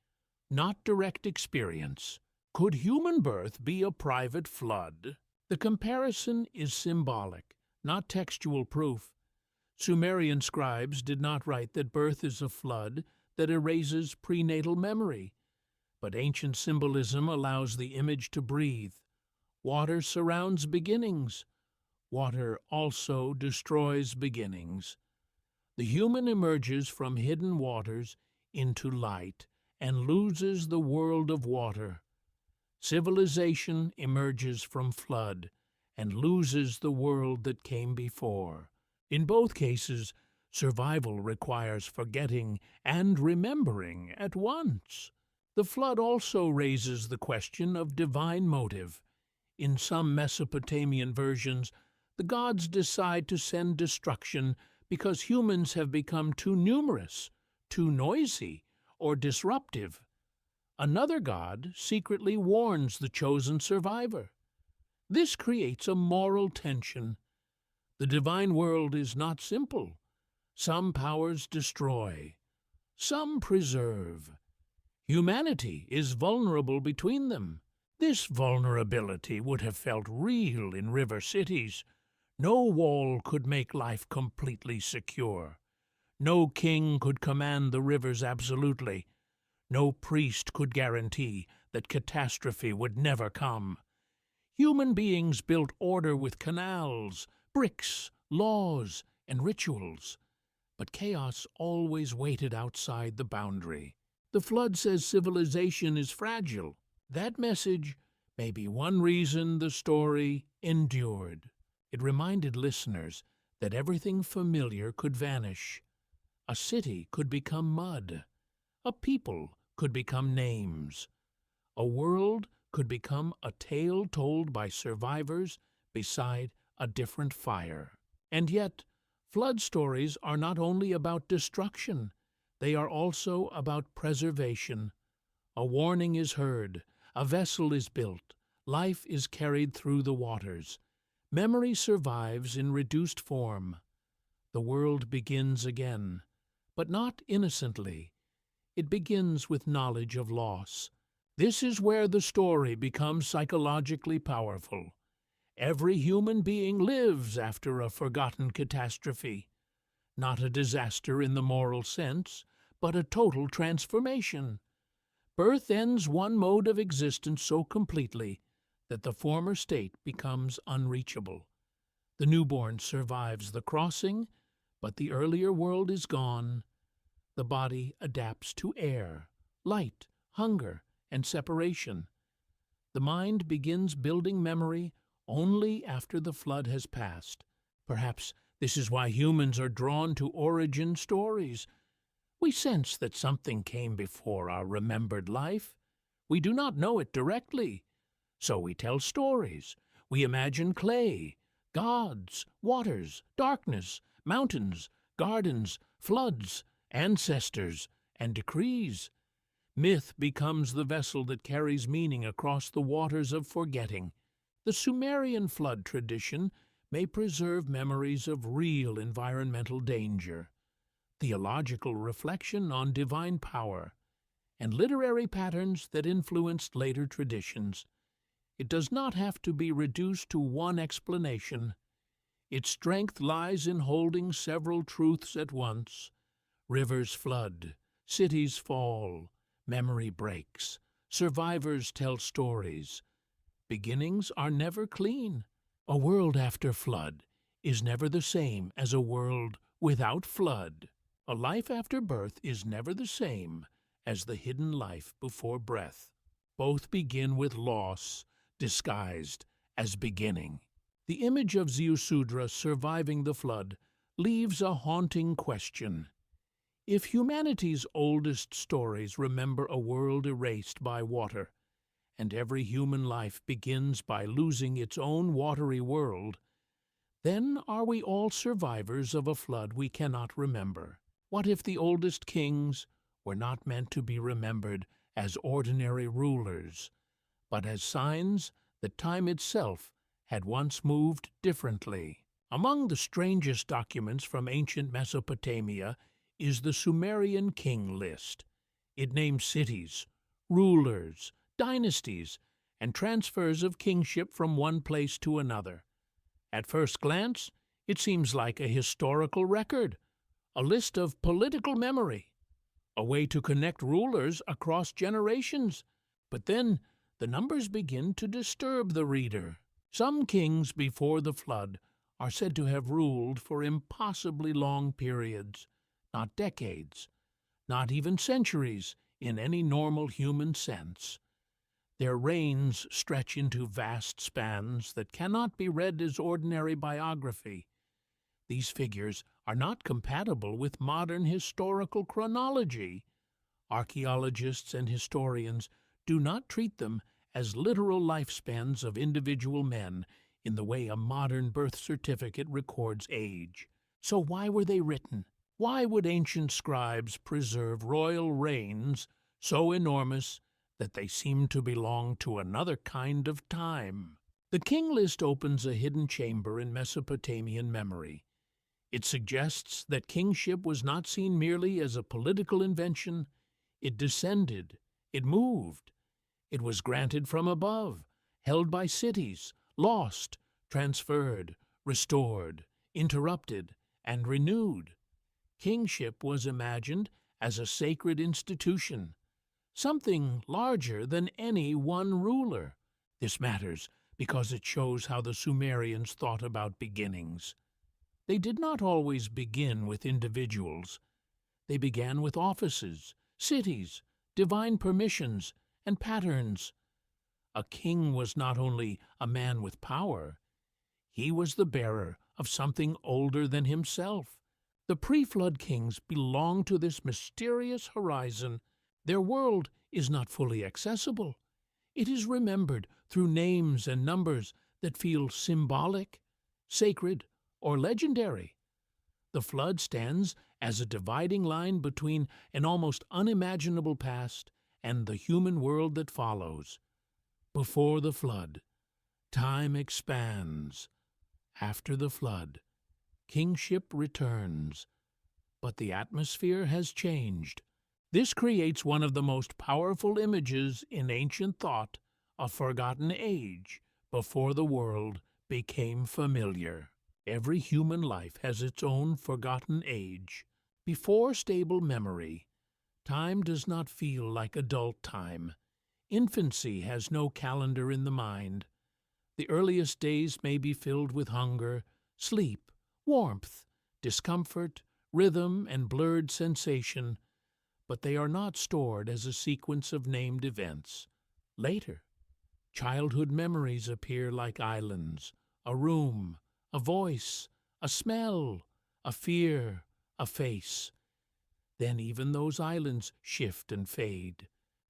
not direct experience. Could human birth be a private flood? The comparison is symbolic, not textual proof. Sumerian scribes did not write that birth is a flood that erases prenatal memory, but ancient symbolism allows the image to breathe. Water surrounds beginnings. Water also destroys beginnings. The human emerges from hidden waters into light and loses the world of water. Civilization emerges from flood and loses the world that came before. In both cases, survival requires forgetting and remembering at once. The flood also raises the question of divine motive. In some Mesopotamian versions, the gods decide to send destruction because humans have become too numerous, too noisy, or disruptive. Another god secretly warns the chosen survivor. This creates a moral tension. The divine world is not simple. Some powers destroy, some preserve. Humanity is vulnerable between them. This vulnerability would have felt real in river cities. No wall could make life completely secure. No king could command the rivers absolutely. No priest could guarantee that catastrophe would never come. Human beings built order with canals, bricks, laws, and rituals. But chaos always waited outside the boundary. The flood says civilization is fragile. That message may be one reason the story endured. It reminded listeners that everything familiar could vanish. A city could become mud. A people could become names. A world could become a tale told by survivors beside a different fire. And yet, flood stories are not only about destruction, they are also about preservation. A warning is heard, a vessel is built, life is carried through the waters. Memory survives in reduced form. The world begins again, but not innocently. It begins with knowledge of loss. This is where the story becomes psychologically powerful. Every human being lives after a forgotten catastrophe. Not a disaster in the moral sense, but a total transformation. Birth ends one mode of existence so completely that the former state becomes unreachable. The newborn survives the crossing, but the earlier world is gone. The body adapts to air, light, hunger, and separation. The mind begins building memory only after the flood has passed. Perhaps this is why humans are drawn to origin stories. We sense that something came before our remembered life. We do not know it directly. So we tell stories. We imagine clay, gods, waters, darkness, mountains, gardens, floods, ancestors, and decrees. Myth becomes the vessel that carries meaning across the waters of forgetting. The Sumerian flood tradition may preserve memories of real environmental danger, theological reflection on divine power, and literary patterns that influenced later traditions. It does not have to be reduced to one explanation. Its strength lies in holding several truths at once. Rivers flood, cities fall, memory breaks, survivors tell stories. Beginnings are never clean. A world after flood is never the same as a world without flood. A life after birth is never the same as the hidden life before breath. Both begin with loss, disguised as beginning. The image of Ziusudra surviving the flood leaves a haunting question. If humanity's oldest stories remember a world erased by water, and every human life begins by losing its own watery world, then are we all survivors of a flood we cannot remember? What if the oldest kings were not meant to be remembered as ordinary rulers, but as signs that time itself had once moved differently? Among the strangest documents from ancient Mesopotamia is the Sumerian king list. It names cities, rulers, dynasties, and transfers of kingship from one place to another. At first glance, it seems like a historical record, a list of political memory, a way to connect rulers across generations. But then the numbers begin to disturb the reader. Some kings before the flood are said to have ruled for impossibly long periods, not decades, not even centuries in any normal human sense. Their reigns stretch into vast spans that cannot be read as ordinary biography. These figures are not compatible with modern historical chronology. Archaeologists and historians do not treat them as literal lifespans of individual men in the way a modern birth certificate records age. So why were they written? Why would ancient scribes preserve royal reigns so enormous that they seem to belong to another kind of time? The king list opens a hidden chamber in Mesopotamian memory. It suggests that kingship was not seen merely as a political invention. It descended, it moved, it was granted from above, held by cities, lost, transferred, restored, interrupted, and renewed. Kingship was imagined as a sacred institution, something larger than any one ruler. This matters because it shows how the Sumerians thought about beginnings. They did not always begin with individuals. They began with offices, cities, divine permissions, and patterns. A king was not only a man with power, he was the bearer of something older than himself. The pre-flood kings belong to this mysterious horizon. Their world is not fully accessible. It is remembered through names and numbers that feel symbolic, sacred, or legendary. The flood stands as a dividing line between an almost unimaginable past and the human world that follows. Before the flood, time expands. After the flood, kingship returns. But the atmosphere has changed. This creates one of the most powerful images in ancient thought, a forgotten age before the world became familiar. Every human life has its own forgotten age. Before stable memory, time does not feel like adult time. Infancy has no calendar in the mind. The earliest days may be filled with hunger, sleep, warmth, discomfort, rhythm, and blurred sensation, but they are not stored as a sequence of named events. Later, childhood memories appear like islands, a room, a voice, a smell, a fear, a face. Then even those islands shift and fade.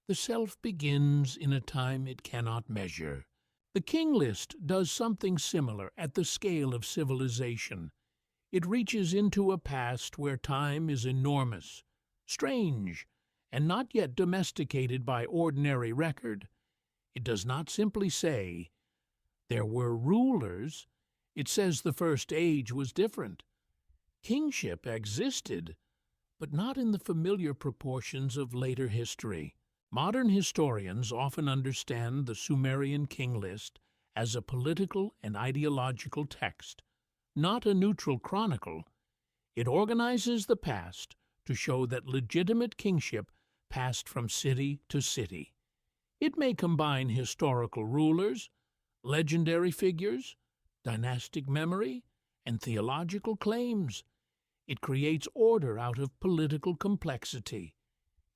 The self begins in a time it cannot measure. The king list does something similar at the scale of civilization. It reaches into a past where time is enormous, strange, and not yet domesticated by ordinary record. It does not simply say, there were rulers. It says the first age was different. Kingship existed, but not in the familiar proportions of later history. Modern historians often understand the Sumerian king list as a political and ideological text, not a neutral chronicle. It organizes the past to show that legitimate kingship passed from city to city. It may combine historical rulers, legendary figures, dynastic memory, and theological claims. It creates order out of political complexity.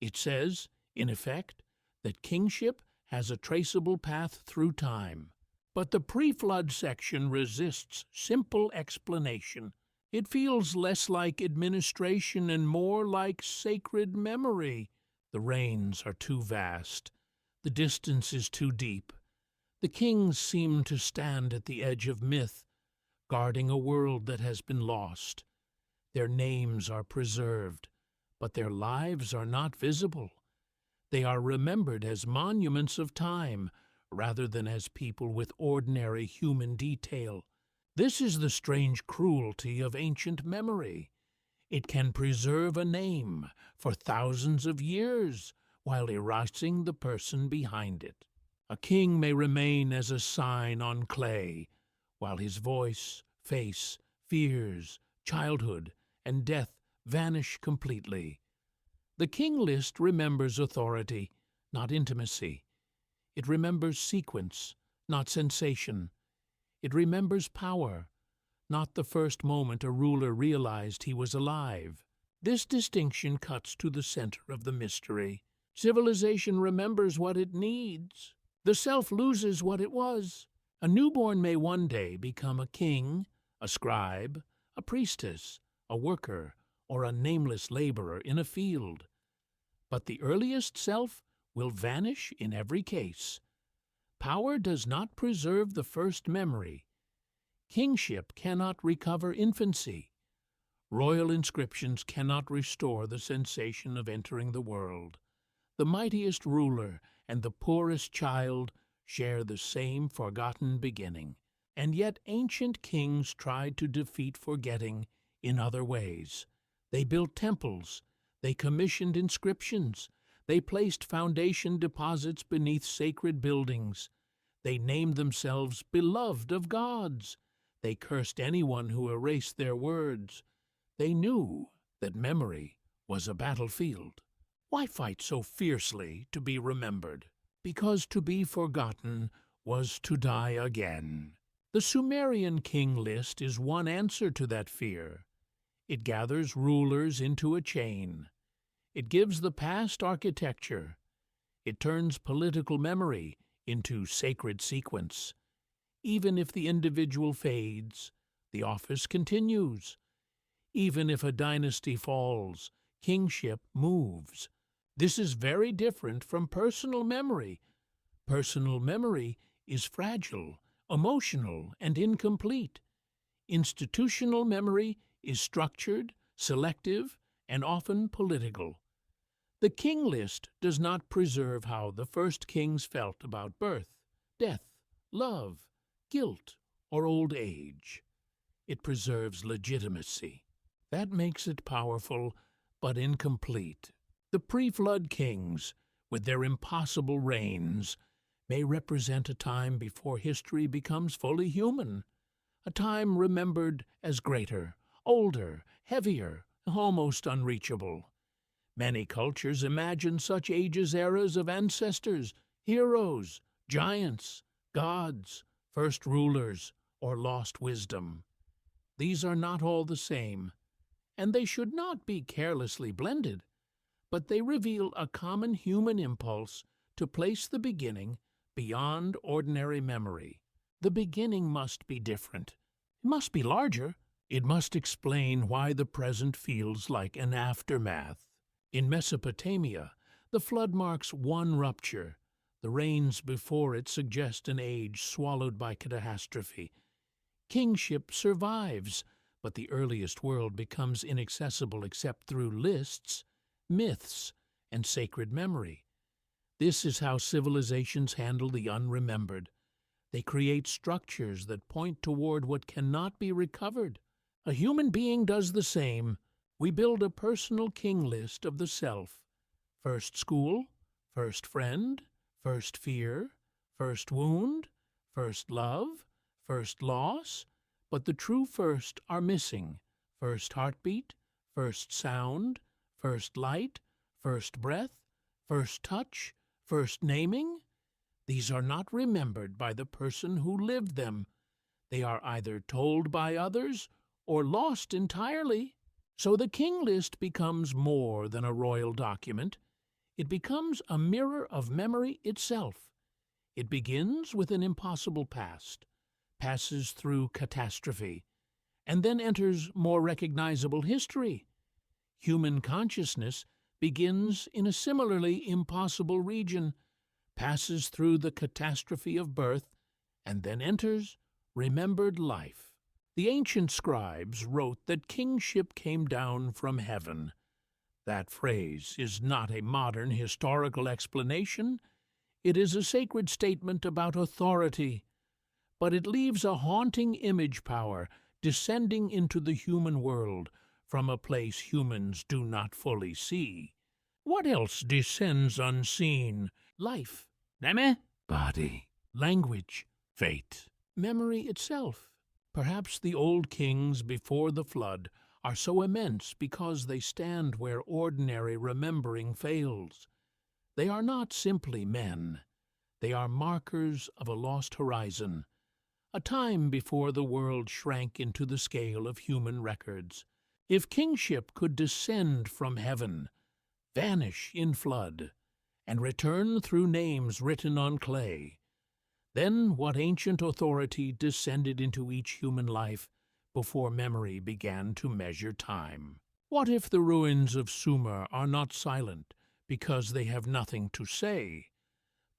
It says, in effect, that kingship has a traceable path through time. But the pre-flood section resists simple explanation. It feels less like administration and more like sacred memory. The reigns are too vast. The distance is too deep. The kings seem to stand at the edge of myth, guarding a world that has been lost. Their names are preserved, but their lives are not visible. They are remembered as monuments of time, rather than as people with ordinary human detail. This is the strange cruelty of ancient memory. It can preserve a name for thousands of years while erasing the person behind it. A king may remain as a sign on clay, while his voice, face, fears, childhood, and death vanish completely. The king list remembers authority, not intimacy. It remembers sequence, not sensation. It remembers power, not the first moment a ruler realized he was alive. This distinction cuts to the center of the mystery. Civilization remembers what it needs. The self loses what it was. A newborn may one day become a king, a scribe, a priestess, a worker, or a nameless laborer in a field. But the earliest self will vanish in every case. Power does not preserve the first memory. Kingship cannot recover infancy. Royal inscriptions cannot restore the sensation of entering the world. The mightiest ruler and the poorest child share the same forgotten beginning. And yet ancient kings tried to defeat forgetting in other ways. They built temples. They commissioned inscriptions. They placed foundation deposits beneath sacred buildings. They named themselves beloved of gods. They cursed anyone who erased their words. They knew that memory was a battlefield. Why fight so fiercely to be remembered? Because to be forgotten was to die again. The Sumerian king list is one answer to that fear. It gathers rulers into a chain. It gives the past architecture. It turns political memory into sacred sequence. Even if the individual fades, the office continues. Even if a dynasty falls, kingship moves. This is very different from personal memory. Personal memory is fragile, emotional, and incomplete. Institutional memory is structured, selective, and often political. The king list does not preserve how the first kings felt about birth, death, love, guilt, or old age. It preserves legitimacy. That makes it powerful, but incomplete. The pre-flood kings, with their impossible reigns, may represent a time before history becomes fully human, a time remembered as greater, older, heavier, almost unreachable. Many cultures imagine such ages eras of ancestors, heroes, giants, gods, first rulers, or lost wisdom. These are not all the same, and they should not be carelessly blended, but they reveal a common human impulse to place the beginning beyond ordinary memory. The beginning must be different. It must be larger. It must explain why the present feels like an aftermath. In Mesopotamia, the flood marks one rupture. The rains before it suggest an age swallowed by catastrophe. Kingship survives, but the earliest world becomes inaccessible except through lists, myths, and sacred memory. This is how civilizations handle the unremembered. They create structures that point toward what cannot be recovered. A human being does the same. We build a personal king list of the self. First school, first friend, first fear, first wound, first love, first loss, but the true first are missing. First heartbeat, first sound, first light, first breath, first touch, first naming. These are not remembered by the person who lived them. They are either told by others or lost entirely. So the king list becomes more than a royal document. It becomes a mirror of memory itself. It begins with an impossible past, passes through catastrophe, and then enters more recognizable history. Human consciousness begins in a similarly impossible region, passes through the catastrophe of birth, and then enters remembered life. The ancient scribes wrote that kingship came down from heaven. That phrase is not a modern historical explanation. It is a sacred statement about authority, but it leaves a haunting image power descending into the human world from a place humans do not fully see. What else descends unseen? Life, body, language, fate, memory itself. Perhaps the old kings before the flood are so immense because they stand where ordinary remembering fails. They are not simply men. They are markers of a lost horizon, a time before the world shrank into the scale of human records. If kingship could descend from heaven, vanish in flood, and return through names written on clay, then what ancient authority descended into each human life before memory began to measure time? What if the ruins of Sumer are not silent, because they have nothing to say,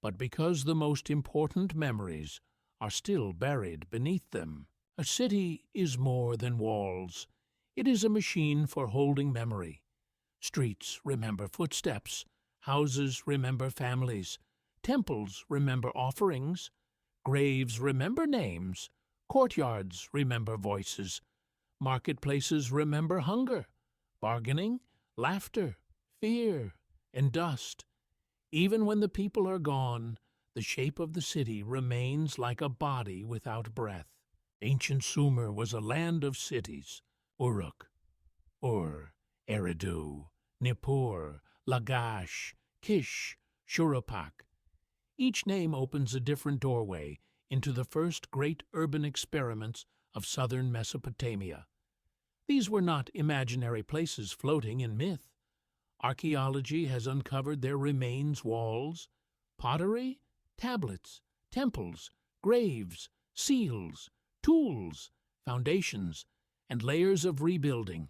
but because the most important memories are still buried beneath them. A city is more than walls. It is a machine for holding memory. Streets remember footsteps. Houses remember families. Temples remember offerings. Graves remember names. Courtyards remember voices. Marketplaces remember hunger, bargaining, laughter, fear, and dust. Even when the people are gone, the shape of the city remains like a body without breath. Ancient Sumer was a land of cities: Uruk, Ur, Eridu, Nippur, Lagash, Kish, Shuruppak. Each name opens a different doorway into the first great urban experiments of southern Mesopotamia. These were not imaginary places floating in myth. Archaeology has uncovered their remains walls, pottery, tablets, temples, graves, seals, tools, foundations, and layers of rebuilding.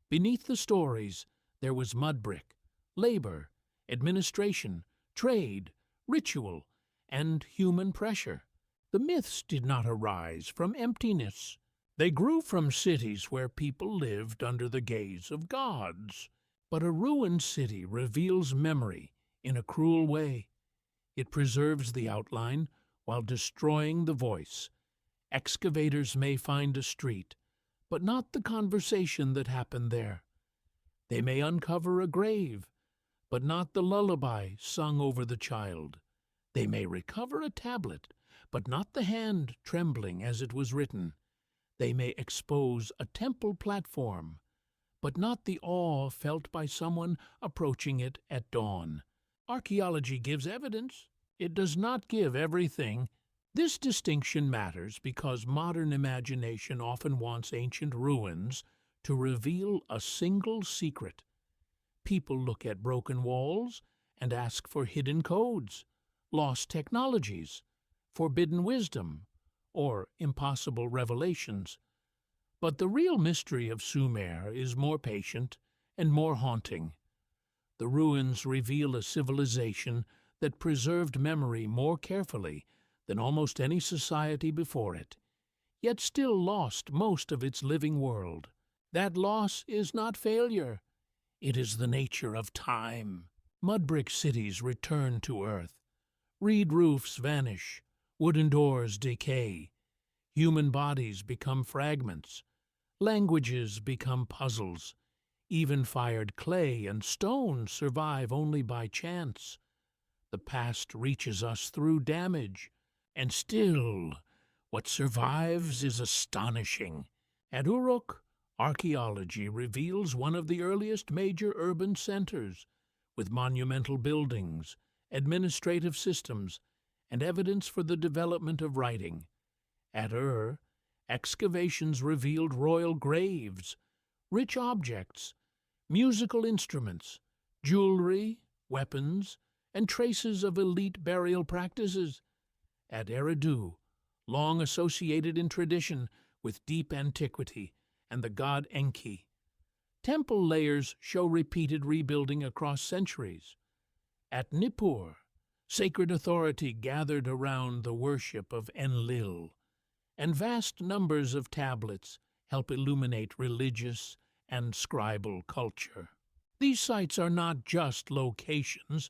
Beneath the stories, there was mud brick, labor, administration, trade, ritual, and human pressure. The myths did not arise from emptiness. They grew from cities where people lived under the gaze of gods. But a ruined city reveals memory in a cruel way. It preserves the outline while destroying the voice. Excavators may find a street, but not the conversation that happened there. They may uncover a grave, but not the lullaby sung over the child. They may recover a tablet, but not the hand trembling as it was written. They may expose a temple platform, but not the awe felt by someone approaching it at dawn. Archaeology gives evidence. It does not give everything. This distinction matters because modern imagination often wants ancient ruins to reveal a single secret. People look at broken walls and ask for hidden codes, lost technologies, forbidden wisdom, or impossible revelations. But the real mystery of Sumer is more patient and more haunting. The ruins reveal a civilization that preserved memory more carefully than almost any society before it, yet still lost most of its living world. That loss is not failure. It is the nature of time. Mud brick cities return to earth. Reed roofs vanish. Wooden doors decay. Human bodies become fragments. Languages become puzzles. Even fired clay and stone survive only by chance. The past reaches us through damage, and still, what survives is astonishing. At Uruk, archaeology reveals one of the earliest major urban centers, with monumental buildings, administrative systems, and evidence for the development of writing. At Ur, excavations revealed royal graves, rich objects, musical instruments, jewelry, weapons, and traces of elite burial practices. At Eridu, long associated in tradition with deep antiquity and the god Enki, temple layers show repeated rebuilding across centuries. At Nippur, sacred authority gathered around the worship of Enlil, and vast numbers of tablets help illuminate religious and scribal culture. These sites are not just locations,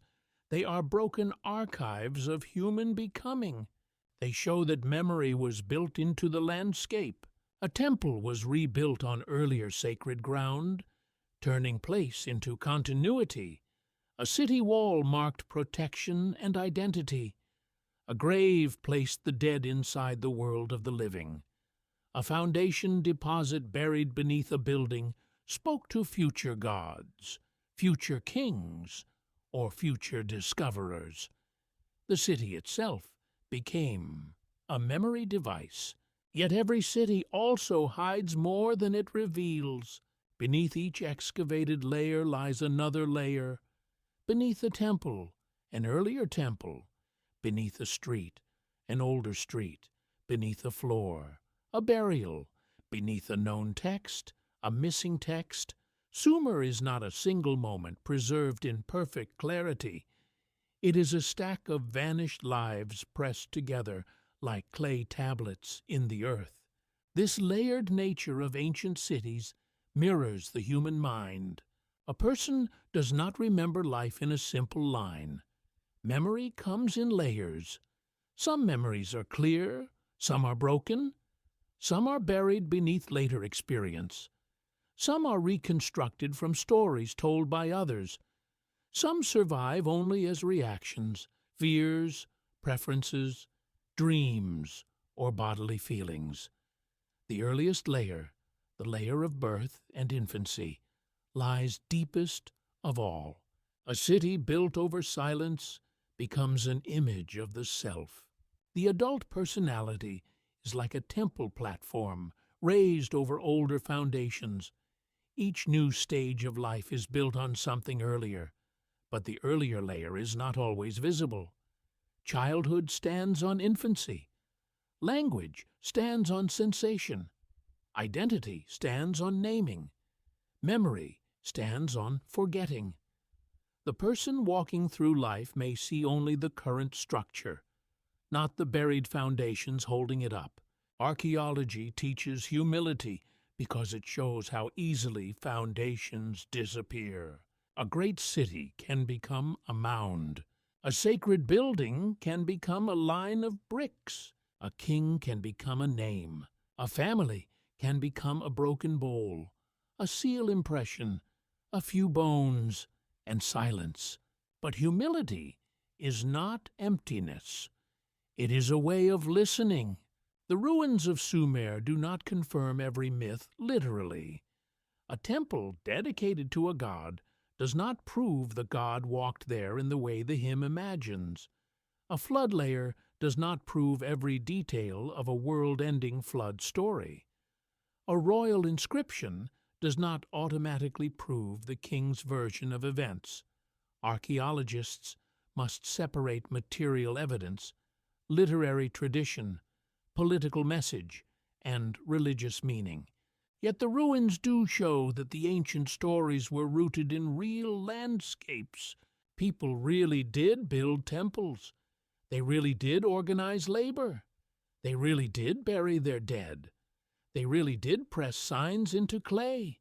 they are broken archives of human becoming. They show that memory was built into the landscape. A temple was rebuilt on earlier sacred ground, turning place into continuity. A city wall marked protection and identity. A grave placed the dead inside the world of the living. A foundation deposit buried beneath a building spoke to future gods, future kings, or future discoverers. The city itself became a memory device. Yet every city also hides more than it reveals. Beneath each excavated layer lies another layer. Beneath a temple, an earlier temple. Beneath a street, an older street. Beneath a floor, a burial. Beneath a known text, a missing text. Sumer is not a single moment preserved in perfect clarity. It is a stack of vanished lives pressed together like clay tablets in the earth. This layered nature of ancient cities mirrors the human mind. A person does not remember life in a simple line. Memory comes in layers. Some memories are clear, some are broken, some are buried beneath later experience. Some are reconstructed from stories told by others. Some survive only as reactions, fears, preferences, dreams, or bodily feelings. The earliest layer, the layer of birth and infancy, lies deepest of all. A city built over silence becomes an image of the self. The adult personality is like a temple platform raised over older foundations. Each new stage of life is built on something earlier, but the earlier layer is not always visible. Childhood stands on infancy. Language stands on sensation. Identity stands on naming. Memory stands on forgetting. The person walking through life may see only the current structure, not the buried foundations holding it up. Archaeology teaches humility because it shows how easily foundations disappear. A great city can become a mound. A sacred building can become a line of bricks. A king can become a name. A family can become a broken bowl, a seal impression, a few bones, and silence. But humility is not emptiness. It is a way of listening. The ruins of Sumer do not confirm every myth literally. A temple dedicated to a god does not prove the god walked there in the way the hymn imagines. A flood layer does not prove every detail of a world-ending flood story. A royal inscription does not automatically prove the king's version of events. Archaeologists must separate material evidence, literary tradition, political message, and religious meaning. Yet the ruins do show that the ancient stories were rooted in real landscapes. People really did build temples. They really did organize labor. They really did bury their dead. They really did press signs into clay.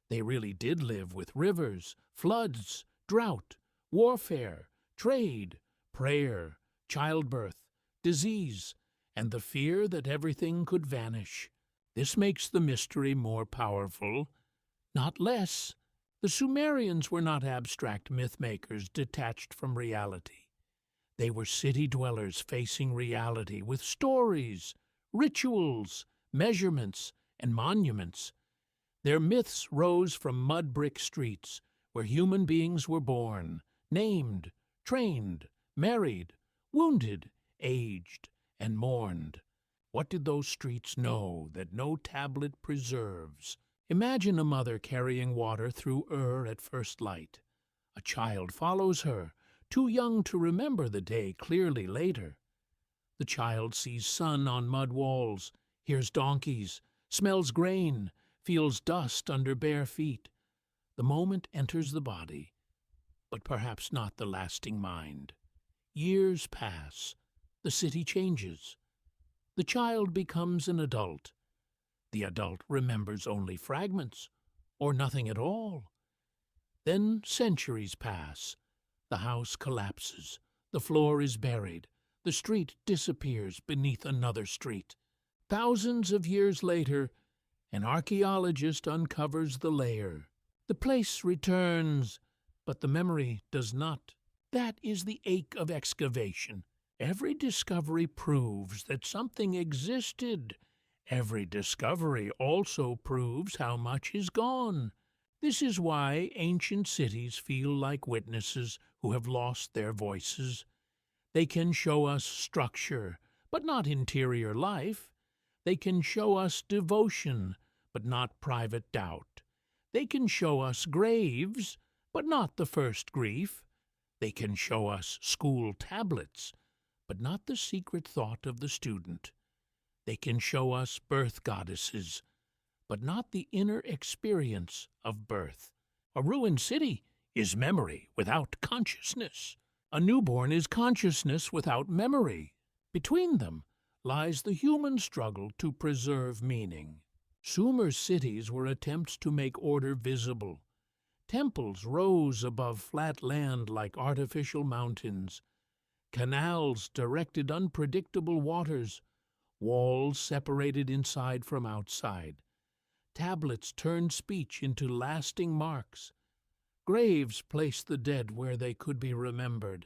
They really did live with rivers, floods, drought, warfare, trade, prayer, childbirth, disease, and the fear that everything could vanish. This makes the mystery more powerful, not less. The Sumerians were not abstract myth-makers detached from reality. They were city dwellers facing reality with stories, rituals, measurements, and monuments. Their myths rose from mud brick streets where human beings were born, named, trained, married, wounded, aged, and mourned. What did those streets know that no tablet preserves? Imagine a mother carrying water through at first light. A child follows her, too young to remember the day clearly later. The child sees sun on mud walls, hears donkeys, smells grain, feels dust under bare feet. The moment enters the body, but perhaps not the lasting mind. Years pass. The city changes. The child becomes an adult. The adult remembers only fragments, or nothing at all. Then centuries pass. The house collapses. The floor is buried. The street disappears beneath another street. Thousands of years later, an archaeologist uncovers the layer. The place returns, but the memory does not. That is the ache of excavation. Every discovery proves that something existed. Every discovery also proves how much is gone. This is why ancient cities feel like witnesses who have lost their voices. They can show us structure, but not interior life. They can show us devotion, but not private doubt. They can show us graves, but not the first grief. They can show us school tablets, but not the secret thought of the student. They can show us birth goddesses, but not the inner experience of birth. A ruined city is memory without consciousness. A newborn is consciousness without memory. Between them lies the human struggle to preserve meaning. Sumer cities were attempts to make order visible. Temples rose above flat land like artificial mountains. Canals directed unpredictable waters. Walls separated inside from outside. Tablets turned speech into lasting marks. Graves placed the dead where they could be remembered.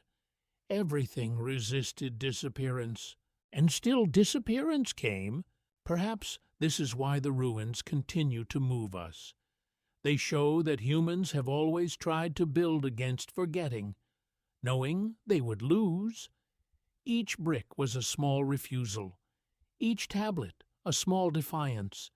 Everything resisted disappearance. And still disappearance came. Perhaps this is why the ruins continue to move us. They show that humans have always tried to build against forgetting, knowing they would lose. Each brick was a small refusal. Each tablet a small defiance.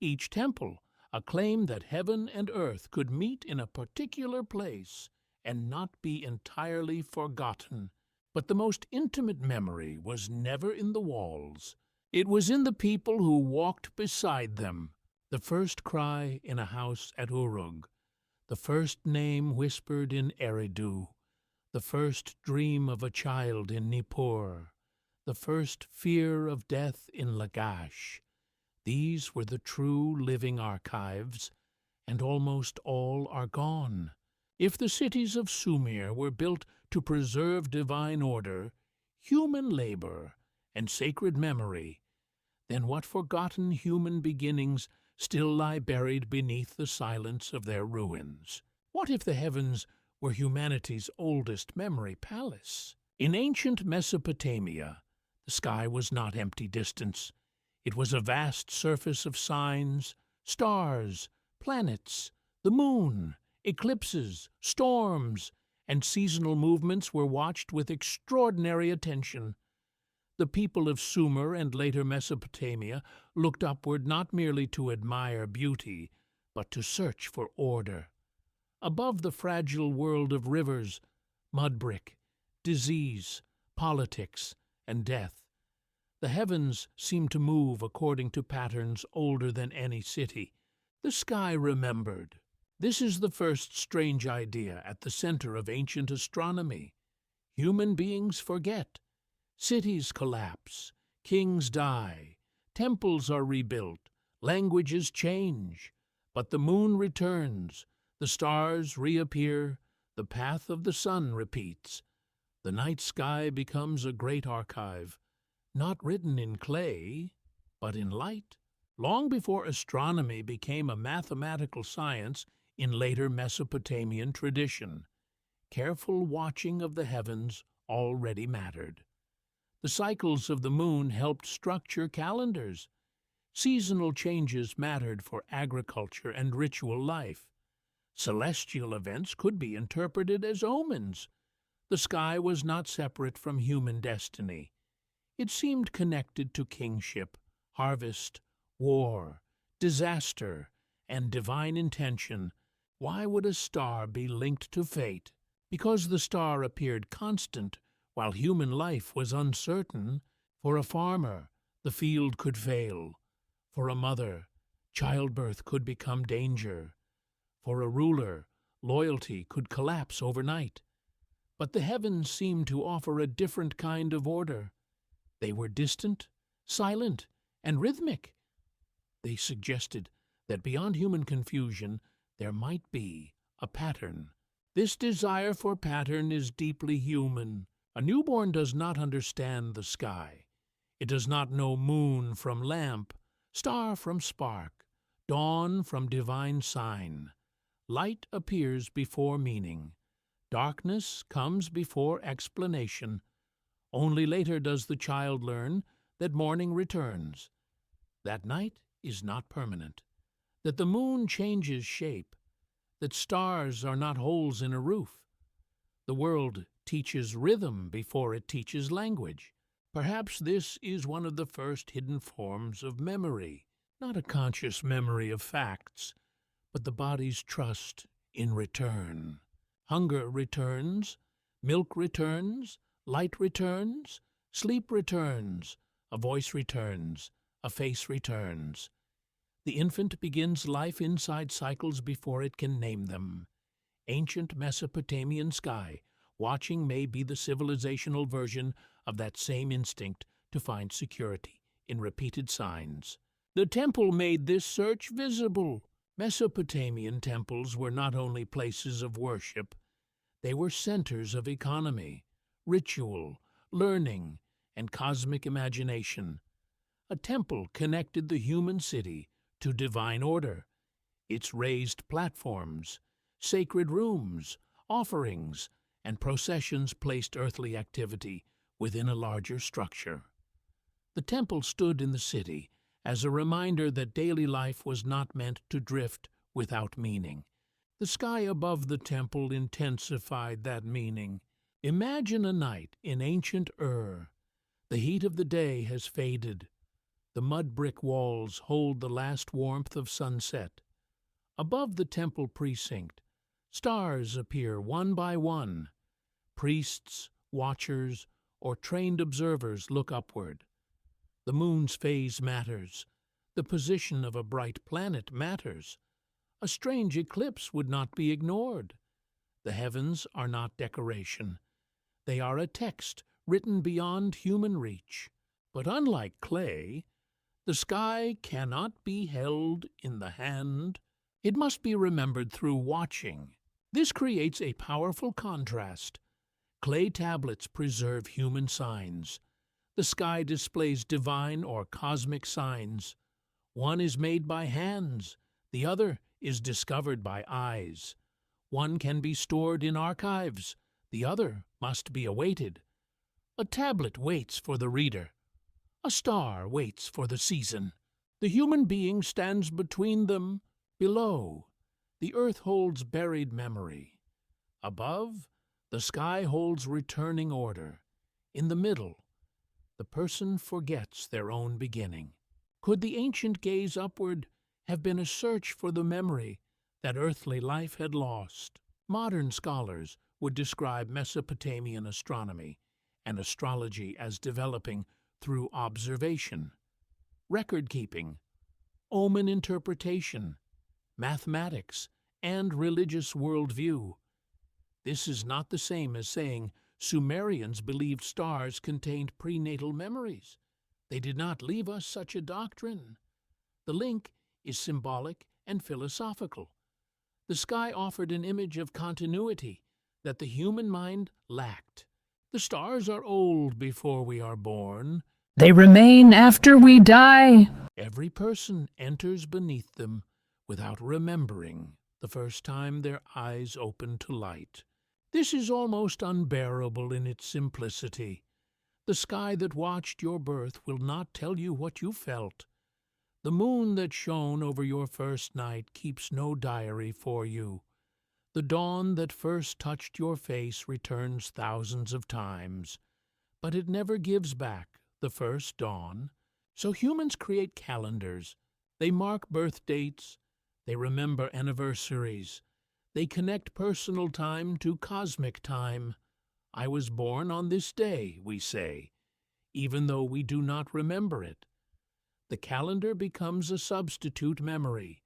Each temple a claim that heaven and earth could meet in a particular place and not be entirely forgotten. But the most intimate memory was never in the walls. It was in the people who walked beside them. The first cry in a house at Uruk, the first name whispered in Eridu, the first dream of a child in Nippur, the first fear of death in Lagash. These were the true living archives, and almost all are gone. If the cities of Sumer were built to preserve divine order, human labor, and sacred memory, then what forgotten human beginnings still lie buried beneath the silence of their ruins? What if the heavens were humanity's oldest memory palace? In ancient Mesopotamia, the sky was not empty distance. It was a vast surface of signs, stars, planets, the moon, eclipses, storms, and seasonal movements were watched with extraordinary attention. The people of Sumer and later Mesopotamia looked upward not merely to admire beauty, but to search for order. Above the fragile world of rivers, mud brick, disease, politics, and death, the heavens seemed to move according to patterns older than any city. The sky remembered. This is the first strange idea at the center of ancient astronomy. Human beings forget. Cities collapse, kings die, temples are rebuilt, languages change. But the moon returns, the stars reappear, the path of the sun repeats. The night sky becomes a great archive, not written in clay, but in light. Long before astronomy became a mathematical science in later Mesopotamian tradition, careful watching of the heavens already mattered. The cycles of the moon helped structure calendars. Seasonal changes mattered for agriculture and ritual life. Celestial events could be interpreted as omens. The sky was not separate from human destiny. It seemed connected to kingship, harvest, war, disaster, and divine intention. Why would a star be linked to fate? Because the star appeared constant, while human life was uncertain. For a farmer, the field could fail. For a mother, childbirth could become danger. For a ruler, loyalty could collapse overnight. But the heavens seemed to offer a different kind of order. They were distant, silent, and rhythmic. They suggested that beyond human confusion there might be a pattern. This desire for pattern is deeply human. A newborn does not understand the sky. It does not know moon from lamp, star from spark, dawn from divine sign. Light appears before meaning. Darkness comes before explanation. Only later does the child learn that morning returns, that night is not permanent, that the moon changes shape, that stars are not holes in a roof. The world teaches rhythm before it teaches language. Perhaps this is one of the first hidden forms of memory, not a conscious memory of facts, but the body's trust in return. Hunger returns, milk returns, light returns, sleep returns, a voice returns, a face returns. The infant begins life inside cycles before it can name them. Ancient Mesopotamian sky watching may be the civilizational version of that same instinct to find security in repeated signs. The temple made this search visible. Mesopotamian temples were not only places of worship, they were centers of economy, ritual, learning, and cosmic imagination. A temple connected the human city to divine order. Its raised platforms, sacred rooms, offerings, and processions placed earthly activity within a larger structure. The temple stood in the city as a reminder that daily life was not meant to drift without meaning. The sky above the temple intensified that meaning. Imagine a night in ancient Ur. The heat of the day has faded. The mud brick walls hold the last warmth of sunset. Above the temple precinct, stars appear one by one. Priests, watchers, or trained observers look upward. The moon's phase matters. The position of a bright planet matters. A strange eclipse would not be ignored. The heavens are not decoration. They are a text written beyond human reach. But unlike clay, the sky cannot be held in the hand. It must be remembered through watching. This creates a powerful contrast. Clay tablets preserve human signs. The sky displays divine or cosmic signs. One is made by hands, the other is discovered by eyes. One can be stored in archives, the other must be awaited. A tablet waits for the reader. A star waits for the season. The human being stands between them. Below, the earth holds buried memory. Above, the sky holds returning order. In the middle, the person forgets their own beginning. Could the ancient gaze upward have been a search for the memory that earthly life had lost? Modern scholars would describe Mesopotamian astronomy and astrology as developing through observation, record-keeping, omen interpretation, mathematics, and religious worldview. This is not the same as saying Sumerians believed stars contained prenatal memories. They did not leave us such a doctrine. The link is symbolic and philosophical. The sky offered an image of continuity that the human mind lacked. The stars are old before we are born. They remain after we die. Every person enters beneath them without remembering the first time their eyes open to light. This is almost unbearable in its simplicity. The sky that watched your birth will not tell you what you felt. The moon that shone over your first night keeps no diary for you. The dawn that first touched your face returns thousands of times, but it never gives back the first dawn. So humans create calendars. They mark birth dates. They remember anniversaries. They connect personal time to cosmic time. I was born on this day, we say, even though we do not remember it. The calendar becomes a substitute memory.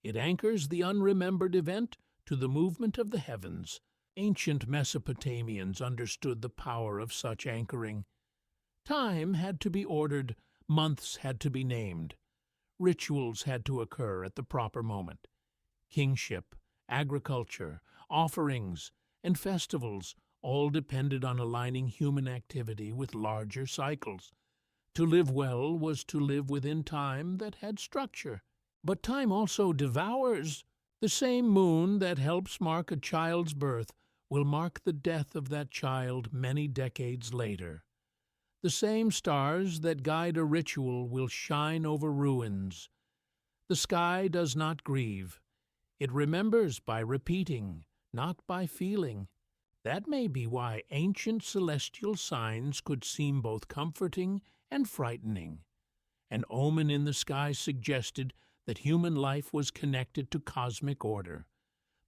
It anchors the unremembered event to the movement of the heavens. Ancient Mesopotamians understood the power of such anchoring. Time had to be ordered, months had to be named. Rituals had to occur at the proper moment. Kingship, agriculture, offerings, and festivals all depended on aligning human activity with larger cycles. To live well was to live within time that had structure. But time also devours. The same moon that helps mark a child's birth will mark the death of that child many decades later. The same stars that guide a ritual will shine over ruins. The sky does not grieve. It remembers by repeating, not by feeling. That may be why ancient celestial signs could seem both comforting and frightening. An omen in the sky suggested that human life was connected to cosmic order,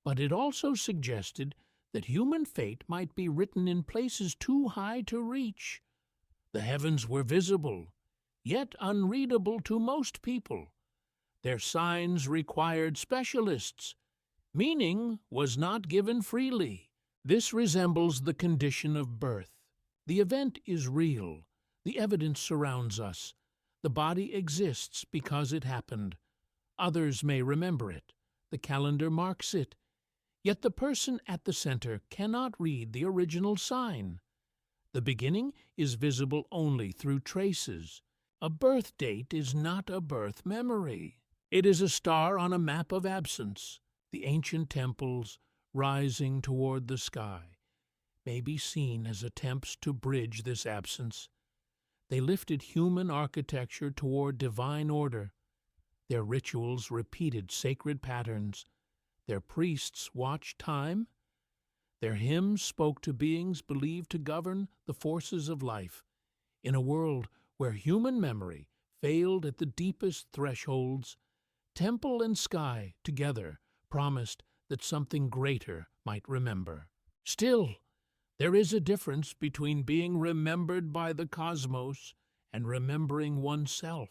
but it also suggested that human fate might be written in places too high to reach. The heavens were visible, yet unreadable to most people. Their signs required specialists. Meaning was not given freely. This resembles the condition of birth. The event is real. The evidence surrounds us. The body exists because it happened. Others may remember it. The calendar marks it. Yet the person at the center cannot read the original sign. The beginning is visible only through traces. A birth date is not a birth memory. It is a star on a map of absence. The ancient temples, rising toward the sky, may be seen as attempts to bridge this absence. They lifted human architecture toward divine order. Their rituals repeated sacred patterns. Their priests watched time. Their hymns spoke to beings believed to govern the forces of life. In a world where human memory failed at the deepest thresholds, temple and sky together promised that something greater might remember. Still, there is a difference between being remembered by the cosmos and remembering oneself.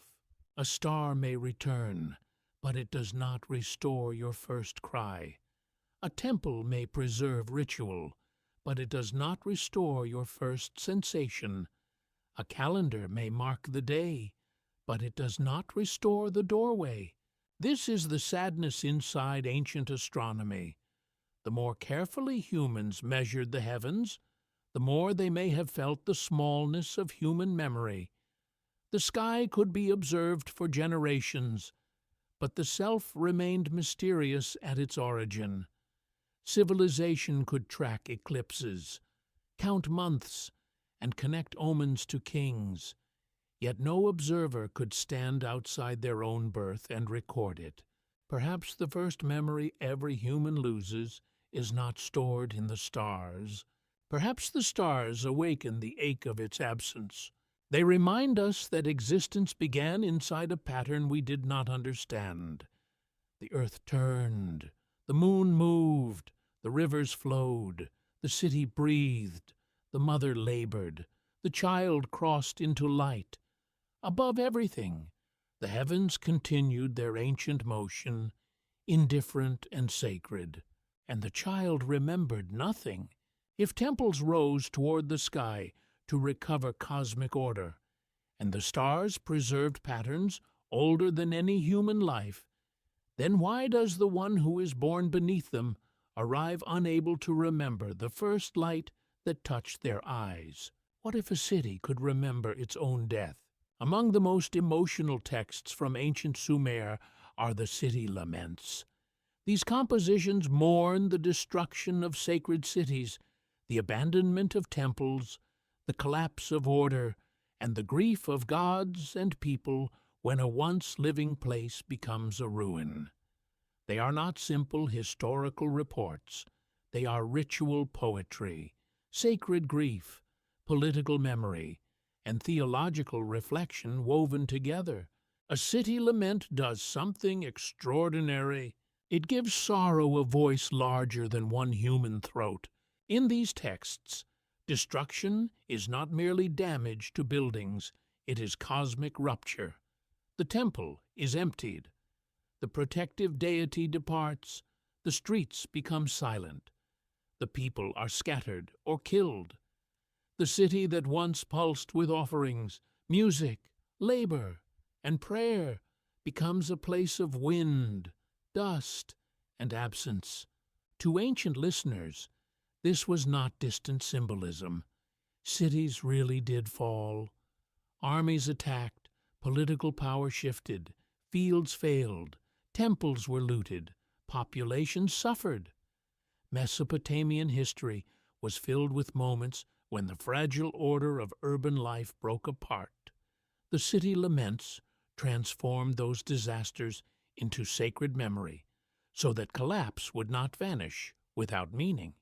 A star may return, but it does not restore your first cry. A temple may preserve ritual, but it does not restore your first sensation. A calendar may mark the day, but it does not restore the doorway. This is the sadness inside ancient astronomy. The more carefully humans measured the heavens, the more they may have felt the smallness of human memory. The sky could be observed for generations, but the self remained mysterious at its origin. Civilization could track eclipses, count months, and connect omens to kings. Yet no observer could stand outside their own birth and record it. Perhaps the first memory every human loses is not stored in the stars. Perhaps the stars awaken the ache of its absence. They remind us that existence began inside a pattern we did not understand. The earth turned, the moon moved, the rivers flowed, the city breathed, the mother labored, the child crossed into light. Above everything, the heavens continued their ancient motion, indifferent and sacred, and the child remembered nothing. If temples rose toward the sky to recover cosmic order, and the stars preserved patterns older than any human life, then why does the one who is born beneath them arrive unable to remember the first light that touched their eyes? What if a city could remember its own death? Among the most emotional texts from ancient Sumer are the city laments. These compositions mourn the destruction of sacred cities, the abandonment of temples, the collapse of order, and the grief of gods and people when a once living place becomes a ruin. They are not simple historical reports. They are ritual poetry, sacred grief, political memory, and theological reflection woven together. A city lament does something extraordinary. It gives sorrow a voice larger than one human throat. In these texts, destruction is not merely damage to buildings, it is cosmic rupture. The temple is emptied. The protective deity departs. The streets become silent. The people are scattered or killed. The city that once pulsed with offerings, music, labor, and prayer becomes a place of wind, dust, and absence. To ancient listeners, this was not distant symbolism. Cities really did fall. Armies attacked, political power shifted, fields failed, temples were looted, populations suffered. Mesopotamian history was filled with moments when the fragile order of urban life broke apart. The city laments transformed those disasters into sacred memory, so that collapse would not vanish without meaning.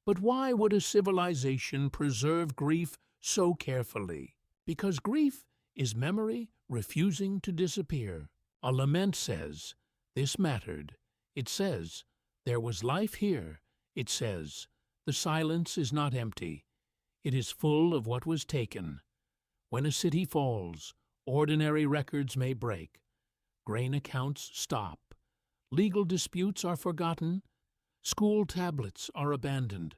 But why would a civilization preserve grief so carefully? Because grief is memory refusing to disappear. A lament says, "This mattered." It says, "There was life here." It says, "The silence is not empty. It is full of what was taken." When a city falls, ordinary records may break. Grain accounts stop. Legal disputes are forgotten. School tablets are abandoned.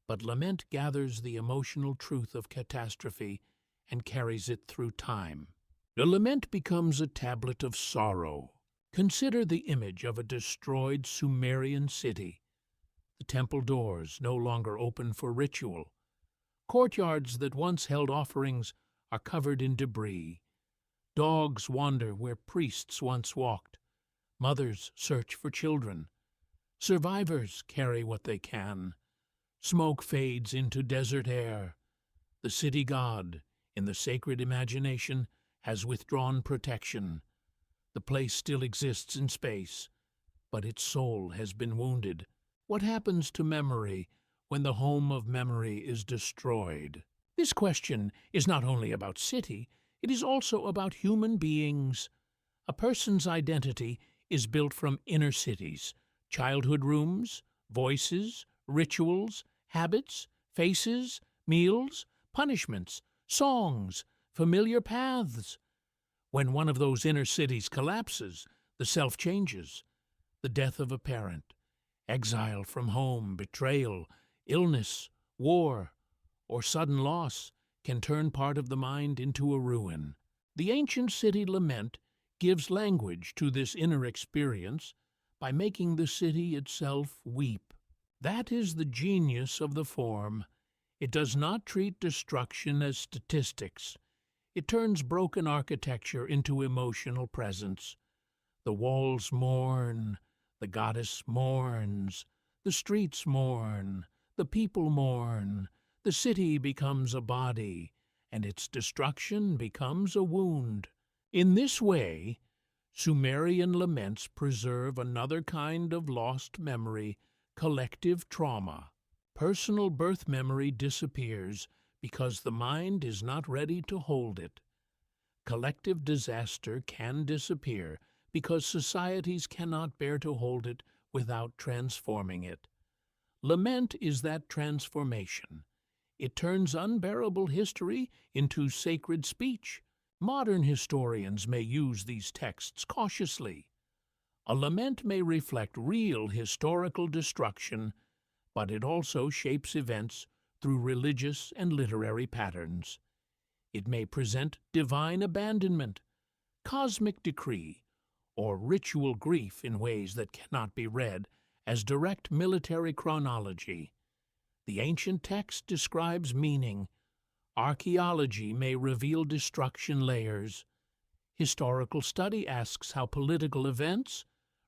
But lament gathers the emotional truth of catastrophe and carries it through time. The lament becomes a tablet of sorrow. Consider the image of a destroyed Sumerian city. The temple doors no longer open for ritual. Courtyards that once held offerings are covered in debris. Dogs wander where priests once walked. Mothers search for children. Survivors carry what they can. Smoke fades into desert air. The city god, in the sacred imagination, has withdrawn protection. The place still exists in space, but its soul has been wounded. What happens to memory when the home of memory is destroyed? This question is not only about city, it is also about human beings. A person's identity is built from inner cities, childhood rooms, voices, rituals, habits, faces, meals, punishments, songs, familiar paths. When one of those inner cities collapses, the self changes. The death of a parent, exile from home, betrayal, illness, war, or sudden loss can turn part of the mind into a ruin. The ancient city lament gives language to this inner experience by making the city itself weep. That is the genius of the form. It does not treat destruction as statistics. It turns broken architecture into emotional presence. The walls mourn, the goddess mourns, the streets mourn, the people mourn, the city becomes a body, and its destruction becomes a wound. In this way, Sumerian laments preserve another kind of lost memory, collective trauma. Personal birth memory disappears because the mind is not ready to hold it. Collective disaster can disappear because societies cannot bear to hold it without transforming it. Lament is that transformation. It turns unbearable history into sacred speech. Modern historians may use these texts cautiously. A lament may reflect real historical destruction, but it also shapes events through religious and literary patterns. It may present divine abandonment, cosmic decree, or ritual grief in ways that cannot be read as direct military chronology. The ancient text describes meaning. Archaeology may reveal destruction layers. Historical study asks how political events,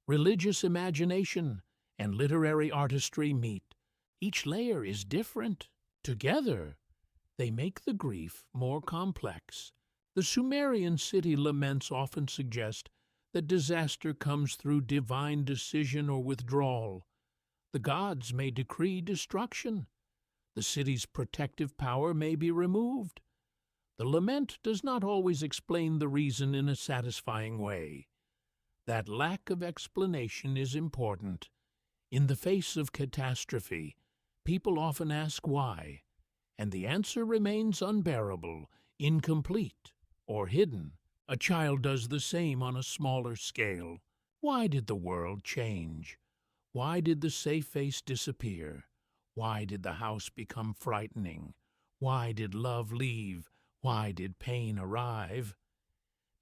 religious imagination, and literary artistry meet. Each layer is different. Together, they make the grief more complex. The Sumerian city laments often suggest that disaster comes through divine decision or withdrawal. The gods may decree destruction. The city's protective power may be removed. The lament does not always explain the reason in a satisfying way. That lack of explanation is important. In the face of catastrophe, people often ask why, and the answer remains unbearable, incomplete, or hidden. A child does the same on a smaller scale. Why did the world change? Why did the safe face disappear? Why did the house become frightening? Why did love leave? Why did pain arrive?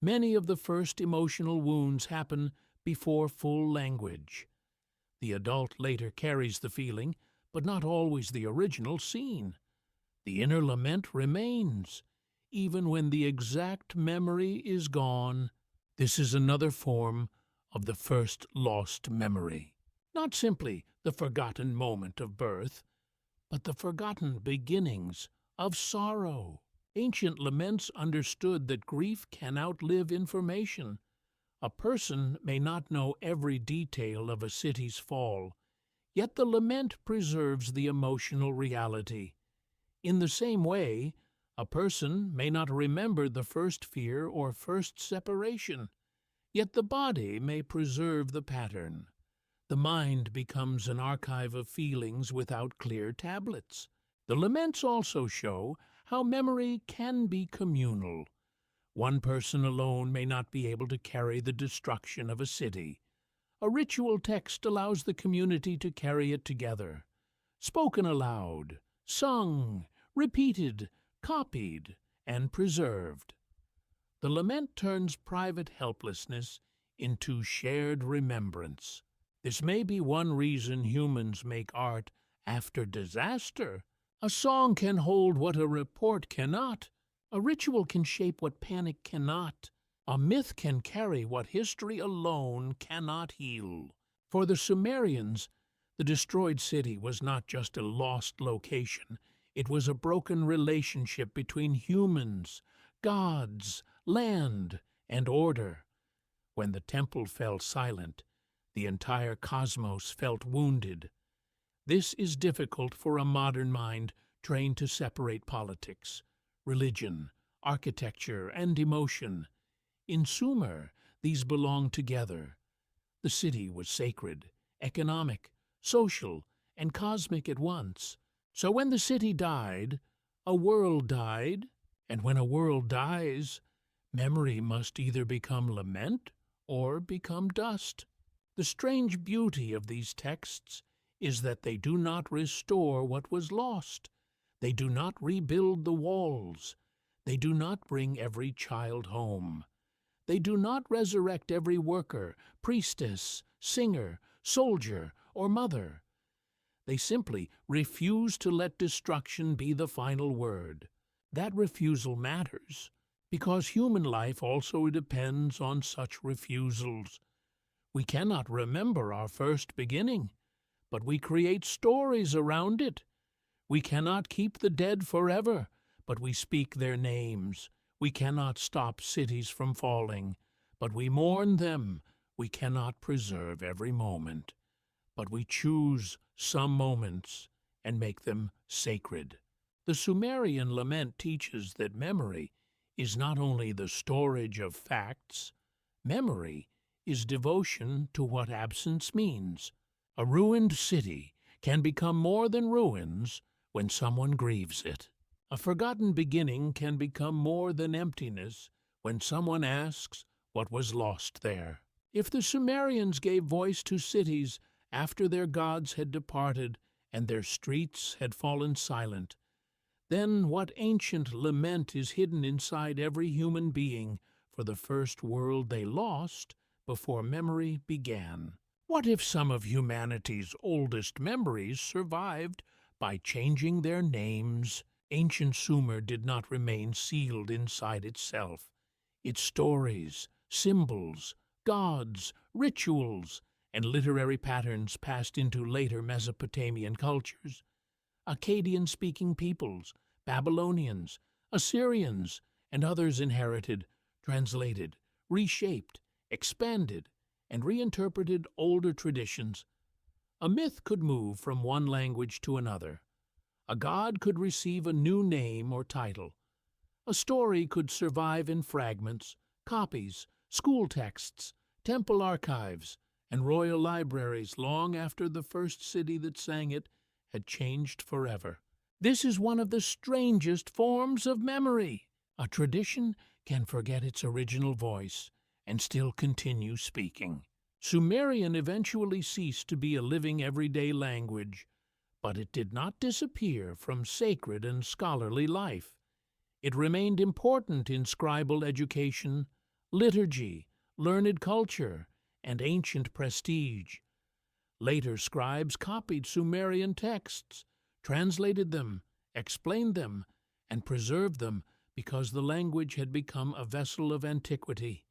Many of the first emotional wounds happen before full language. The adult later carries the feeling, but not always the original scene. The inner lament remains, even when the exact memory is gone. This is another form of the first lost memory. Not simply the forgotten moment of birth, but the forgotten beginnings of sorrow. Ancient laments understood that grief can outlive information. A person may not know every detail of a city's fall, yet the lament preserves the emotional reality. In the same way, a person may not remember the first fear or first separation, yet the body may preserve the pattern. The mind becomes an archive of feelings without clear tablets. The laments also show how memory can be communal. One person alone may not be able to carry the destruction of a city. A ritual text allows the community to carry it together. Spoken aloud, sung, repeated, copied, and preserved. The lament turns private helplessness into shared remembrance. This may be one reason humans make art after disaster. A song can hold what a report cannot. A ritual can shape what panic cannot. A myth can carry what history alone cannot heal. For the Sumerians, the destroyed city was not just a lost location. It was a broken relationship between humans, gods, land, and order. When the temple fell silent, the entire cosmos felt wounded. This is difficult for a modern mind trained to separate politics, religion, architecture, and emotion. In Sumer, these belonged together. The city was sacred, economic, social, and cosmic at once. So when the city died, a world died, and when a world dies, memory must either become lament or become dust. The strange beauty of these texts is that they do not restore what was lost. They do not rebuild the walls. They do not bring every child home. They do not resurrect every worker, priestess, singer, soldier, or mother. They simply refuse to let destruction be the final word. That refusal matters, because human life also depends on such refusals. We cannot remember our first beginning, but we create stories around it. We cannot keep the dead forever, but we speak their names. We cannot stop cities from falling, but we mourn them. We cannot preserve every moment, but we choose some moments and make them sacred. The Sumerian lament teaches that memory is not only the storage of facts. Memory is devotion to what absence means. A ruined city can become more than ruins when someone grieves it. A forgotten beginning can become more than emptiness when someone asks what was lost there. If the Sumerians gave voice to cities after their gods had departed and their streets had fallen silent, then what ancient lament is hidden inside every human being for the first world they lost before memory began? What if some of humanity's oldest memories survived by changing their names? Ancient Sumer did not remain sealed inside itself. Its stories, symbols, gods, rituals, and literary patterns passed into later Mesopotamian cultures. Akkadian-speaking peoples, Babylonians, Assyrians, and others inherited, translated, reshaped, expanded, and reinterpreted older traditions. A myth could move from one language to another. A god could receive a new name or title. A story could survive in fragments, copies, school texts, temple archives, and royal libraries long after the first city that sang it had changed forever. This is one of the strangest forms of memory. A tradition can forget its original voice and still continue speaking. Sumerian eventually ceased to be a living everyday language, but it did not disappear from sacred and scholarly life. It remained important in scribal education, liturgy, learned culture, and ancient prestige. Later scribes copied Sumerian texts, translated them, explained them, and preserved them because the language had become a vessel of antiquity.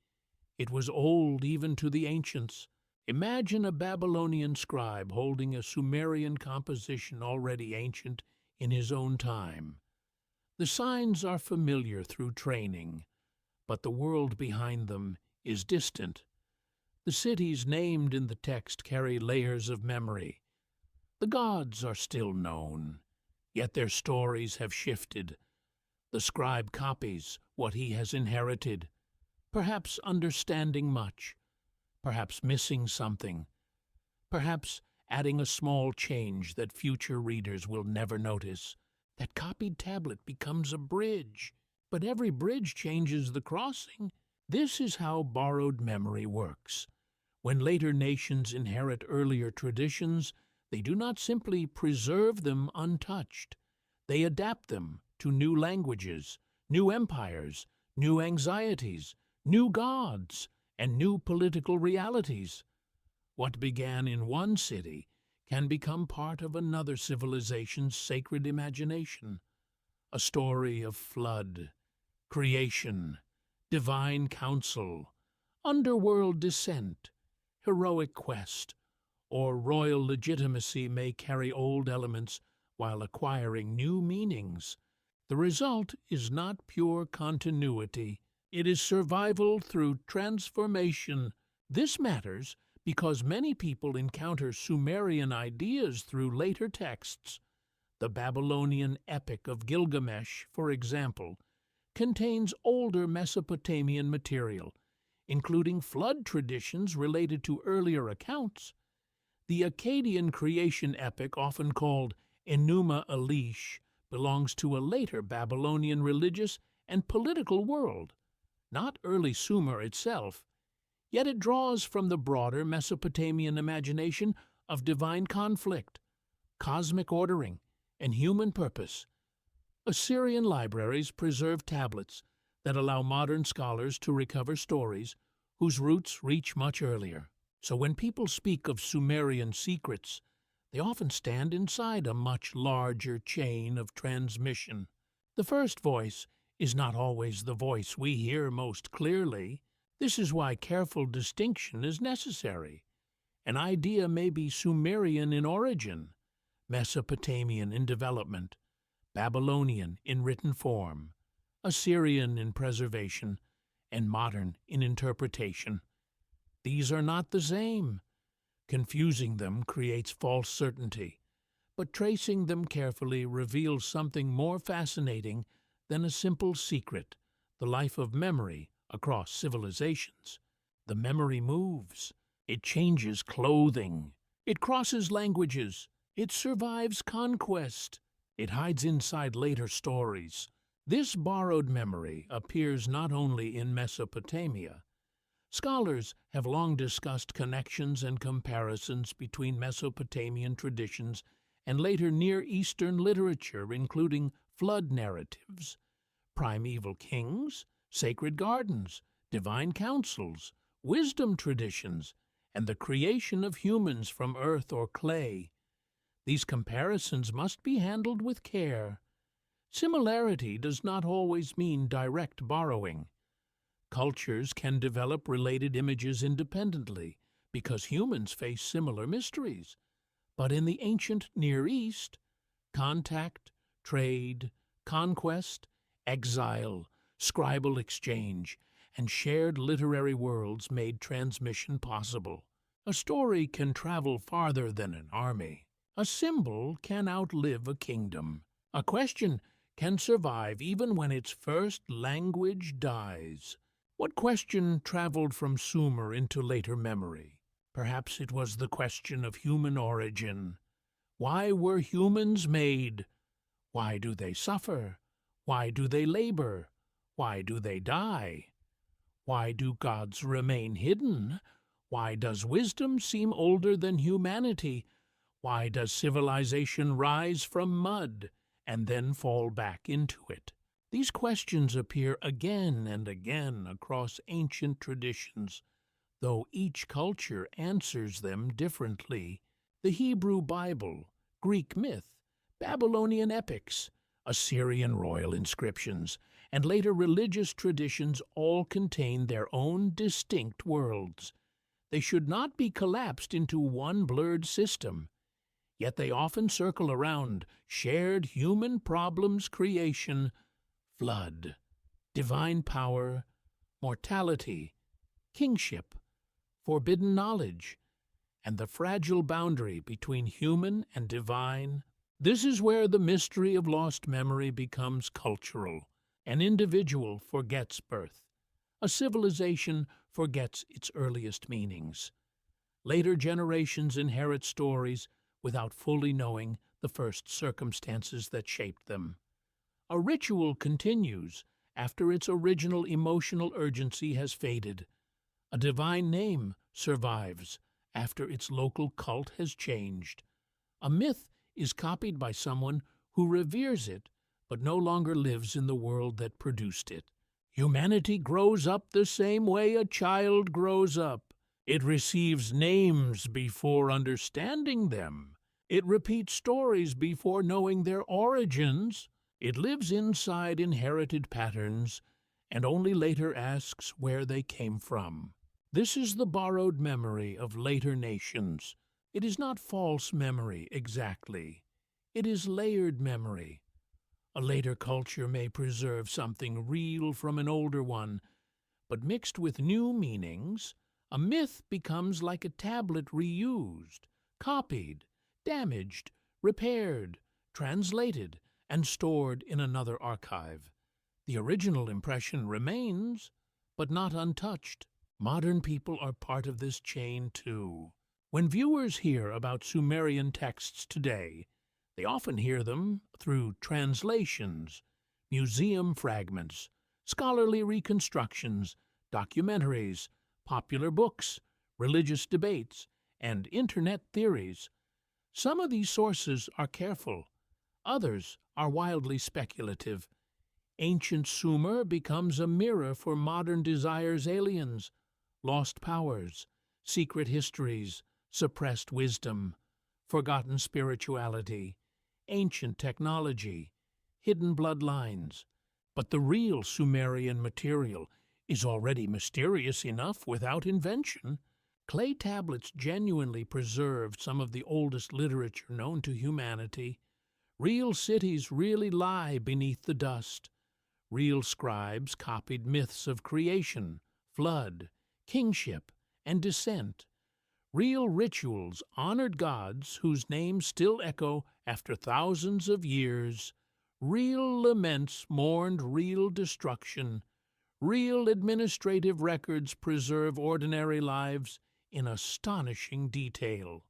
It was old even to the ancients. Imagine a Babylonian scribe holding a Sumerian composition already ancient in his own time. The signs are familiar through training, but the world behind them is distant. The cities named in the text carry layers of memory. The gods are still known, yet their stories have shifted. The scribe copies what he has inherited, perhaps understanding much, perhaps missing something, perhaps adding a small change that future readers will never notice. That copied tablet becomes a bridge. but every bridge changes the crossing. This is how borrowed memory works. When later nations inherit earlier traditions, they do not simply preserve them untouched. They adapt them to new languages, new empires, new anxieties, new gods, and new political realities. What began in one city can become part of another civilization's sacred imagination. A story of flood, creation, divine counsel, underworld descent, heroic quest, or royal legitimacy may carry old elements while acquiring new meanings. The result is not pure continuity. It is survival through transformation. This matters because many people encounter Sumerian ideas through later texts. The Babylonian Epic of Gilgamesh, for example, contains older Mesopotamian material, including flood traditions related to earlier accounts. The Akkadian creation epic, often called Enuma Elish, belongs to a later Babylonian religious and political world, not early Sumer itself, yet it draws from the broader Mesopotamian imagination of divine conflict, cosmic ordering, and human purpose. Assyrian libraries preserve tablets that allow modern scholars to recover stories whose roots reach much earlier. So when people speak of Sumerian secrets, they often stand inside a much larger chain of transmission. The first voice is not always the voice we hear most clearly. This is why careful distinction is necessary. An idea may be Sumerian in origin, Mesopotamian in development, Babylonian in written form, Assyrian in preservation, and modern in interpretation. These are not the same. Confusing them creates false certainty, but tracing them carefully reveals something more fascinating than a simple secret, the life of memory across civilizations. The memory moves. It changes clothing. It crosses languages. It survives conquest. It hides inside later stories. This borrowed memory appears not only in Mesopotamia. Scholars have long discussed connections and comparisons between Mesopotamian traditions and later Near Eastern literature, including flood narratives, primeval kings, sacred gardens, divine councils, wisdom traditions, and the creation of humans from earth or clay. These comparisons must be handled with care. Similarity does not always mean direct borrowing. Cultures can develop related images independently because humans face similar mysteries. But in the ancient Near East, contact, trade, conquest, exile, scribal exchange, and shared literary worlds made transmission possible. A story can travel farther than an army. A symbol can outlive a kingdom. A question can survive even when its first language dies. What question traveled from Sumer into later memory? Perhaps it was the question of human origin. Why were humans made? Why do they suffer? Why do they labor? Why do they die? Why do gods remain hidden? Why does wisdom seem older than humanity? Why does civilization rise from mud and then fall back into it? These questions appear again and again across ancient traditions, though each culture answers them differently. The Hebrew Bible, Greek myth, Babylonian epics, Assyrian royal inscriptions, and later religious traditions all contain their own distinct worlds. They should not be collapsed into one blurred system, yet they often circle around shared human problems: creation, flood, divine power, mortality, kingship, forbidden knowledge, and the fragile boundary between human and divine. This is where the mystery of lost memory becomes cultural. An individual forgets birth. A civilization forgets its earliest meanings. Later generations inherit stories without fully knowing the first circumstances that shaped them. A ritual continues, after its original emotional urgency has faded. A divine name survives after its local cult has changed. A myth is copied by someone who reveres it but no longer lives in the world that produced it. Humanity grows up the same way a child grows up. It receives names before understanding them. It repeats stories before knowing their origins. It lives inside inherited patterns and only later asks where they came from. This is the borrowed memory of later nations. It is not false memory exactly. It is layered memory. A later culture may preserve something real from an older one, but mixed with new meanings, a myth becomes like a tablet reused, copied, damaged, repaired, translated, and stored in another archive. The original impression remains, but not untouched. Modern people are part of this chain too. When viewers hear about Sumerian texts today, they often hear them through translations, museum fragments, scholarly reconstructions, documentaries, popular books, religious debates, and internet theories. Some of these sources are careful, others are wildly speculative. Ancient Sumer becomes a mirror for modern desires aliens, lost powers, secret histories, suppressed wisdom, forgotten spirituality, ancient technology, hidden bloodlines. But the real Sumerian material is already mysterious enough without invention. Clay tablets genuinely preserved some of the oldest literature known to humanity. Real cities really lie beneath the dust. Real scribes copied myths of creation, flood, kingship, and descent. Real rituals honored gods whose names still echo after thousands of years. Real laments mourned real destruction. Real administrative records preserve ordinary lives in astonishing detail.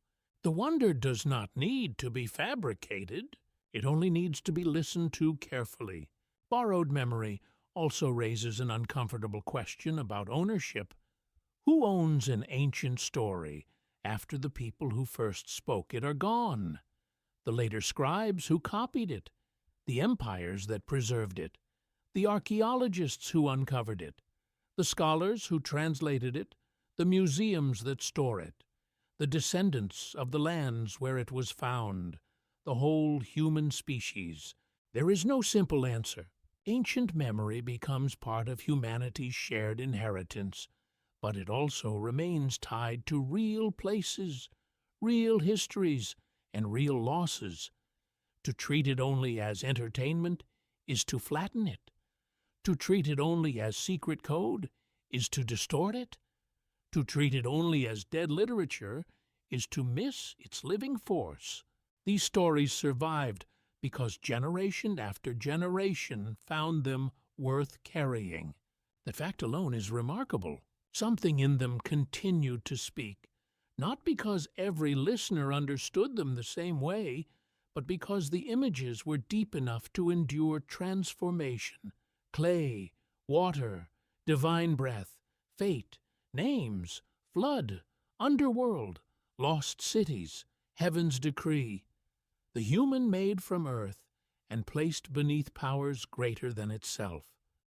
The wonder does not need to be fabricated. It only needs to be listened to carefully. Borrowed memory also raises an uncomfortable question about ownership. Who owns an ancient story after the people who first spoke it are gone? The later scribes who copied it, the empires that preserved it, the archaeologists who uncovered it, the scholars who translated it, the museums that store it, the descendants of the lands where it was found, the whole human species. There is no simple answer. Ancient memory becomes part of humanity's shared inheritance, but it also remains tied to real places, real histories, and real losses. To treat it only as entertainment is to flatten it. To treat it only as secret code is to distort it. To treat it only as dead literature is to miss its living force. These stories survived because generation after generation found them worth carrying. The fact alone is remarkable. Something in them continued to speak, not because every listener understood them the same way, but because the images were deep enough to endure transformation. Clay, water, divine breath, fate, names, flood, underworld, lost cities, heaven's decree. The human made from earth and placed beneath powers greater than itself.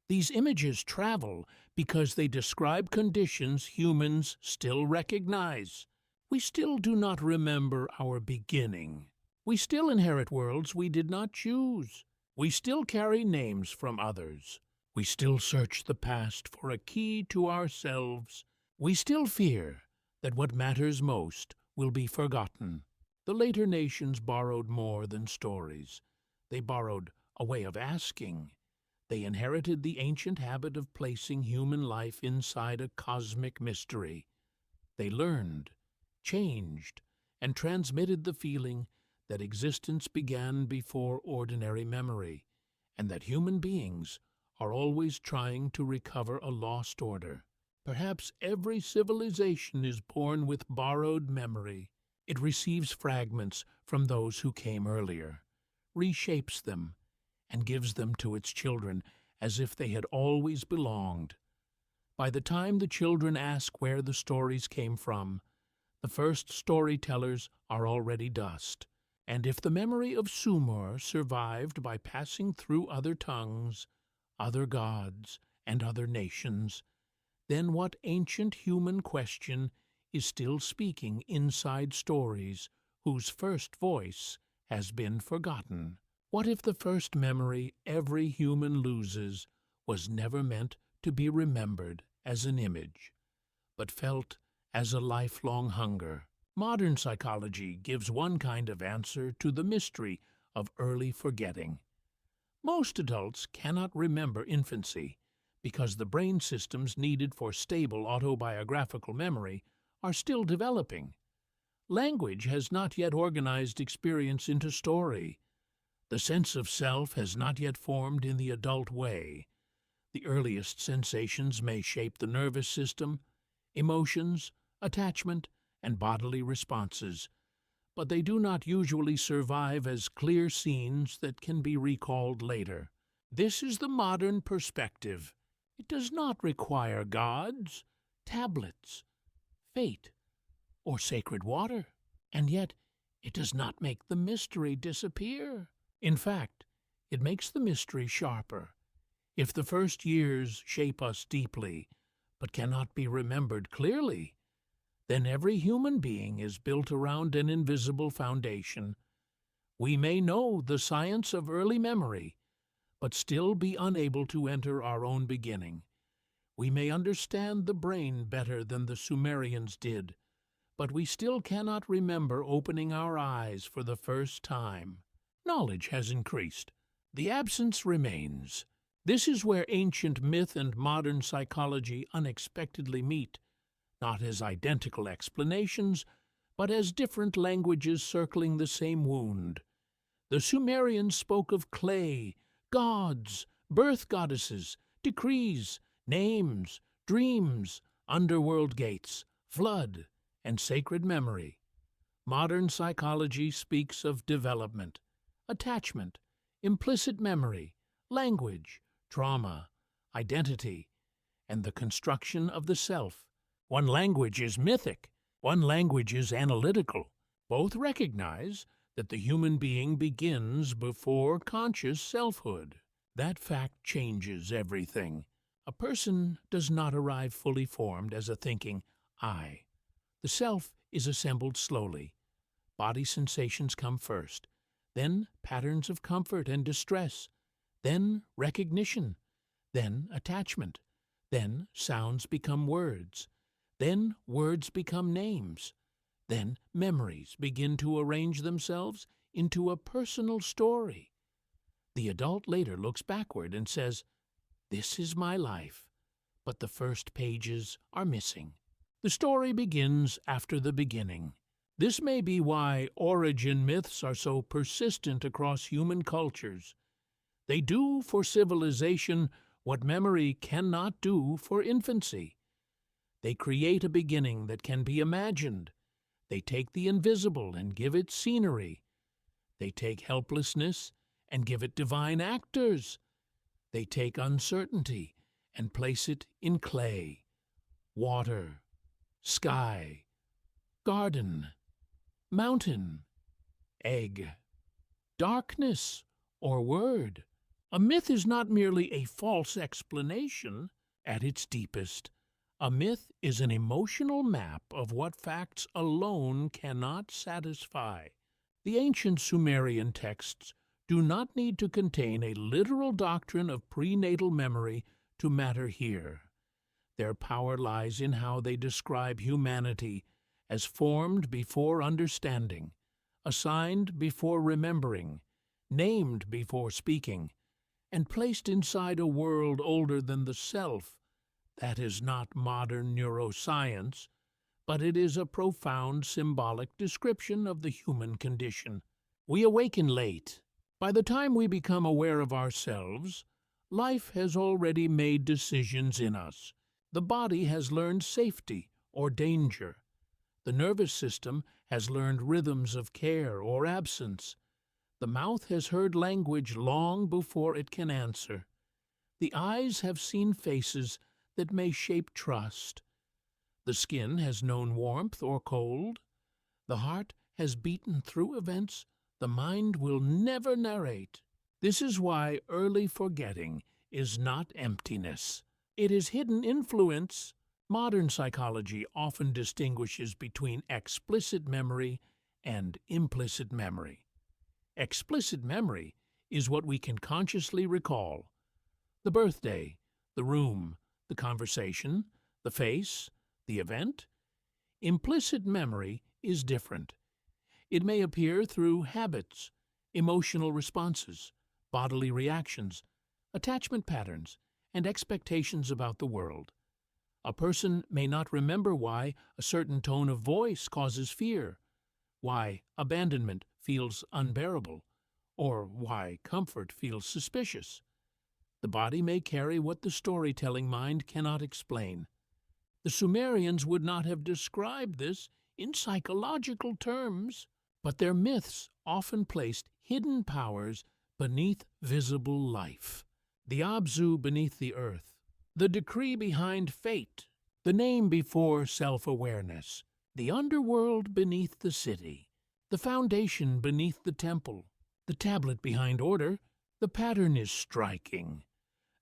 These images travel because they describe conditions humans still recognize. We still do not remember our beginning. We still inherit worlds we did not choose. We still carry names from others. We still search the past for a key to ourselves. We still fear that what matters most will be forgotten. The later nations borrowed more than stories. They borrowed a way of asking. They inherited the ancient habit of placing human life inside a cosmic mystery. They learned, changed, and transmitted the feeling that existence began before ordinary memory, and that human beings are always trying to recover a lost order. Perhaps every civilization is born with borrowed memory. It receives fragments from those who came earlier, reshapes them, and gives them to its children as if they had always belonged. By the time the children ask where the stories came from, the first storytellers are already dust. And if the memory of Sumer survived by passing through other tongues, other gods, and other nations, then what ancient human question is still speaking inside stories whose first voice has been forgotten? What if the first memory every human loses was never meant to be remembered as an image, but felt as a lifelong hunger? Modern psychology gives one kind of answer to the mystery of early forgetting. Most adults cannot remember infancy because the brain systems needed for stable autobiographical memory are still developing. Language has not yet organized experience into story. The sense of self has not yet formed in the adult way. The earliest sensations may shape the nervous system, emotions, attachment, and bodily responses, but they do not usually survive as clear scenes that can be recalled later. This is the modern perspective. It does not require gods, tablets, fate, or sacred water, and yet it does not make the mystery disappear. In fact, it makes the mystery sharper. If the first years shape us deeply, but cannot be remembered clearly, then every human being is built around an invisible foundation. We may know the science of early memory, but still be unable to enter our own beginning. We may understand the brain better than the Sumerians did, but we still cannot remember opening our eyes for the first time. Knowledge has increased. The absence remains. This is where ancient myth and modern psychology unexpectedly meet, not as identical explanations, but as different languages circling the same wound. The Sumerians spoke of clay, gods, birth goddesses, decrees, names, dreams, underworld gates, flood, and sacred memory. Modern psychology speaks of development, attachment, implicit memory, language, trauma, identity, and the construction of the self. One language is mythic, one language is analytical. Both recognize that the human being begins before conscious selfhood. That fact changes everything. A person does not arrive fully formed as a thinking I. The self is assembled slowly. Body sensations come first, then patterns of comfort and distress, then recognition, then attachment, then sounds become words, then words become names, then memories begin to arrange themselves into a personal story. The adult later looks backward and says, "This is my life," but the first pages are missing. The story begins after the beginning. This may be why origin myths are so persistent across human cultures. They do for civilization what memory cannot do for infancy. They create a beginning that can be imagined. They take the invisible and give it scenery. They take helplessness and give it divine actors. They take uncertainty and place it in clay, water, sky, garden, mountain, egg, darkness, or word. A myth is not merely a false explanation. At its deepest, a myth is an emotional map of what facts alone cannot satisfy. The ancient Sumerian texts do not need to contain a literal doctrine of prenatal memory to matter here. Their power lies in how they describe humanity as formed before understanding, assigned before remembering, named before speaking, and placed inside a world older than the self. That is not modern neuroscience, but it is a profound symbolic description of the human condition. We awaken late. By the time we become aware of ourselves, life has already made decisions in us. The body has learned safety or danger. The nervous system has learned rhythms of care or absence. The mouth has heard language long before it can answer. The eyes have seen faces that may shape trust. The skin has known warmth or cold. The heart has beaten through events the mind will never narrate. This is why early forgetting is not emptiness. It is hidden influence. Modern psychology often distinguishes between explicit memory and implicit memory. Explicit memory is what we can consciously recall: the birthday, the room, the conversation, the face, the event. Implicit memory is different. It may appear through habits, emotional responses, bodily reactions, attachment patterns, and expectations about the world. A person may not remember why a certain tone of voice causes fear, why abandonment feels unbearable, or why comfort feels suspicious. The body may carry what the storytelling mind cannot explain. The Sumerians would not have described this in psychological terms, but their myths often placed hidden powers beneath visible life. The Abzu beneath the earth, the decree behind fate, the name before self-awareness, the underworld beneath the city, the foundation beneath the temple, the tablet behind order. The pattern is striking.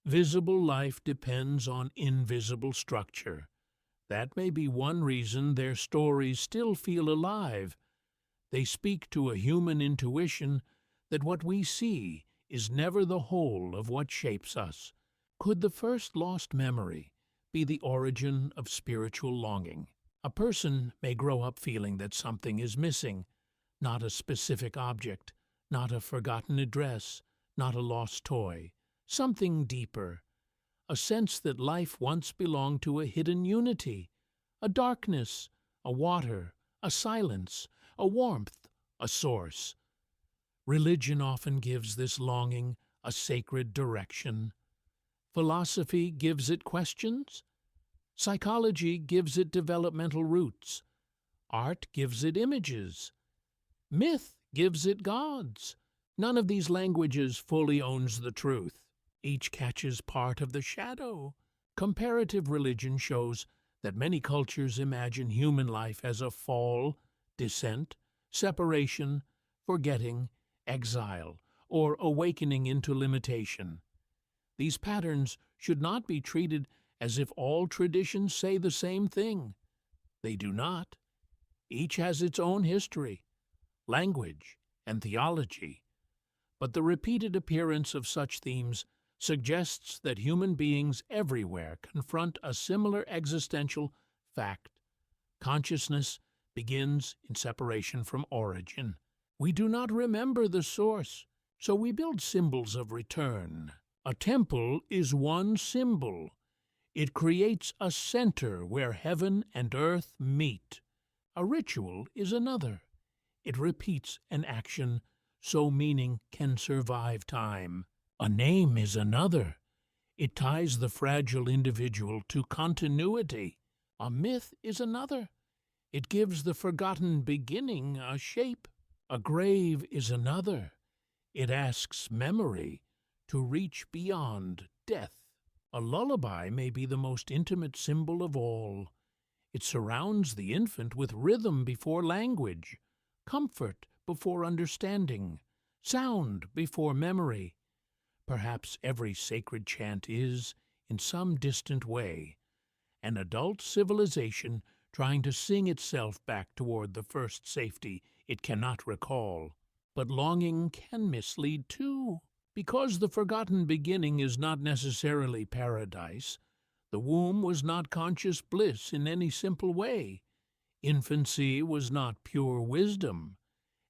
Visible life depends on invisible structure. That may be one reason their stories still feel alive. They speak to a human intuition that what we see is never the whole of what shapes us. Could the first lost memory be the origin of spiritual longing? A person may grow up feeling that something is missing, not a specific object, not a forgotten address, not a lost toy, something deeper, a sense that life once belonged to a hidden unity, a darkness, a water, a silence, a warmth, a source. Religion often gives this longing a sacred direction. Philosophy gives it questions. Psychology gives it developmental roots. Art gives it images. Myth gives it gods. None of these languages fully owns the truth. Each catches part of the shadow. Comparative religion shows that many cultures imagine human life as a fall, descent, separation, forgetting, exile, or awakening into limitation. These patterns should not be treated as if all traditions say the same thing. They do not. Each has its own history, language, and theology. But the repeated appearance of such themes suggests that human beings everywhere confront a similar existential fact. Consciousness begins in separation from origin. We do not remember the source, so we build symbols of return. A temple is one symbol. It creates a center where heaven and earth meet. A ritual is another. It repeats an action so meaning can survive time. A name is another. It ties the fragile individual to continuity. A myth is another. It gives the forgotten beginning a shape. A grave is another. It asks memory to reach beyond death. A lullaby may be the most intimate symbol of all. It surrounds the infant with rhythm before language, comfort before understanding, sound before memory. Perhaps every sacred chant is, in some distant way, an adult civilization trying to sing itself back toward the first safety it cannot recall. But longing can mislead too. Because the forgotten beginning is not necessarily paradise, the womb was not conscious bliss in any simple way. Infancy was not pure wisdom.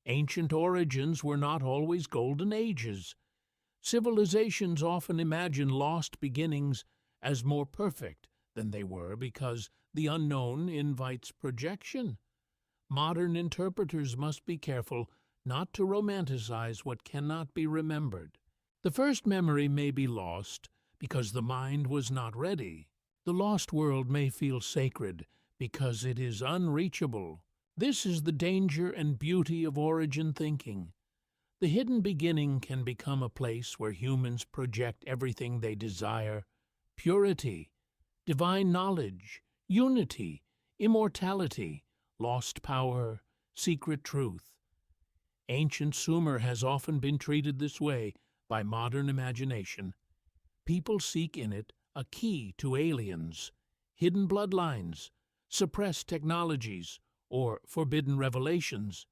Ancient origins were not always golden ages. Civilizations often imagine lost beginnings as more perfect than they were because the unknown invites projection. Modern interpreters must be careful not to romanticize what cannot be remembered. The first memory may be lost because the mind was not ready. The lost world may feel sacred because it is unreachable. This is the danger and beauty of origin thinking. The hidden beginning can become a place where humans project everything they desire: purity, divine knowledge, unity, immortality, lost power, secret truth. Ancient Sumer has often been treated this way by modern imagination. People seek in it a key to aliens, hidden bloodlines, suppressed technologies, or forbidden revelations.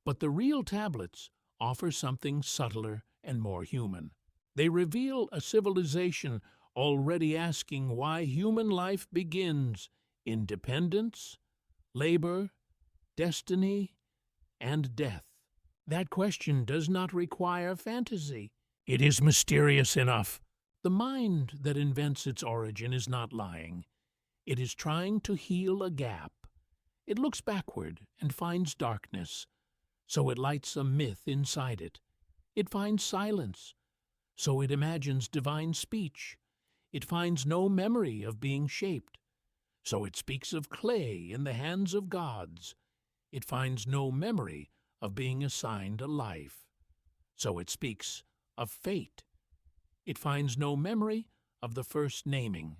But the real tablets offer something subtler and more human. They reveal a civilization already asking why human life begins: independence, labor, destiny, and death. That question does not require fantasy. It is mysterious enough. The mind that invents its origin is not lying. It is trying to heal a gap. It looks backward and finds darkness, so it lights a myth inside it. It finds silence, so it imagines divine speech. It finds no memory of being shaped, so it speaks of clay in the hands of gods. It finds no memory of being assigned a life, so it speaks of fate. It finds no memory of the first naming,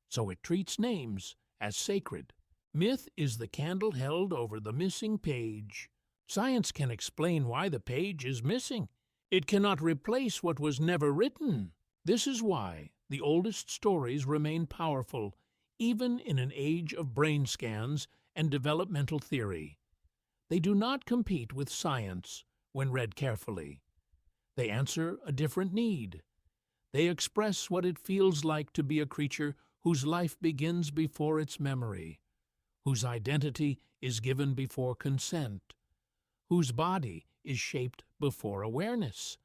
so it treats names as sacred. Myth is the candle held over the missing page. Science can explain why the page is missing. It cannot replace what was never written. This is why the oldest stories remain powerful, even in an age of brain scans and developmental theory. They do not compete with science when read carefully. They answer a different need. They express what it feels like to be a creature whose life begins before its memory, whose identity is given before consent, whose body is shaped before awareness,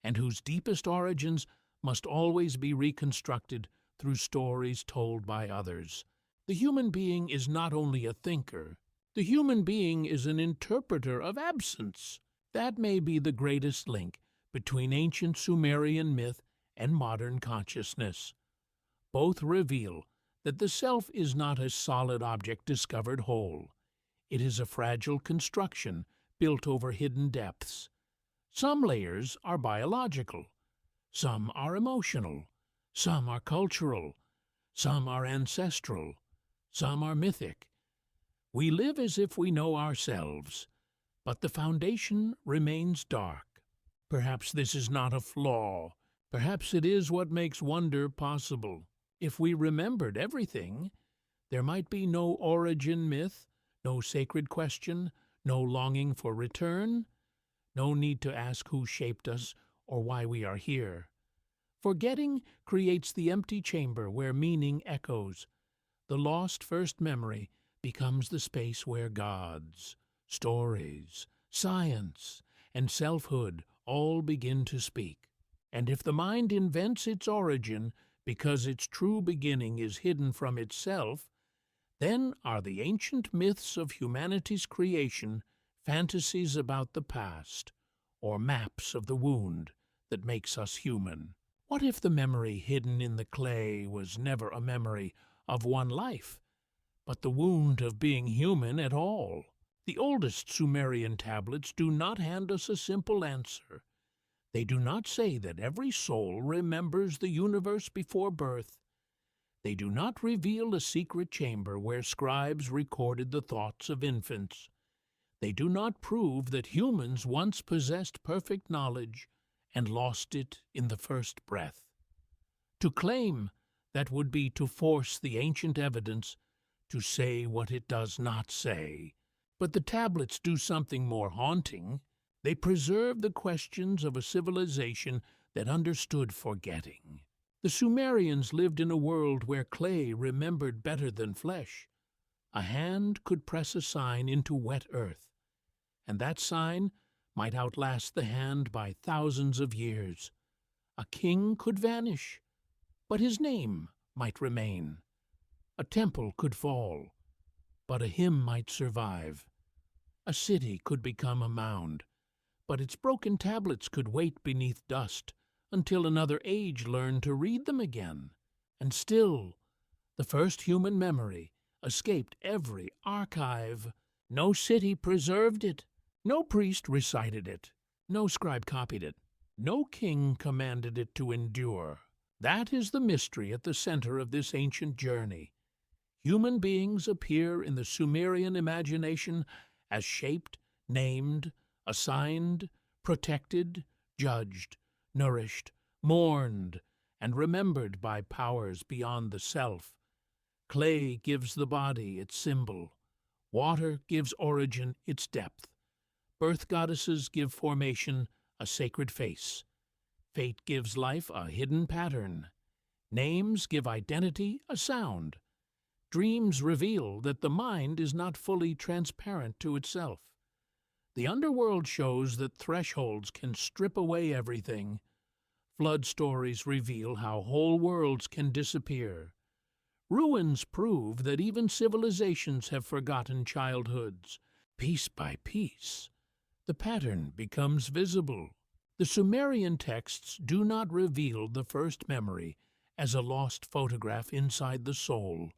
and whose deepest origins must always be reconstructed through stories told by others. The human being is not only a thinker. The human being is an interpreter of absence. That may be the greatest link between ancient Sumerian myth and modern consciousness. Both reveal that the self is not a solid object discovered whole. It is a fragile construction built over hidden depths. Some layers are biological, some are emotional, some are cultural, some are ancestral, some are mythic. We live as if we know ourselves, but the foundation remains dark. Perhaps this is not a flaw. Perhaps it is what makes wonder possible. If we remembered everything, there might be no origin myth, no sacred question, no longing for return, no need to ask who shaped us or why we are here. Forgetting creates the empty chamber where meaning echoes. The lost first memory becomes the space where gods, stories, science, and selfhood all begin to speak. And if the mind invents its origin because its true beginning is hidden from itself, then are the ancient myths of humanity's creation fantasies about the past, or maps of the wound that makes us human. What if the memory hidden in the clay was never a memory of one life, but the wound of being human at all? The oldest Sumerian tablets do not hand us a simple answer. They do not say that every soul remembers the universe before birth. They do not reveal a secret chamber where scribes recorded the thoughts of infants. They do not prove that humans once possessed perfect knowledge and lost it in the first breath. To claim that would be to force the ancient evidence to say what it does not say. But the tablets do something more haunting. They preserve the questions of a civilization that understood forgetting. The Sumerians lived in a world where clay remembered better than flesh. A hand could press a sign into wet earth, and that sign might outlast the hand by thousands of years. A king could vanish, but his name might remain. A temple could fall, but a hymn might survive. A city could become a mound, but its broken tablets could wait beneath dust until another age learned to read them again. And still, the first human memory escaped every archive. No city preserved it. No priest recited it. No scribe copied it. No king commanded it to endure. That is the mystery at the center of this ancient journey. Human beings appear in the Sumerian imagination as shaped, named, assigned, protected, judged, nourished, mourned, and remembered by powers beyond the self. Clay gives the body its symbol. Water gives origin its depth. Birth goddesses give formation a sacred face. Fate gives life a hidden pattern. Names give identity a sound. Dreams reveal that the mind is not fully transparent to itself. The underworld shows that thresholds can strip away everything. Flood stories reveal how whole worlds can disappear. Ruins prove that even civilizations have forgotten childhoods. Piece by piece, the pattern becomes visible. The Sumerian texts do not reveal the first memory as a lost photograph inside the soul.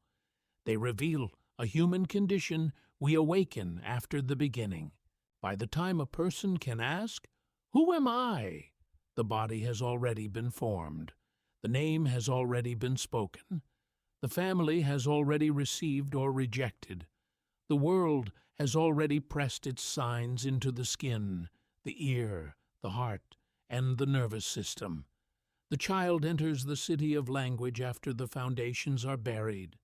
They reveal a human condition we awaken after the beginning. By the time a person can ask, "Who am I?" the body has already been formed. The name has already been spoken. The family has already received or rejected. The world has already pressed its signs into the skin, the ear, the heart, and the nervous system. The child enters the city of language after the foundations are buried.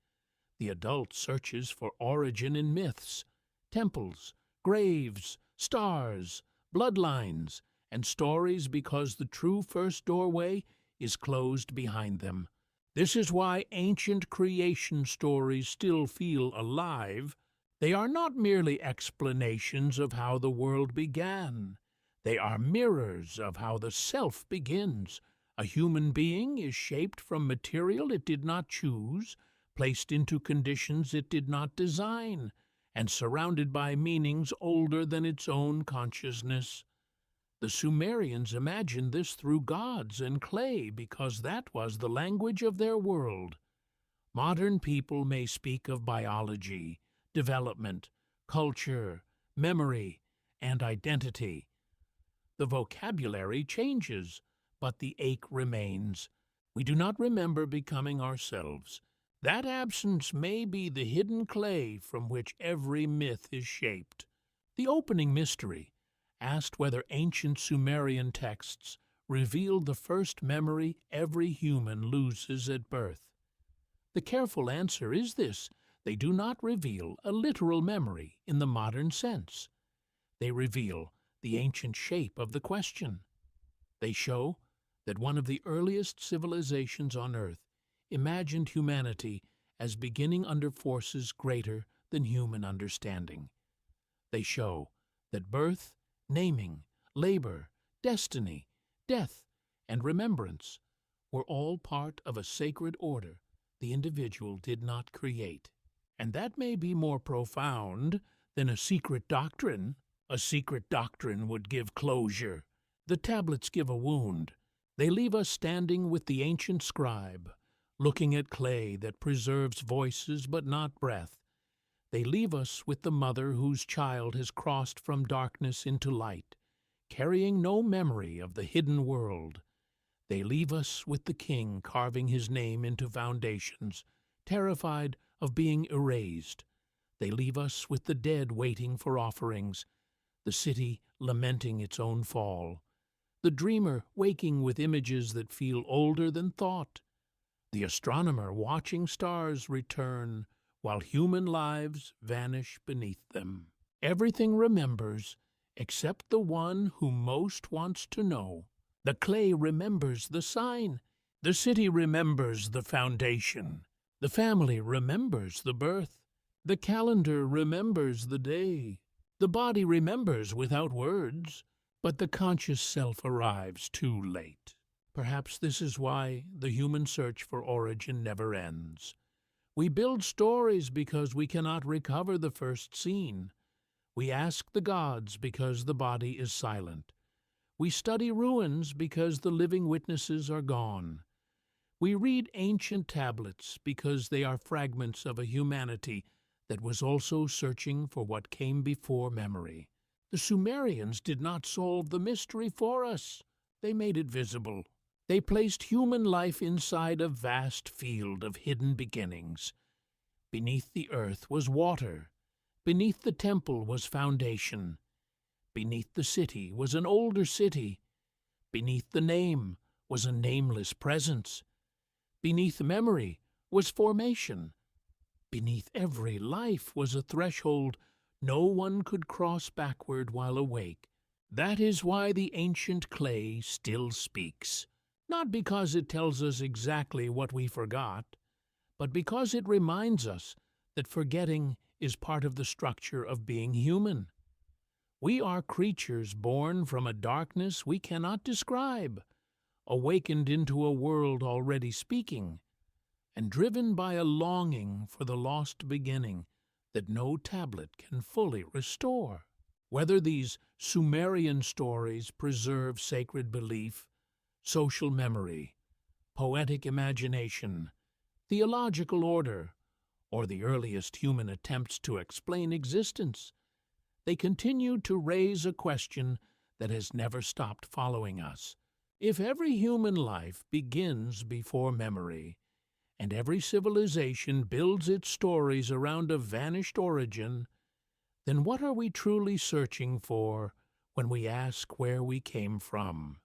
The adult searches for origin in myths, temples, graves, stars, bloodlines, and stories because the true first doorway is closed behind them. This is why ancient creation stories still feel alive. They are not merely explanations of how the world began. They are mirrors of how the self begins. A human being is shaped from material it did not choose, placed into conditions it did not design, and surrounded by meanings older than its own consciousness. The Sumerians imagined this through gods and clay because that was the language of their world. Modern people may speak of biology, development, culture, memory, and identity. The vocabulary changes, but the ache remains. We do not remember becoming ourselves. That absence may be the hidden clay from which every myth is shaped. The opening mystery asked whether ancient Sumerian texts revealed the first memory every human loses at birth. The careful answer is this: they do not reveal a literal memory in the modern sense. They reveal the ancient shape of the question. They show that one of the earliest civilizations on Earth imagined humanity as beginning under forces greater than human understanding. They show that birth, naming, labor, destiny, death, and remembrance were all part of a sacred order the individual did not create. And that may be more profound than a secret doctrine. A secret doctrine would give closure. The tablets give a wound. They leave us standing with the ancient scribe, looking at clay that preserves voices but not breath. They leave us with the mother whose child has crossed from darkness into light, carrying no memory of the hidden world. They leave us with the king carving his name into foundations, terrified of being erased. They leave us with the dead waiting for offerings, the city lamenting its own fall, the dreamer waking with images that feel older than thought, the astronomer watching stars return while human lives vanish beneath them. Everything remembers except the one who most wants to know. The clay remembers the sign. The city remembers the foundation. The family remembers the birth. The calendar remembers the day. The body remembers without words, but the conscious self arrives too late. Perhaps this is why the human search for origin never ends. We build stories because we cannot recover the first scene. We ask the gods because the body is silent. We study ruins because the living witnesses are gone. We read ancient tablets because they are fragments of a humanity that was also searching for what came before memory. The Sumerians did not solve the mystery for us. They made it visible. They placed human life inside a vast field of hidden beginnings. Beneath the earth was water. Beneath the temple was foundation. Beneath the city was an older city. Beneath the name was a nameless presence. Beneath memory was formation. Beneath every life was a threshold no one could cross backward while awake. That is why the ancient clay still speaks. Not because it tells us exactly what we forgot, but because it reminds us that forgetting is part of the structure of being human. We are creatures born from a darkness we cannot describe, awakened into a world already speaking, and driven by a longing for the lost beginning that no tablet can fully restore. Whether these Sumerian stories preserve sacred belief, social memory, poetic imagination, theological order, or the earliest human attempts to explain existence, they continue to raise a question that has never stopped following us. If every human life begins before memory, and every civilization builds its stories around a vanished origin, then what are we truly searching for when we ask where we came from?